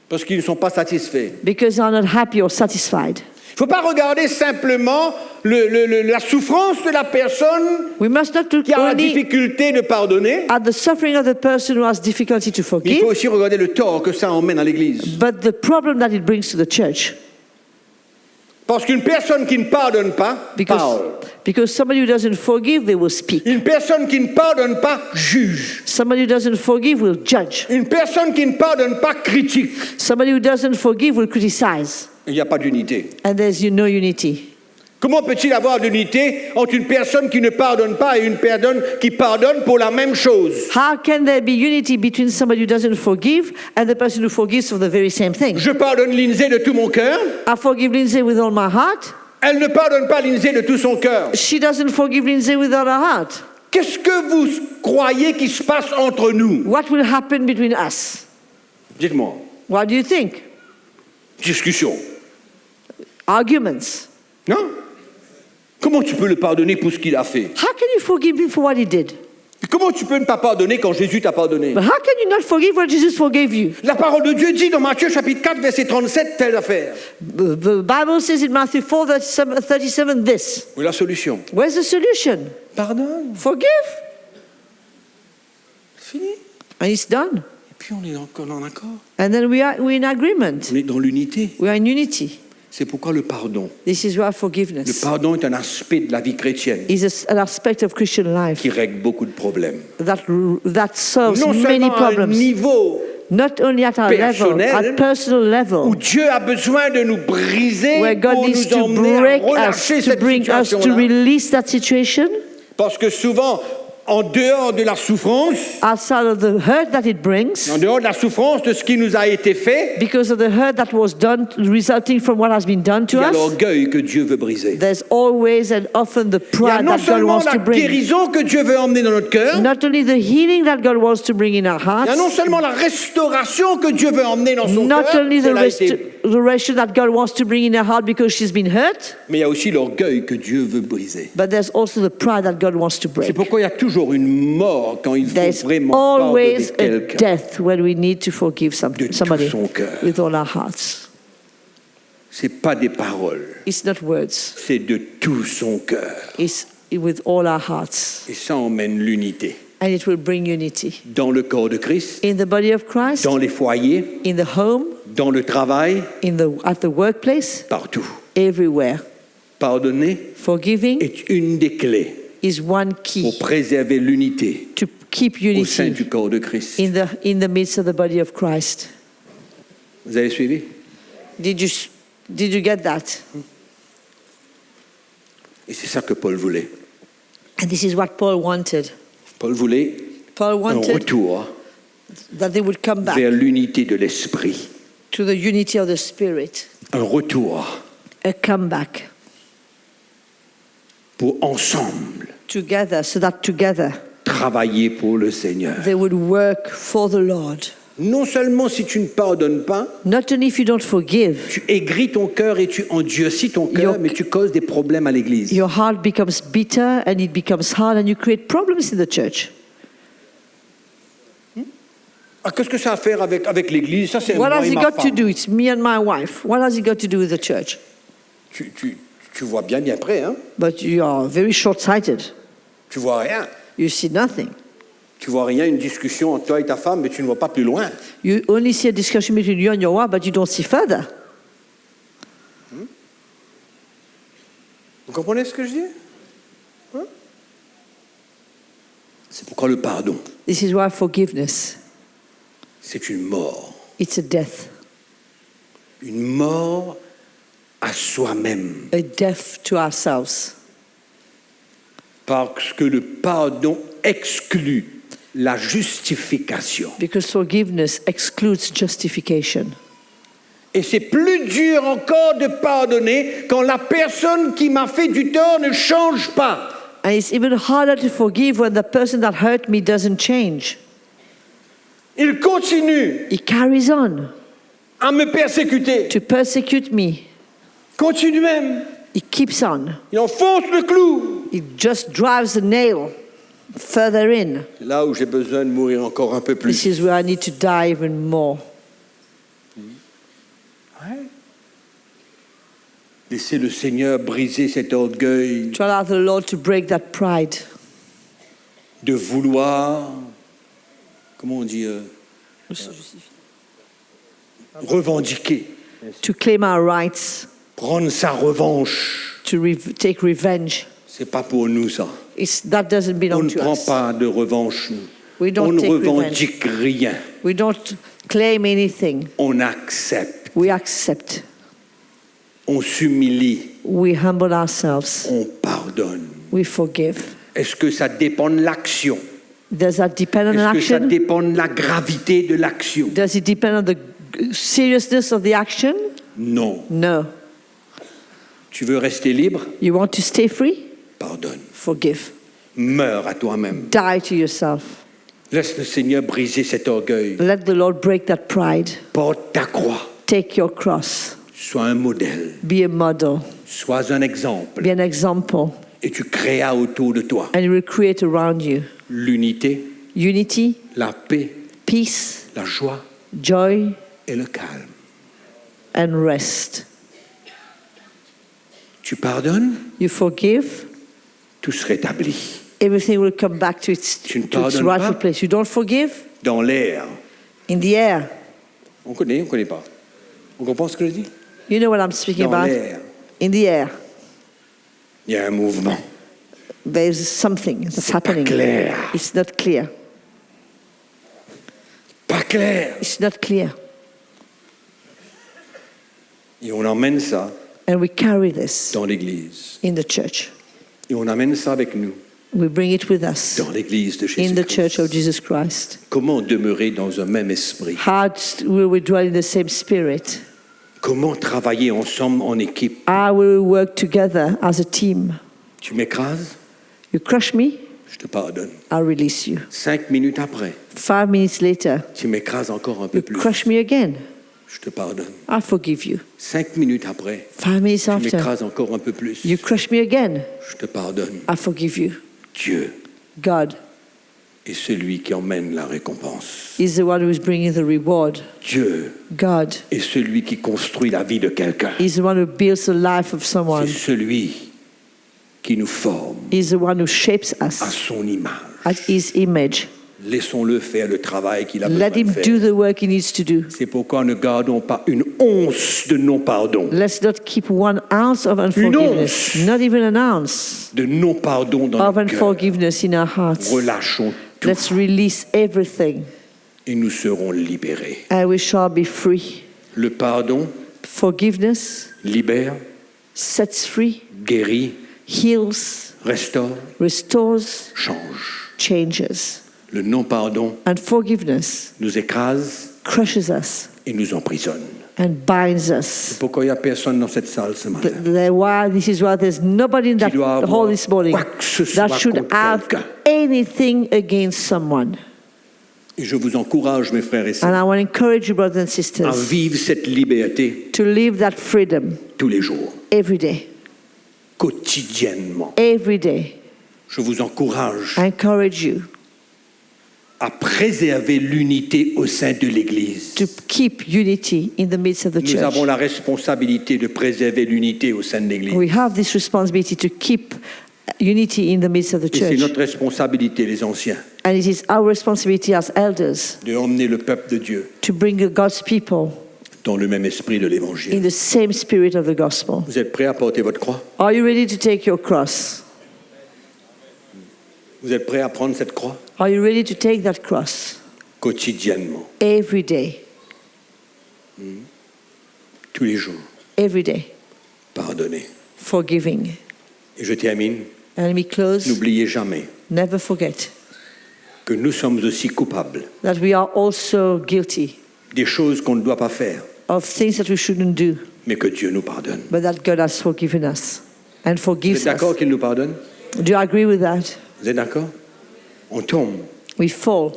Speaker 4: parce qu'ils ne sont pas satisfaits.
Speaker 6: because they are not happy or satisfied.
Speaker 4: Il ne faut pas regarder simplement la souffrance de la personne
Speaker 6: We must not look
Speaker 4: qui a la
Speaker 6: only
Speaker 4: difficulté de pardonner,
Speaker 6: at the suffering of the person who has difficulty to
Speaker 4: mais il faut
Speaker 6: forgive,
Speaker 4: aussi regarder le tort que ça emmène à l'Église.
Speaker 6: but the problem that it brings to the church.
Speaker 4: Parce qu'une personne qui ne pardonne pas parle.
Speaker 6: Because somebody who doesn't forgive, they will speak.
Speaker 4: Une personne qui ne pardonne pas juge.
Speaker 6: Somebody who doesn't forgive will judge.
Speaker 4: Une personne qui ne pardonne pas critique.
Speaker 6: Somebody who doesn't forgive will criticize.
Speaker 4: Il n'y a pas d'unité.
Speaker 6: And there's no unity.
Speaker 4: Comment peut-il avoir de l'unité entre une personne qui ne pardonne pas et une personne qui pardonne pour la même chose?
Speaker 6: How can there be unity between somebody who doesn't forgive and the person who forgives for the very same thing?
Speaker 4: Je pardonne Lindsay de tout mon cœur.
Speaker 6: I forgive Lindsay with all my heart.
Speaker 4: Elle ne pardonne pas Lindsay de tout son cœur.
Speaker 6: She doesn't forgive Lindsay with all her heart.
Speaker 4: Qu'est-ce que vous croyez qui se passe entre nous?
Speaker 6: What will happen between us?
Speaker 4: Dites-moi.
Speaker 6: What do you think?
Speaker 4: Discussion.
Speaker 6: Arguments.
Speaker 4: Non? Comment tu peux le pardonner pour ce qu'il a fait?
Speaker 6: How can you forgive him for what he did?
Speaker 4: Comment tu peux ne pas pardonner quand Jésus t'a pardonné?
Speaker 6: But how can you not forgive when Jesus forgave you?
Speaker 4: La parole de Dieu dit dans Matthieu chapitre 4, verset 37, telle affaire.
Speaker 6: The Bible says in Matthew 4, 37 this.
Speaker 4: Où est la solution?
Speaker 6: Where's the solution?
Speaker 4: Pardonne.
Speaker 6: Forgive.
Speaker 4: Fini.
Speaker 6: And it's done.
Speaker 4: Et puis on est encore en accord.
Speaker 6: And then we're in agreement.
Speaker 4: On est dans l'unité.
Speaker 6: We are in unity.
Speaker 4: C'est pourquoi le pardon.
Speaker 6: This is why
Speaker 4: Le
Speaker 6: forgiveness
Speaker 4: pardon est un aspect de la vie chrétienne
Speaker 6: is an aspect of Christian life
Speaker 4: qui règle beaucoup de problèmes.
Speaker 6: that solves
Speaker 4: Non
Speaker 6: many
Speaker 4: seulement à un
Speaker 6: problems.
Speaker 4: niveau
Speaker 6: Not only at our level,
Speaker 4: personnel,
Speaker 6: at personal
Speaker 4: où
Speaker 6: level,
Speaker 4: Dieu a besoin de nous briser
Speaker 6: where God
Speaker 4: pour
Speaker 6: needs
Speaker 4: nous
Speaker 6: to
Speaker 4: emmener
Speaker 6: break
Speaker 4: à
Speaker 6: us,
Speaker 4: relâcher
Speaker 6: to
Speaker 4: cette
Speaker 6: bring us to
Speaker 4: situation-là.
Speaker 6: release that situation
Speaker 4: Parce que souvent, en dehors de la souffrance,
Speaker 6: outside of the hurt that it brings,
Speaker 4: en dehors de la souffrance de ce qui nous a été fait,
Speaker 6: because of the hurt that was done, resulting from what has been done
Speaker 4: il
Speaker 6: to
Speaker 4: y a
Speaker 6: us.
Speaker 4: l'orgueil que Dieu veut briser.
Speaker 6: There's always and often the
Speaker 4: Il y a
Speaker 6: pride
Speaker 4: non
Speaker 6: that God
Speaker 4: seulement
Speaker 6: wants
Speaker 4: la
Speaker 6: to bring.
Speaker 4: guérison que Dieu veut emmener dans notre cœur,
Speaker 6: Not only the healing that God wants to bring in our
Speaker 4: il y a non
Speaker 6: hearts,
Speaker 4: seulement la restauration que Dieu veut emmener dans son
Speaker 6: not
Speaker 4: cœur,
Speaker 6: only the
Speaker 4: cela a été-
Speaker 6: restoration that God wants to bring in her heart because she's been hurt,
Speaker 4: mais il y a aussi l'orgueil que Dieu veut briser.
Speaker 6: but there's also the pride that God wants to
Speaker 4: C'est
Speaker 6: break.
Speaker 4: pourquoi il y a toujours une mort quand il faut
Speaker 6: There's
Speaker 4: vraiment pardonner
Speaker 6: always a
Speaker 4: quelqu'un.
Speaker 6: death when we need to forgive
Speaker 4: De tout
Speaker 6: somebody
Speaker 4: son cœur.
Speaker 6: with all our hearts.
Speaker 4: C'est pas des paroles,
Speaker 6: It's not words,
Speaker 4: c'est de tout son cœur.
Speaker 6: it's with all our hearts.
Speaker 4: Et ça emmène l'unité.
Speaker 6: And it will bring unity.
Speaker 4: Dans le corps de Christ,
Speaker 6: In the body of Christ,
Speaker 4: dans les foyers,
Speaker 6: in the home,
Speaker 4: dans le travail,
Speaker 6: at the workplace,
Speaker 4: partout.
Speaker 6: everywhere.
Speaker 4: Pardonner
Speaker 6: Forgiving
Speaker 4: est une des clés
Speaker 6: is one key
Speaker 4: pour préserver l'unité
Speaker 6: to keep
Speaker 4: au sein
Speaker 6: unity
Speaker 4: du corps de Christ.
Speaker 6: in the midst of the body of Christ.
Speaker 4: Vous avez suivi?
Speaker 6: Did you get that?
Speaker 4: Et c'est ça que Paul voulait.
Speaker 6: And this is what Paul wanted.
Speaker 4: Paul voulait
Speaker 6: Paul
Speaker 4: un
Speaker 6: wanted
Speaker 4: retour
Speaker 6: that they would come back
Speaker 4: vers l'unité de l'esprit.
Speaker 6: to the unity of the Spirit,
Speaker 4: Un retour
Speaker 6: a comeback
Speaker 4: pour ensemble
Speaker 6: together, so that together
Speaker 4: travailler pour le Seigneur.
Speaker 6: they would work for the Lord.
Speaker 4: Non seulement si tu ne pardonnes pas,
Speaker 6: Not only if you don't forgive,
Speaker 4: tu aigris ton cœur et tu endurcis ton cœur,
Speaker 6: Your-
Speaker 4: mais tu causes des problèmes à l'Église.
Speaker 6: your heart becomes bitter and it becomes hard and you create problems in the church.
Speaker 4: Ah, qu'est-ce que ça a à faire avec l'Église? Ça, c'est
Speaker 6: What
Speaker 4: moi
Speaker 6: has
Speaker 4: et
Speaker 6: it
Speaker 4: ma
Speaker 6: got to
Speaker 4: femme.
Speaker 6: do? It's me and my wife. What has it got to do with the church?
Speaker 4: Tu vois bien près, hein?
Speaker 6: But you are very short-sighted.
Speaker 4: Tu vois rien.
Speaker 6: You see nothing.
Speaker 4: Tu vois rien, une discussion entre toi et ta femme, mais tu ne vois pas plus loin.
Speaker 6: You only see a discussion between you and your wife, but you don't see further.
Speaker 4: Vous comprenez ce que je dis? Hein? C'est pourquoi le pardon,
Speaker 6: This is why forgiveness,
Speaker 4: c'est une mort.
Speaker 6: it's a death.
Speaker 4: Une mort à soi-même.
Speaker 6: A death to ourselves.
Speaker 4: Parce que le pardon exclut la justification.
Speaker 6: Because forgiveness excludes justification.
Speaker 4: Et c'est plus dur encore de pardonner quand la personne qui m'a fait du tort ne change pas.
Speaker 6: And it's even harder to forgive when the person that hurt me doesn't change.
Speaker 4: Il continue
Speaker 6: He carries on
Speaker 4: à me persécuter.
Speaker 6: to persecute me.
Speaker 4: Continue même.
Speaker 6: He keeps on.
Speaker 4: Il enfonce le clou.
Speaker 6: He just drives the nail further in.
Speaker 4: C'est là où j'ai besoin de mourir encore un peu plus.
Speaker 6: This is where I need to die even more.
Speaker 4: Laissez le Seigneur briser cet orgueil
Speaker 6: To allow the Lord to break that pride.
Speaker 4: de vouloir, comment on dit, revendiquer,
Speaker 6: To claim our rights.
Speaker 4: prendre sa revanche.
Speaker 6: To take revenge.
Speaker 4: C'est pas pour nous ça.
Speaker 6: That doesn't
Speaker 4: On
Speaker 6: belong
Speaker 4: ne
Speaker 6: to
Speaker 4: prend
Speaker 6: us.
Speaker 4: pas de revanche. Nous.
Speaker 6: We don't
Speaker 4: On ne
Speaker 6: take
Speaker 4: revendique rien.
Speaker 6: We don't claim anything.
Speaker 4: On accepte.
Speaker 6: We accept.
Speaker 4: On s'humilie.
Speaker 6: We humble ourselves.
Speaker 4: On pardonne.
Speaker 6: We forgive.
Speaker 4: Est-ce que ça dépend de l'action?
Speaker 6: Does that depend on
Speaker 4: Est-ce que ça
Speaker 6: action?
Speaker 4: dépend de la gravité de l'action?
Speaker 6: Does it depend on the seriousness of the action?
Speaker 4: Non.
Speaker 6: No.
Speaker 4: Tu veux rester libre?
Speaker 6: You want to stay free?
Speaker 4: Pardonne.
Speaker 6: Forgive.
Speaker 4: Meurs à toi-même.
Speaker 6: Die to yourself.
Speaker 4: Laisse le Seigneur briser cet orgueil.
Speaker 6: Let the Lord break that pride.
Speaker 4: Porte ta croix.
Speaker 6: Take your cross.
Speaker 4: Sois un modèle.
Speaker 6: Be a model.
Speaker 4: Sois un exemple.
Speaker 6: Be an example.
Speaker 4: Et tu créas autour de toi
Speaker 6: and He will create around you
Speaker 4: l'unité,
Speaker 6: unity,
Speaker 4: la paix,
Speaker 6: peace,
Speaker 4: la joie
Speaker 6: joy,
Speaker 4: et le calme.
Speaker 6: and rest.
Speaker 4: Tu pardonnes,
Speaker 6: You forgive,
Speaker 4: tout se rétablit.
Speaker 6: everything will come back to its
Speaker 4: Tu ne
Speaker 6: rightful
Speaker 4: pardonnes pas?
Speaker 6: place. You don't forgive,
Speaker 4: Dans l'air,
Speaker 6: in the air.
Speaker 4: on connaît pas. On comprend ce que je dis?
Speaker 6: You know what I'm speaking
Speaker 4: Dans
Speaker 6: about?
Speaker 4: l'air,
Speaker 6: In the air,
Speaker 4: il y a un mouvement.
Speaker 6: there's something that's
Speaker 4: C'est pas
Speaker 6: happening.
Speaker 4: clair.
Speaker 6: It's not clear.
Speaker 4: Pas clair.
Speaker 6: It's not clear.
Speaker 4: Et on emmène ça
Speaker 6: And we carry this
Speaker 4: dans l'église.
Speaker 6: in the church.
Speaker 4: Et on amène ça avec nous
Speaker 6: We bring it with us
Speaker 4: dans l'église de
Speaker 6: in the church of
Speaker 4: Jésus-Christ.
Speaker 6: Jesus Christ.
Speaker 4: Comment demeurer dans un même esprit?
Speaker 6: How will we dwell in the same spirit?
Speaker 4: Comment travailler ensemble en équipe?
Speaker 6: How will we work together as a team?
Speaker 4: Tu m'écrases,
Speaker 6: You crush me,
Speaker 4: je te pardonne.
Speaker 6: I'll release you.
Speaker 4: 5 minutes après,
Speaker 6: 5 minutes later,
Speaker 4: tu m'écrases encore un peu
Speaker 6: you
Speaker 4: plus.
Speaker 6: crush me again,
Speaker 4: Je te pardonne.
Speaker 6: I forgive you.
Speaker 4: 5 minutes après,
Speaker 6: 5 minutes
Speaker 4: tu
Speaker 6: after,
Speaker 4: m'écrases encore un peu plus.
Speaker 6: you crush me again,
Speaker 4: Je te pardonne.
Speaker 6: I forgive you.
Speaker 4: Dieu
Speaker 6: God
Speaker 4: est celui qui emmène la récompense.
Speaker 6: is the one who is bringing the reward.
Speaker 4: Dieu
Speaker 6: God
Speaker 4: est celui qui construit la vie de quelqu'un.
Speaker 6: is the one who builds the life of someone.
Speaker 4: C'est celui qui nous forme
Speaker 6: He's the one who shapes
Speaker 4: à
Speaker 6: us
Speaker 4: son image.
Speaker 6: at His image.
Speaker 4: Laissons-le faire le travail qu'il a
Speaker 6: Let
Speaker 4: besoin
Speaker 6: Him
Speaker 4: de
Speaker 6: do
Speaker 4: faire.
Speaker 6: the work He needs to do.
Speaker 4: C'est pourquoi ne gardons pas une once de non-pardon.
Speaker 6: Let's not keep 1 ounce of unforgiveness,
Speaker 4: once.
Speaker 6: not even an ounce
Speaker 4: De non-pardon dans
Speaker 6: of
Speaker 4: notre cœur.
Speaker 6: unforgiveness in our hearts.
Speaker 4: Relâchons tout
Speaker 6: Let's release everything
Speaker 4: et nous serons libérés.
Speaker 6: and we shall be free.
Speaker 4: Le pardon
Speaker 6: Forgiveness
Speaker 4: libère,
Speaker 6: sets free,
Speaker 4: guérit,
Speaker 6: heals,
Speaker 4: restaure,
Speaker 6: restores,
Speaker 4: change.
Speaker 6: changes.
Speaker 4: Le non-pardon
Speaker 6: And forgiveness
Speaker 4: nous écrase
Speaker 6: crushes us
Speaker 4: et nous emprisonne.
Speaker 6: and binds us.
Speaker 4: Pourquoi il n'y a personne dans cette salle ce matin
Speaker 6: This is why there's nobody in that
Speaker 4: qui doit avoir
Speaker 6: hall this morning
Speaker 4: quoi que ce soit
Speaker 6: that should
Speaker 4: contre
Speaker 6: have
Speaker 4: quelqu'un?
Speaker 6: anything against someone.
Speaker 4: Et je vous encourage, mes frères et
Speaker 6: And
Speaker 4: sœurs,
Speaker 6: I want to encourage you, brothers and
Speaker 4: à
Speaker 6: sisters,
Speaker 4: vivre cette liberté
Speaker 6: to live that freedom
Speaker 4: tous les jours,
Speaker 6: every day.
Speaker 4: quotidiennement.
Speaker 6: Every day.
Speaker 4: Je vous encourage
Speaker 6: I encourage you
Speaker 4: à préserver l'unité au sein de l'Église.
Speaker 6: to keep unity in the midst of the
Speaker 4: Nous
Speaker 6: church.
Speaker 4: avons la responsabilité de préserver l'unité au sein de l'Église.
Speaker 6: We have this responsibility to keep unity in the midst of the
Speaker 4: Et c'est
Speaker 6: church.
Speaker 4: notre responsabilité, les anciens,
Speaker 6: And it is our responsibility as elders
Speaker 4: de emmener le peuple de Dieu
Speaker 6: to bring God's people
Speaker 4: dans le même esprit de
Speaker 6: in
Speaker 4: l'Évangile.
Speaker 6: the same spirit of the gospel.
Speaker 4: Vous êtes prêts à porter votre croix?
Speaker 6: Are you ready to take your cross?
Speaker 4: Vous êtes prêts à prendre cette croix?
Speaker 6: Are you ready to take that cross
Speaker 4: Quotidiennement,
Speaker 6: every day?
Speaker 4: tous les jours,
Speaker 6: Every day.
Speaker 4: pardonnez.
Speaker 6: Forgiving.
Speaker 4: Et je termine,
Speaker 6: And let me close.
Speaker 4: n'oubliez jamais
Speaker 6: Never forget
Speaker 4: que nous sommes aussi coupables
Speaker 6: that we are also guilty
Speaker 4: des choses qu'on ne doit pas faire,
Speaker 6: of things that we shouldn't do,
Speaker 4: mais que Dieu nous pardonne.
Speaker 6: but that God has forgiven us and
Speaker 4: Vous
Speaker 6: forgives
Speaker 4: êtes d'accord
Speaker 6: us.
Speaker 4: qu'il nous pardonne?
Speaker 6: Do you agree with that?
Speaker 4: Vous êtes d'accord? On tombe,
Speaker 6: We fall.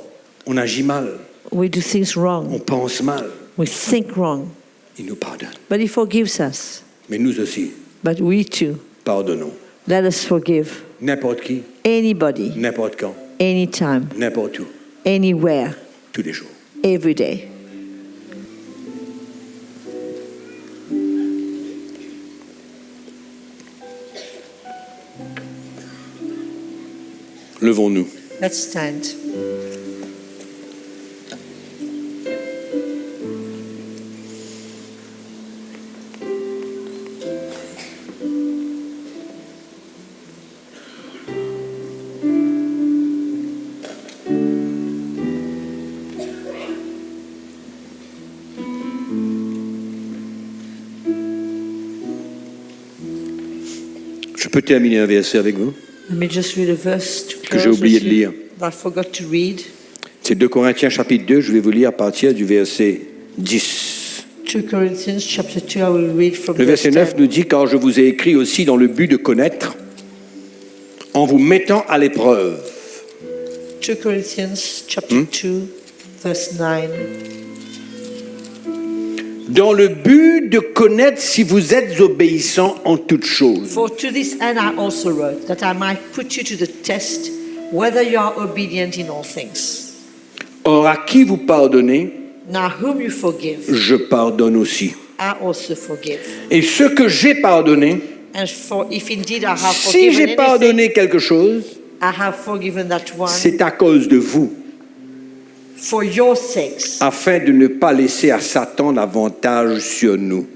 Speaker 4: on agit mal,
Speaker 6: We do things
Speaker 4: on
Speaker 6: wrong.
Speaker 4: pense mal.
Speaker 6: We think wrong.
Speaker 4: Il nous pardonne.
Speaker 6: But He forgives us.
Speaker 4: Mais nous aussi,
Speaker 6: But we too,
Speaker 4: pardonnons.
Speaker 6: let us forgive
Speaker 4: N'importe qui,
Speaker 6: anybody,
Speaker 4: n'importe quand,
Speaker 6: anytime,
Speaker 4: n'importe où,
Speaker 6: anywhere,
Speaker 4: tous les jours.
Speaker 6: every day.
Speaker 4: Levons-nous.
Speaker 6: Let's stand.
Speaker 4: Je peux terminer un verset avec vous?
Speaker 6: Let me just read a verse to
Speaker 4: Que j'ai
Speaker 6: close
Speaker 4: oublié
Speaker 6: with
Speaker 4: de
Speaker 6: you
Speaker 4: lire.
Speaker 6: that I forgot to read.
Speaker 4: C'est 2 Corinthiens chapitre 2, je vais vous lire à partir du verset 10.
Speaker 6: 2 Corinthians chapter 2, I will read from
Speaker 4: Le verset
Speaker 6: verse
Speaker 4: 9
Speaker 6: 10.
Speaker 4: nous dit « Car je vous ai écrit aussi dans le but de connaître, en vous mettant à l'épreuve.
Speaker 6: 2 Corinthians chapter 2, verse 9.
Speaker 4: dans le but de connaître si vous êtes obéissants en toutes choses.
Speaker 6: For to this end I also wrote, that I might put you to the test, whether you are obedient in all things.
Speaker 4: Or, à qui vous pardonnez,
Speaker 6: Now whom you forgive,
Speaker 4: je pardonne aussi.
Speaker 6: I also forgive.
Speaker 4: Et ce que j'ai pardonné,
Speaker 6: And for if indeed I have
Speaker 4: si
Speaker 6: forgiven
Speaker 4: j'ai
Speaker 6: anything,
Speaker 4: pardonné quelque chose,
Speaker 6: I have forgiven that one
Speaker 4: c'est à cause de vous,
Speaker 6: for your sakes,
Speaker 4: afin de ne pas laisser à Satan l'avantage sur nous.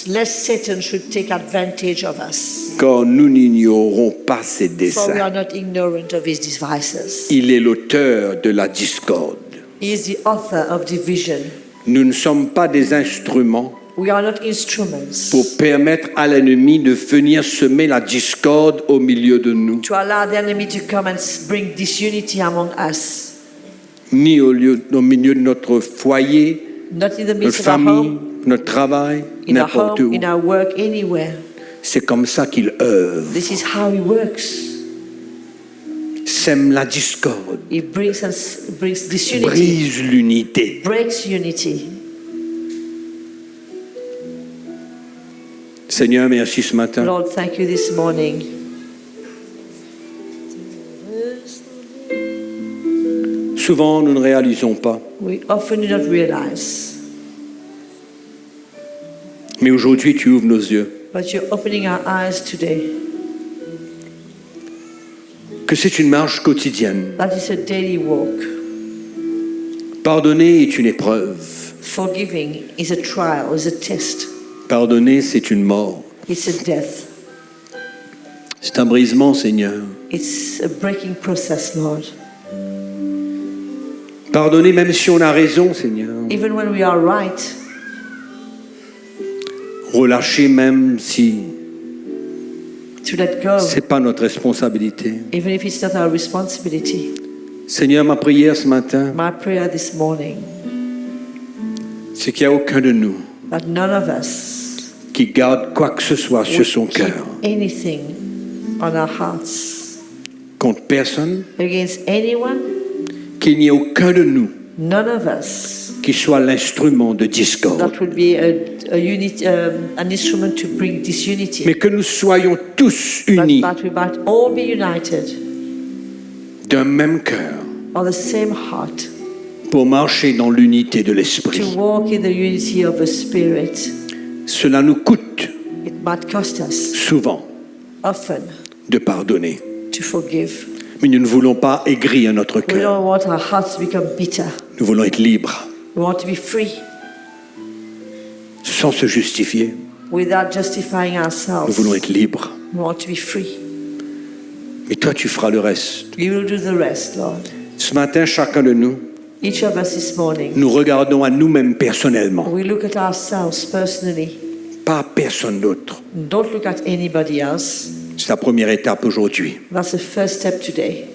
Speaker 6: lest Satan should take advantage of us.
Speaker 4: Car nous n'ignorons pas ses
Speaker 6: For we
Speaker 4: desseins.
Speaker 6: are not ignorant of his devices.
Speaker 4: Il est l'auteur de la discorde.
Speaker 6: He is the author of division.
Speaker 4: Nous ne sommes pas des instruments
Speaker 6: We are not instruments
Speaker 4: pour permettre à l'ennemi de venir semer la discorde au milieu de nous,
Speaker 6: to allow the enemy to come and bring disunity among us.
Speaker 4: ni au milieu de notre foyer,
Speaker 6: Not in the
Speaker 4: notre
Speaker 6: midst of our
Speaker 4: famille,
Speaker 6: home,
Speaker 4: notre travail,
Speaker 6: in our
Speaker 4: n'importe
Speaker 6: home,
Speaker 4: où.
Speaker 6: in our work, anywhere.
Speaker 4: C'est comme ça qu'il œuvre,
Speaker 6: This is how he works.
Speaker 4: sème la discorde,
Speaker 6: He brings disunity,
Speaker 4: brise l'unité.
Speaker 6: breaks unity.
Speaker 4: Seigneur, merci ce matin.
Speaker 6: Lord, thank you this morning.
Speaker 4: Souvent, nous ne réalisons pas,
Speaker 6: We often do not realize,
Speaker 4: mais aujourd'hui, tu ouvres nos yeux,
Speaker 6: but you're opening our eyes today.
Speaker 4: que c'est une marche quotidienne.
Speaker 6: That is a daily walk.
Speaker 4: Pardonner est une épreuve.
Speaker 6: Forgiving is a trial, is a test.
Speaker 4: Pardonner, c'est une mort.
Speaker 6: It's a death.
Speaker 4: C'est un brisement, Seigneur.
Speaker 6: It's a breaking process, Lord.
Speaker 4: Pardonner même si on a raison, Seigneur.
Speaker 6: Even when we are right,
Speaker 4: Relâcher même si
Speaker 6: to let go,
Speaker 4: c'est pas notre responsabilité.
Speaker 6: even if it's not our responsibility.
Speaker 4: Seigneur, ma prière ce matin,
Speaker 6: My prayer this morning,
Speaker 4: c'est qu'il n'y a aucun de nous
Speaker 6: that none of us
Speaker 4: qui garde quoi que ce soit sur son
Speaker 6: would keep
Speaker 4: cœur.
Speaker 6: anything on our hearts
Speaker 4: Contre personne,
Speaker 6: against anyone,
Speaker 4: qu'il n'y ait aucun de nous
Speaker 6: none of us
Speaker 4: qui soit l'instrument de discorde.
Speaker 6: that would be an instrument to bring disunity.
Speaker 4: Mais que nous soyons tous unis
Speaker 6: But we might all be united
Speaker 4: d'un même cœur
Speaker 6: on the same heart
Speaker 4: pour marcher dans l'unité de
Speaker 6: to
Speaker 4: l'esprit.
Speaker 6: walk in the unity of the Spirit.
Speaker 4: Cela nous coûte
Speaker 6: It might cost us
Speaker 4: souvent
Speaker 6: often
Speaker 4: de pardonner.
Speaker 6: to forgive.
Speaker 4: Mais nous ne voulons pas aigrir notre
Speaker 6: We
Speaker 4: cœur.
Speaker 6: don't want our hearts to become bitter.
Speaker 4: Nous voulons être libres,
Speaker 6: We want to be free
Speaker 4: sans se justifier.
Speaker 6: without justifying
Speaker 4: Nous
Speaker 6: ourselves.
Speaker 4: voulons être libres.
Speaker 6: We want to be free.
Speaker 4: Mais toi, tu feras le reste.
Speaker 6: You will do the rest, Lord.
Speaker 4: Ce matin, chacun de nous,
Speaker 6: Each of us this morning,
Speaker 4: nous regardons à nous-mêmes personnellement,
Speaker 6: we look at ourselves personally.
Speaker 4: pas à personne d'autre.
Speaker 6: Don't look at anybody else.
Speaker 4: C'est la première étape aujourd'hui.
Speaker 6: That's the first step today.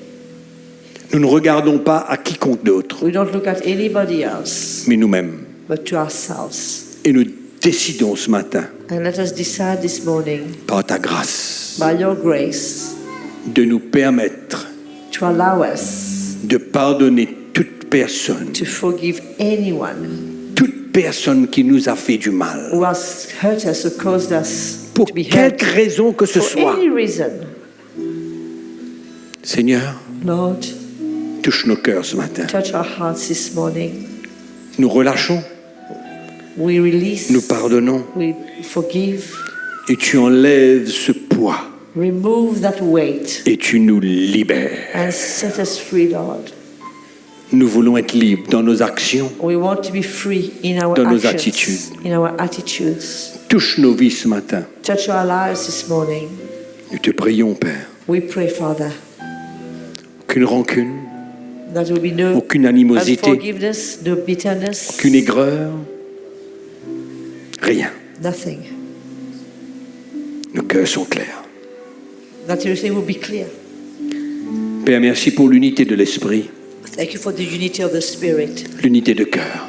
Speaker 4: Nous ne regardons pas à quiconque d'autre,
Speaker 6: We don't look at anybody else,
Speaker 4: mais nous-mêmes.
Speaker 6: but to ourselves.
Speaker 4: Et nous décidons ce matin,
Speaker 6: And let us decide this morning,
Speaker 4: par ta grâce,
Speaker 6: by your grace,
Speaker 4: de nous permettre
Speaker 6: to allow us
Speaker 4: de pardonner toute personne,
Speaker 6: to forgive anyone
Speaker 4: toute personne qui nous a fait du mal,
Speaker 6: who has hurt us or caused us
Speaker 4: pour
Speaker 6: to be
Speaker 4: quelque
Speaker 6: hurt.
Speaker 4: raison que ce
Speaker 6: For
Speaker 4: soit.
Speaker 6: any reason,
Speaker 4: Seigneur,
Speaker 6: Lord,
Speaker 4: touche nos cœurs ce matin.
Speaker 6: touch our hearts this morning.
Speaker 4: Nous relâchons,
Speaker 6: We release,
Speaker 4: nous pardonnons,
Speaker 6: we forgive,
Speaker 4: et tu enlèves ce poids,
Speaker 6: remove that weight,
Speaker 4: et tu nous libères.
Speaker 6: and set us free, Lord.
Speaker 4: Nous voulons être libres dans nos actions.
Speaker 6: We want to be free in our
Speaker 4: Dans nos
Speaker 6: actions,
Speaker 4: attitudes.
Speaker 6: in our attitudes.
Speaker 4: Touche nos vies ce matin.
Speaker 6: Touch our lives this morning.
Speaker 4: Nous te prions, Père.
Speaker 6: We pray, Father,
Speaker 4: Aucune rancune,
Speaker 6: that there will be no
Speaker 4: aucune animosité,
Speaker 6: unforgiveness, no bitterness,
Speaker 4: aucune aigreur, rien.
Speaker 6: nothing.
Speaker 4: Nos cœurs sont clairs.
Speaker 6: That everything will be clear.
Speaker 4: Père, merci pour l'unité de l'esprit,
Speaker 6: Thank you for the unity of the Spirit.
Speaker 4: l'unité de cœur.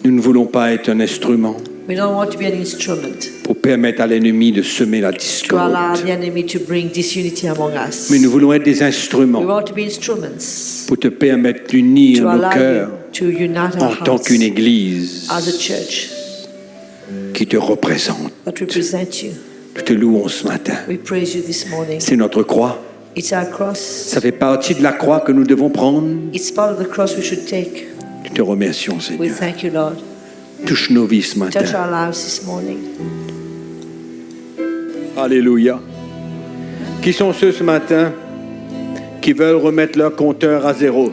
Speaker 4: Nous ne voulons pas être un instrument
Speaker 6: We don't want to be an instrument
Speaker 4: pour permettre à l'ennemi de semer la
Speaker 6: to allow
Speaker 4: discorde.
Speaker 6: the enemy to bring disunity among us.
Speaker 4: Mais nous voulons être des
Speaker 6: We
Speaker 4: instruments
Speaker 6: want to be instruments
Speaker 4: pour te permettre d'unir
Speaker 6: to
Speaker 4: nos
Speaker 6: allow
Speaker 4: cœurs
Speaker 6: you to unite
Speaker 4: en
Speaker 6: our
Speaker 4: tant
Speaker 6: hearts
Speaker 4: qu'une église
Speaker 6: as a church
Speaker 4: qui te représente.
Speaker 6: that represent you.
Speaker 4: Nous te louons ce matin.
Speaker 6: We praise you this morning.
Speaker 4: C'est notre croix.
Speaker 6: It's our cross.
Speaker 4: Ça fait partie de la croix que nous devons prendre.
Speaker 6: It's part of the cross we should take.
Speaker 4: Nous te remercions,
Speaker 6: We
Speaker 4: Seigneur.
Speaker 6: thank you, Lord.
Speaker 4: Touche nos vies ce matin.
Speaker 6: Touch our lives this morning.
Speaker 4: Alléluia. Qui sont ceux ce matin qui veulent remettre leur compteur à zéro?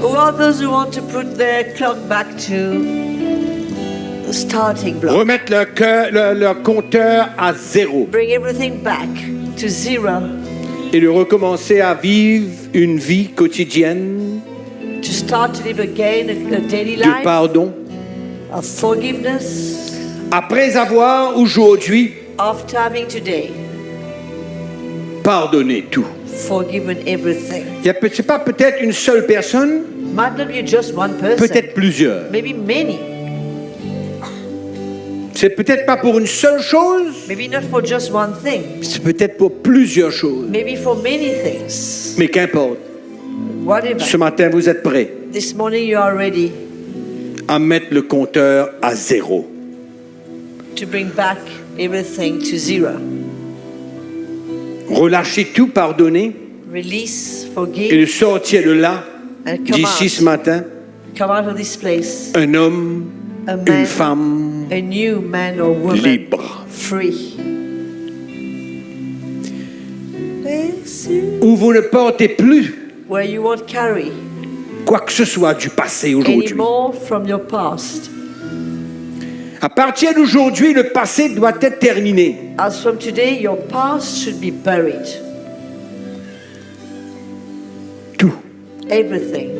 Speaker 6: Who are those who want to put their clock back to the starting block?
Speaker 4: Remettre leur compteur à zéro
Speaker 6: Bring everything back to zero.
Speaker 4: et de recommencer à vivre une vie quotidienne
Speaker 6: To start to live again a daily
Speaker 4: de
Speaker 6: life
Speaker 4: pardon.
Speaker 6: of forgiveness
Speaker 4: Après avoir aujourd'hui
Speaker 6: after having today
Speaker 4: pardonné tout.
Speaker 6: forgiven everything.
Speaker 4: C'est pas peut-être une seule personne,
Speaker 6: Might not be just one person,
Speaker 4: peut-être plusieurs.
Speaker 6: maybe many,
Speaker 4: C'est peut-être pas pour une seule chose,
Speaker 6: maybe not for just one thing,
Speaker 4: c'est peut-être pour plusieurs choses.
Speaker 6: maybe for many things.
Speaker 4: Mais qu'importe,
Speaker 6: Whatever.
Speaker 4: ce matin vous êtes prêts
Speaker 6: This morning you are ready
Speaker 4: à mettre le compteur à zéro.
Speaker 6: to bring back everything to zero.
Speaker 4: Relâcher tout, pardonner
Speaker 6: Release,
Speaker 4: et de
Speaker 6: forgive,
Speaker 4: sortir de là,
Speaker 6: and come
Speaker 4: d'ici ce
Speaker 6: out.
Speaker 4: matin,
Speaker 6: Come out of this place
Speaker 4: un homme,
Speaker 6: a
Speaker 4: une
Speaker 6: man,
Speaker 4: femme
Speaker 6: a new man or woman,
Speaker 4: libre.
Speaker 6: free.
Speaker 4: Où vous ne portez plus
Speaker 6: Where you won't carry
Speaker 4: quoi que ce soit du passé aujourd'hui.
Speaker 6: anymore from your past.
Speaker 4: À partir d'aujourd'hui, le passé doit être terminé.
Speaker 6: As from today, your past should be buried.
Speaker 4: Tout.
Speaker 6: Everything.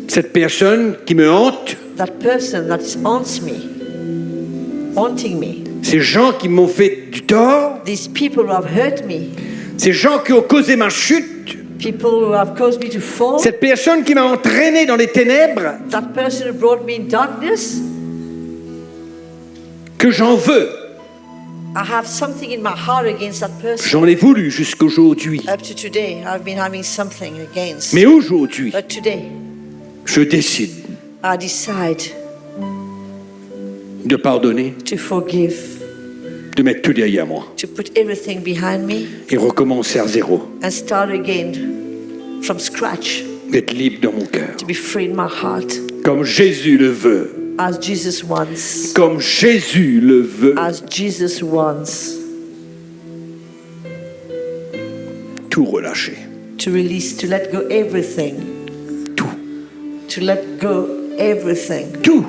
Speaker 4: Cette personne qui me hante,
Speaker 6: That person that haunts me, haunting me.
Speaker 4: ces gens qui m'ont fait du tort,
Speaker 6: These people who have hurt me,
Speaker 4: ces gens qui ont causé ma chute,
Speaker 6: people who have caused me to fall,
Speaker 4: cette personne qui m'a entraîné dans les ténèbres,
Speaker 6: that person who brought me in darkness,
Speaker 4: que j'en veux.
Speaker 6: I have something in my heart against that person.
Speaker 4: J'en ai voulu jusqu'aujourd'hui.
Speaker 6: Up to today, I've been having something against.
Speaker 4: Mais aujourd'hui,
Speaker 6: But today,
Speaker 4: je décide
Speaker 6: I decide
Speaker 4: de pardonner,
Speaker 6: to forgive,
Speaker 4: de mettre tout derrière moi
Speaker 6: to put everything behind me
Speaker 4: et recommencer à zéro,
Speaker 6: and start again from scratch,
Speaker 4: d'être libre dans mon cœur,
Speaker 6: to be free in my heart,
Speaker 4: comme Jésus le veut,
Speaker 6: as Jesus wants,
Speaker 4: comme Jésus le veut.
Speaker 6: as Jesus wants,
Speaker 4: Tout relâcher,
Speaker 6: to release, to let go everything,
Speaker 4: tout,
Speaker 6: to let go everything,
Speaker 4: tout.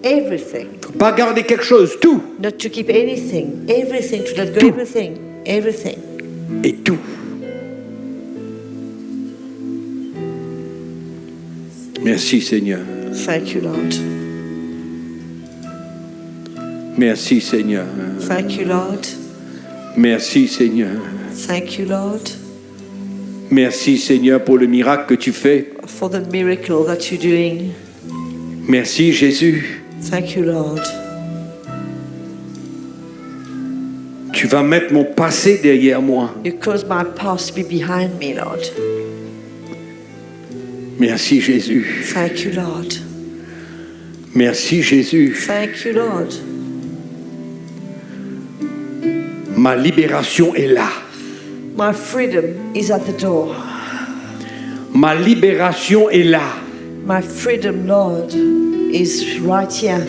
Speaker 6: everything,
Speaker 4: Faut pas garder quelque chose, tout
Speaker 6: not to keep anything, everything, to let go
Speaker 4: Tout.
Speaker 6: everything, everything.
Speaker 4: et tout. Merci Seigneur,
Speaker 6: Thank you, Lord.
Speaker 4: merci Seigneur,
Speaker 6: Thank you, Lord.
Speaker 4: merci Seigneur,
Speaker 6: Thank you, Lord,
Speaker 4: merci Seigneur pour le miracle que tu fais.
Speaker 6: for the miracle that you're doing.
Speaker 4: Merci Jésus,
Speaker 6: Thank you, Lord.
Speaker 4: tu vas mettre mon passé derrière moi.
Speaker 6: You cause my past to be behind me, Lord.
Speaker 4: Merci Jésus,
Speaker 6: Thank you, Lord.
Speaker 4: merci Jésus.
Speaker 6: Thank you, Lord.
Speaker 4: Ma libération est là.
Speaker 6: My freedom is at the door.
Speaker 4: Ma libération est là.
Speaker 6: My freedom, Lord, is right here.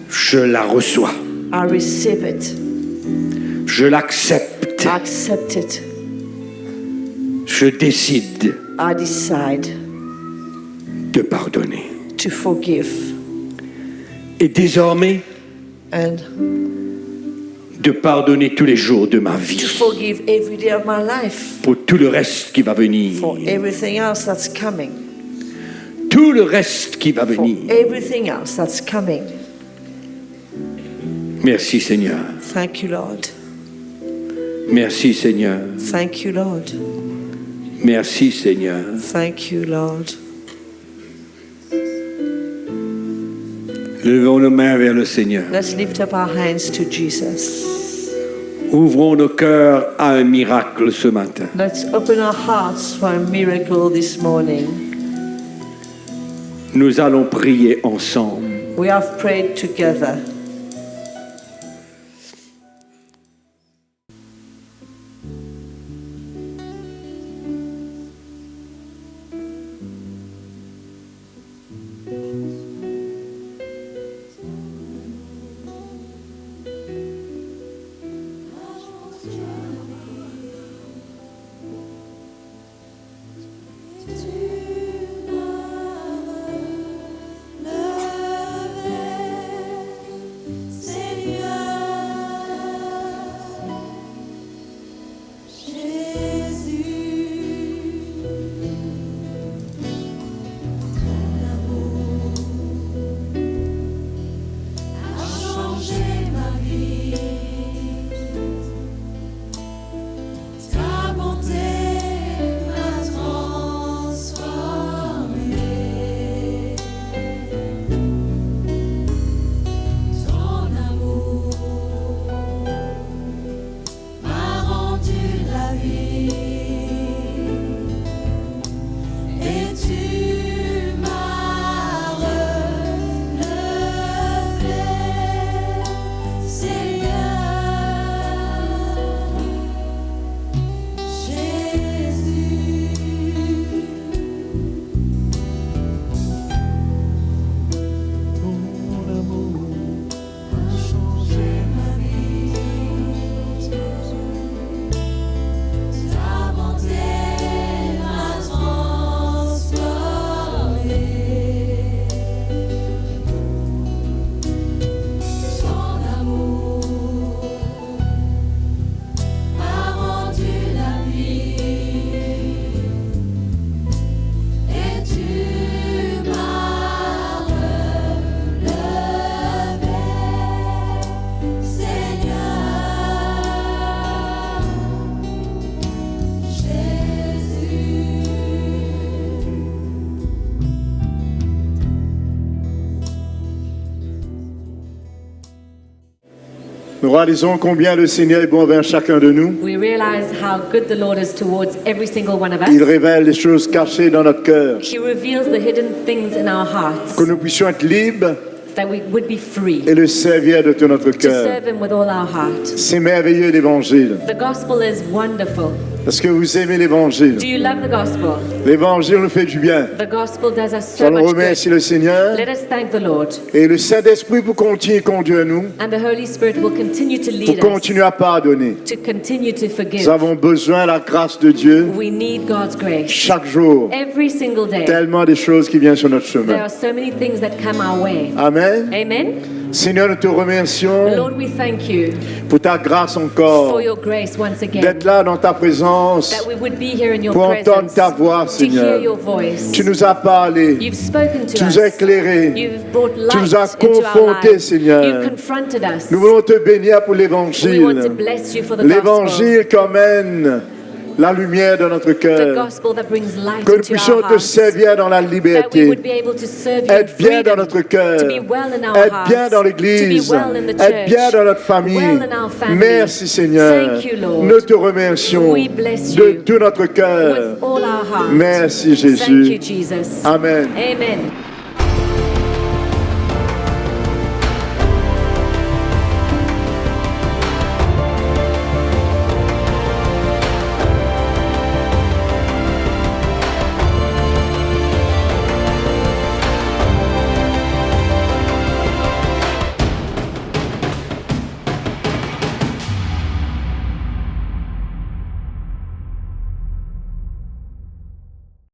Speaker 4: Je la reçois.
Speaker 6: I receive it.
Speaker 4: Je l'accepte.
Speaker 6: I accept it.
Speaker 4: Je décide
Speaker 6: I decide
Speaker 4: de pardonner.
Speaker 6: to forgive
Speaker 4: Et désormais,
Speaker 6: and
Speaker 4: de pardonner tous les jours de ma
Speaker 6: to
Speaker 4: vie.
Speaker 6: forgive every day of my life
Speaker 4: Pour tout le reste qui va venir.
Speaker 6: for everything else that's coming.
Speaker 4: Tout le reste qui va
Speaker 6: For
Speaker 4: venir.
Speaker 6: everything else that's coming.
Speaker 4: Merci Seigneur.
Speaker 6: Thank you, Lord.
Speaker 4: Merci Seigneur.
Speaker 6: Thank you, Lord.
Speaker 4: Merci Seigneur.
Speaker 6: Thank you, Lord.
Speaker 4: Levons nos mains vers le Seigneur.
Speaker 6: Let's lift up our hands to Jesus.
Speaker 4: Ouvrons nos cœurs à un miracle ce matin.
Speaker 6: Let's open our hearts for a miracle this morning.
Speaker 4: nous allons prier ensemble.
Speaker 6: We have prayed together.
Speaker 3: Nous réalisons combien le Seigneur est bon envers chacun de nous.
Speaker 2: We realize how good the Lord is towards every single one of us.
Speaker 3: Il révèle les choses cachées dans notre cœur.
Speaker 2: He reveals the hidden things in our hearts,
Speaker 3: Que nous puissions être libres
Speaker 2: that we would be free
Speaker 3: et le servir de tout notre
Speaker 2: to
Speaker 3: cœur.
Speaker 2: serve Him with all our heart.
Speaker 3: C'est merveilleux l'Évangile.
Speaker 2: The gospel is wonderful.
Speaker 3: Est-ce que vous aimez l'Évangile?
Speaker 2: Do you love the gospel?
Speaker 3: L'Évangile nous fait du bien.
Speaker 2: The gospel does us so
Speaker 3: Allons
Speaker 2: much good.
Speaker 3: remercier le Seigneur
Speaker 2: Let us thank the Lord.
Speaker 3: et le Saint-Esprit pour continuer à conduire nous,
Speaker 2: And the Holy Spirit will continue to
Speaker 3: pour
Speaker 2: lead us,
Speaker 3: continuer à pardonner.
Speaker 2: to continue to forgive.
Speaker 3: Nous avons besoin de la grâce de Dieu
Speaker 2: We need God's grace.
Speaker 3: chaque jour.
Speaker 2: Every single day.
Speaker 3: Tellement de choses qui viennent sur notre
Speaker 2: There
Speaker 3: chemin.
Speaker 2: are so many things that come our way.
Speaker 3: Amen.
Speaker 2: Amen.
Speaker 3: Seigneur, nous te remercions
Speaker 2: Lord, we thank you
Speaker 3: pour ta grâce
Speaker 2: for
Speaker 3: encore,
Speaker 2: your grace once again.
Speaker 3: d'être là dans ta présence,
Speaker 2: That we would be here in your
Speaker 3: pour entendre
Speaker 2: presence,
Speaker 3: ta voix,
Speaker 2: to hear
Speaker 3: Seigneur.
Speaker 2: your voice.
Speaker 3: Tu nous as parlé,
Speaker 2: You've spoken to
Speaker 3: tu
Speaker 2: us.
Speaker 3: nous as éclairés,
Speaker 2: You've brought light
Speaker 3: tu nous as
Speaker 2: into our
Speaker 3: confrontés,
Speaker 2: lives.
Speaker 3: Seigneur.
Speaker 2: You've confronted us.
Speaker 3: Nous voulons te bénir pour
Speaker 2: We want to
Speaker 3: l'Évangile.
Speaker 2: bless you for the gospel.
Speaker 3: L'Évangile qui emmène la lumière dans notre
Speaker 2: The
Speaker 3: cœur.
Speaker 2: gospel that brings light
Speaker 3: Que nous
Speaker 2: into
Speaker 3: puissions
Speaker 2: our
Speaker 3: te
Speaker 2: hearts.
Speaker 3: servir dans la
Speaker 2: That we
Speaker 3: liberté.
Speaker 2: would be able to serve you in
Speaker 3: Être bien dans
Speaker 2: freedom,
Speaker 3: notre cœur.
Speaker 2: to be well in our
Speaker 3: Être bien
Speaker 2: hearts,
Speaker 3: dans
Speaker 2: to
Speaker 3: l'Église.
Speaker 2: be well in the
Speaker 3: Être bien
Speaker 2: church,
Speaker 3: dans notre famille.
Speaker 2: well in our family.
Speaker 3: Merci Seigneur.
Speaker 2: Thank you, Lord.
Speaker 3: Nous te remercions
Speaker 2: We bless
Speaker 3: de
Speaker 2: you
Speaker 3: tout notre cœur.
Speaker 2: with all our heart.
Speaker 3: Merci
Speaker 2: Thank you,
Speaker 3: Jésus.
Speaker 2: Jesus.
Speaker 3: Amen.
Speaker 2: Amen.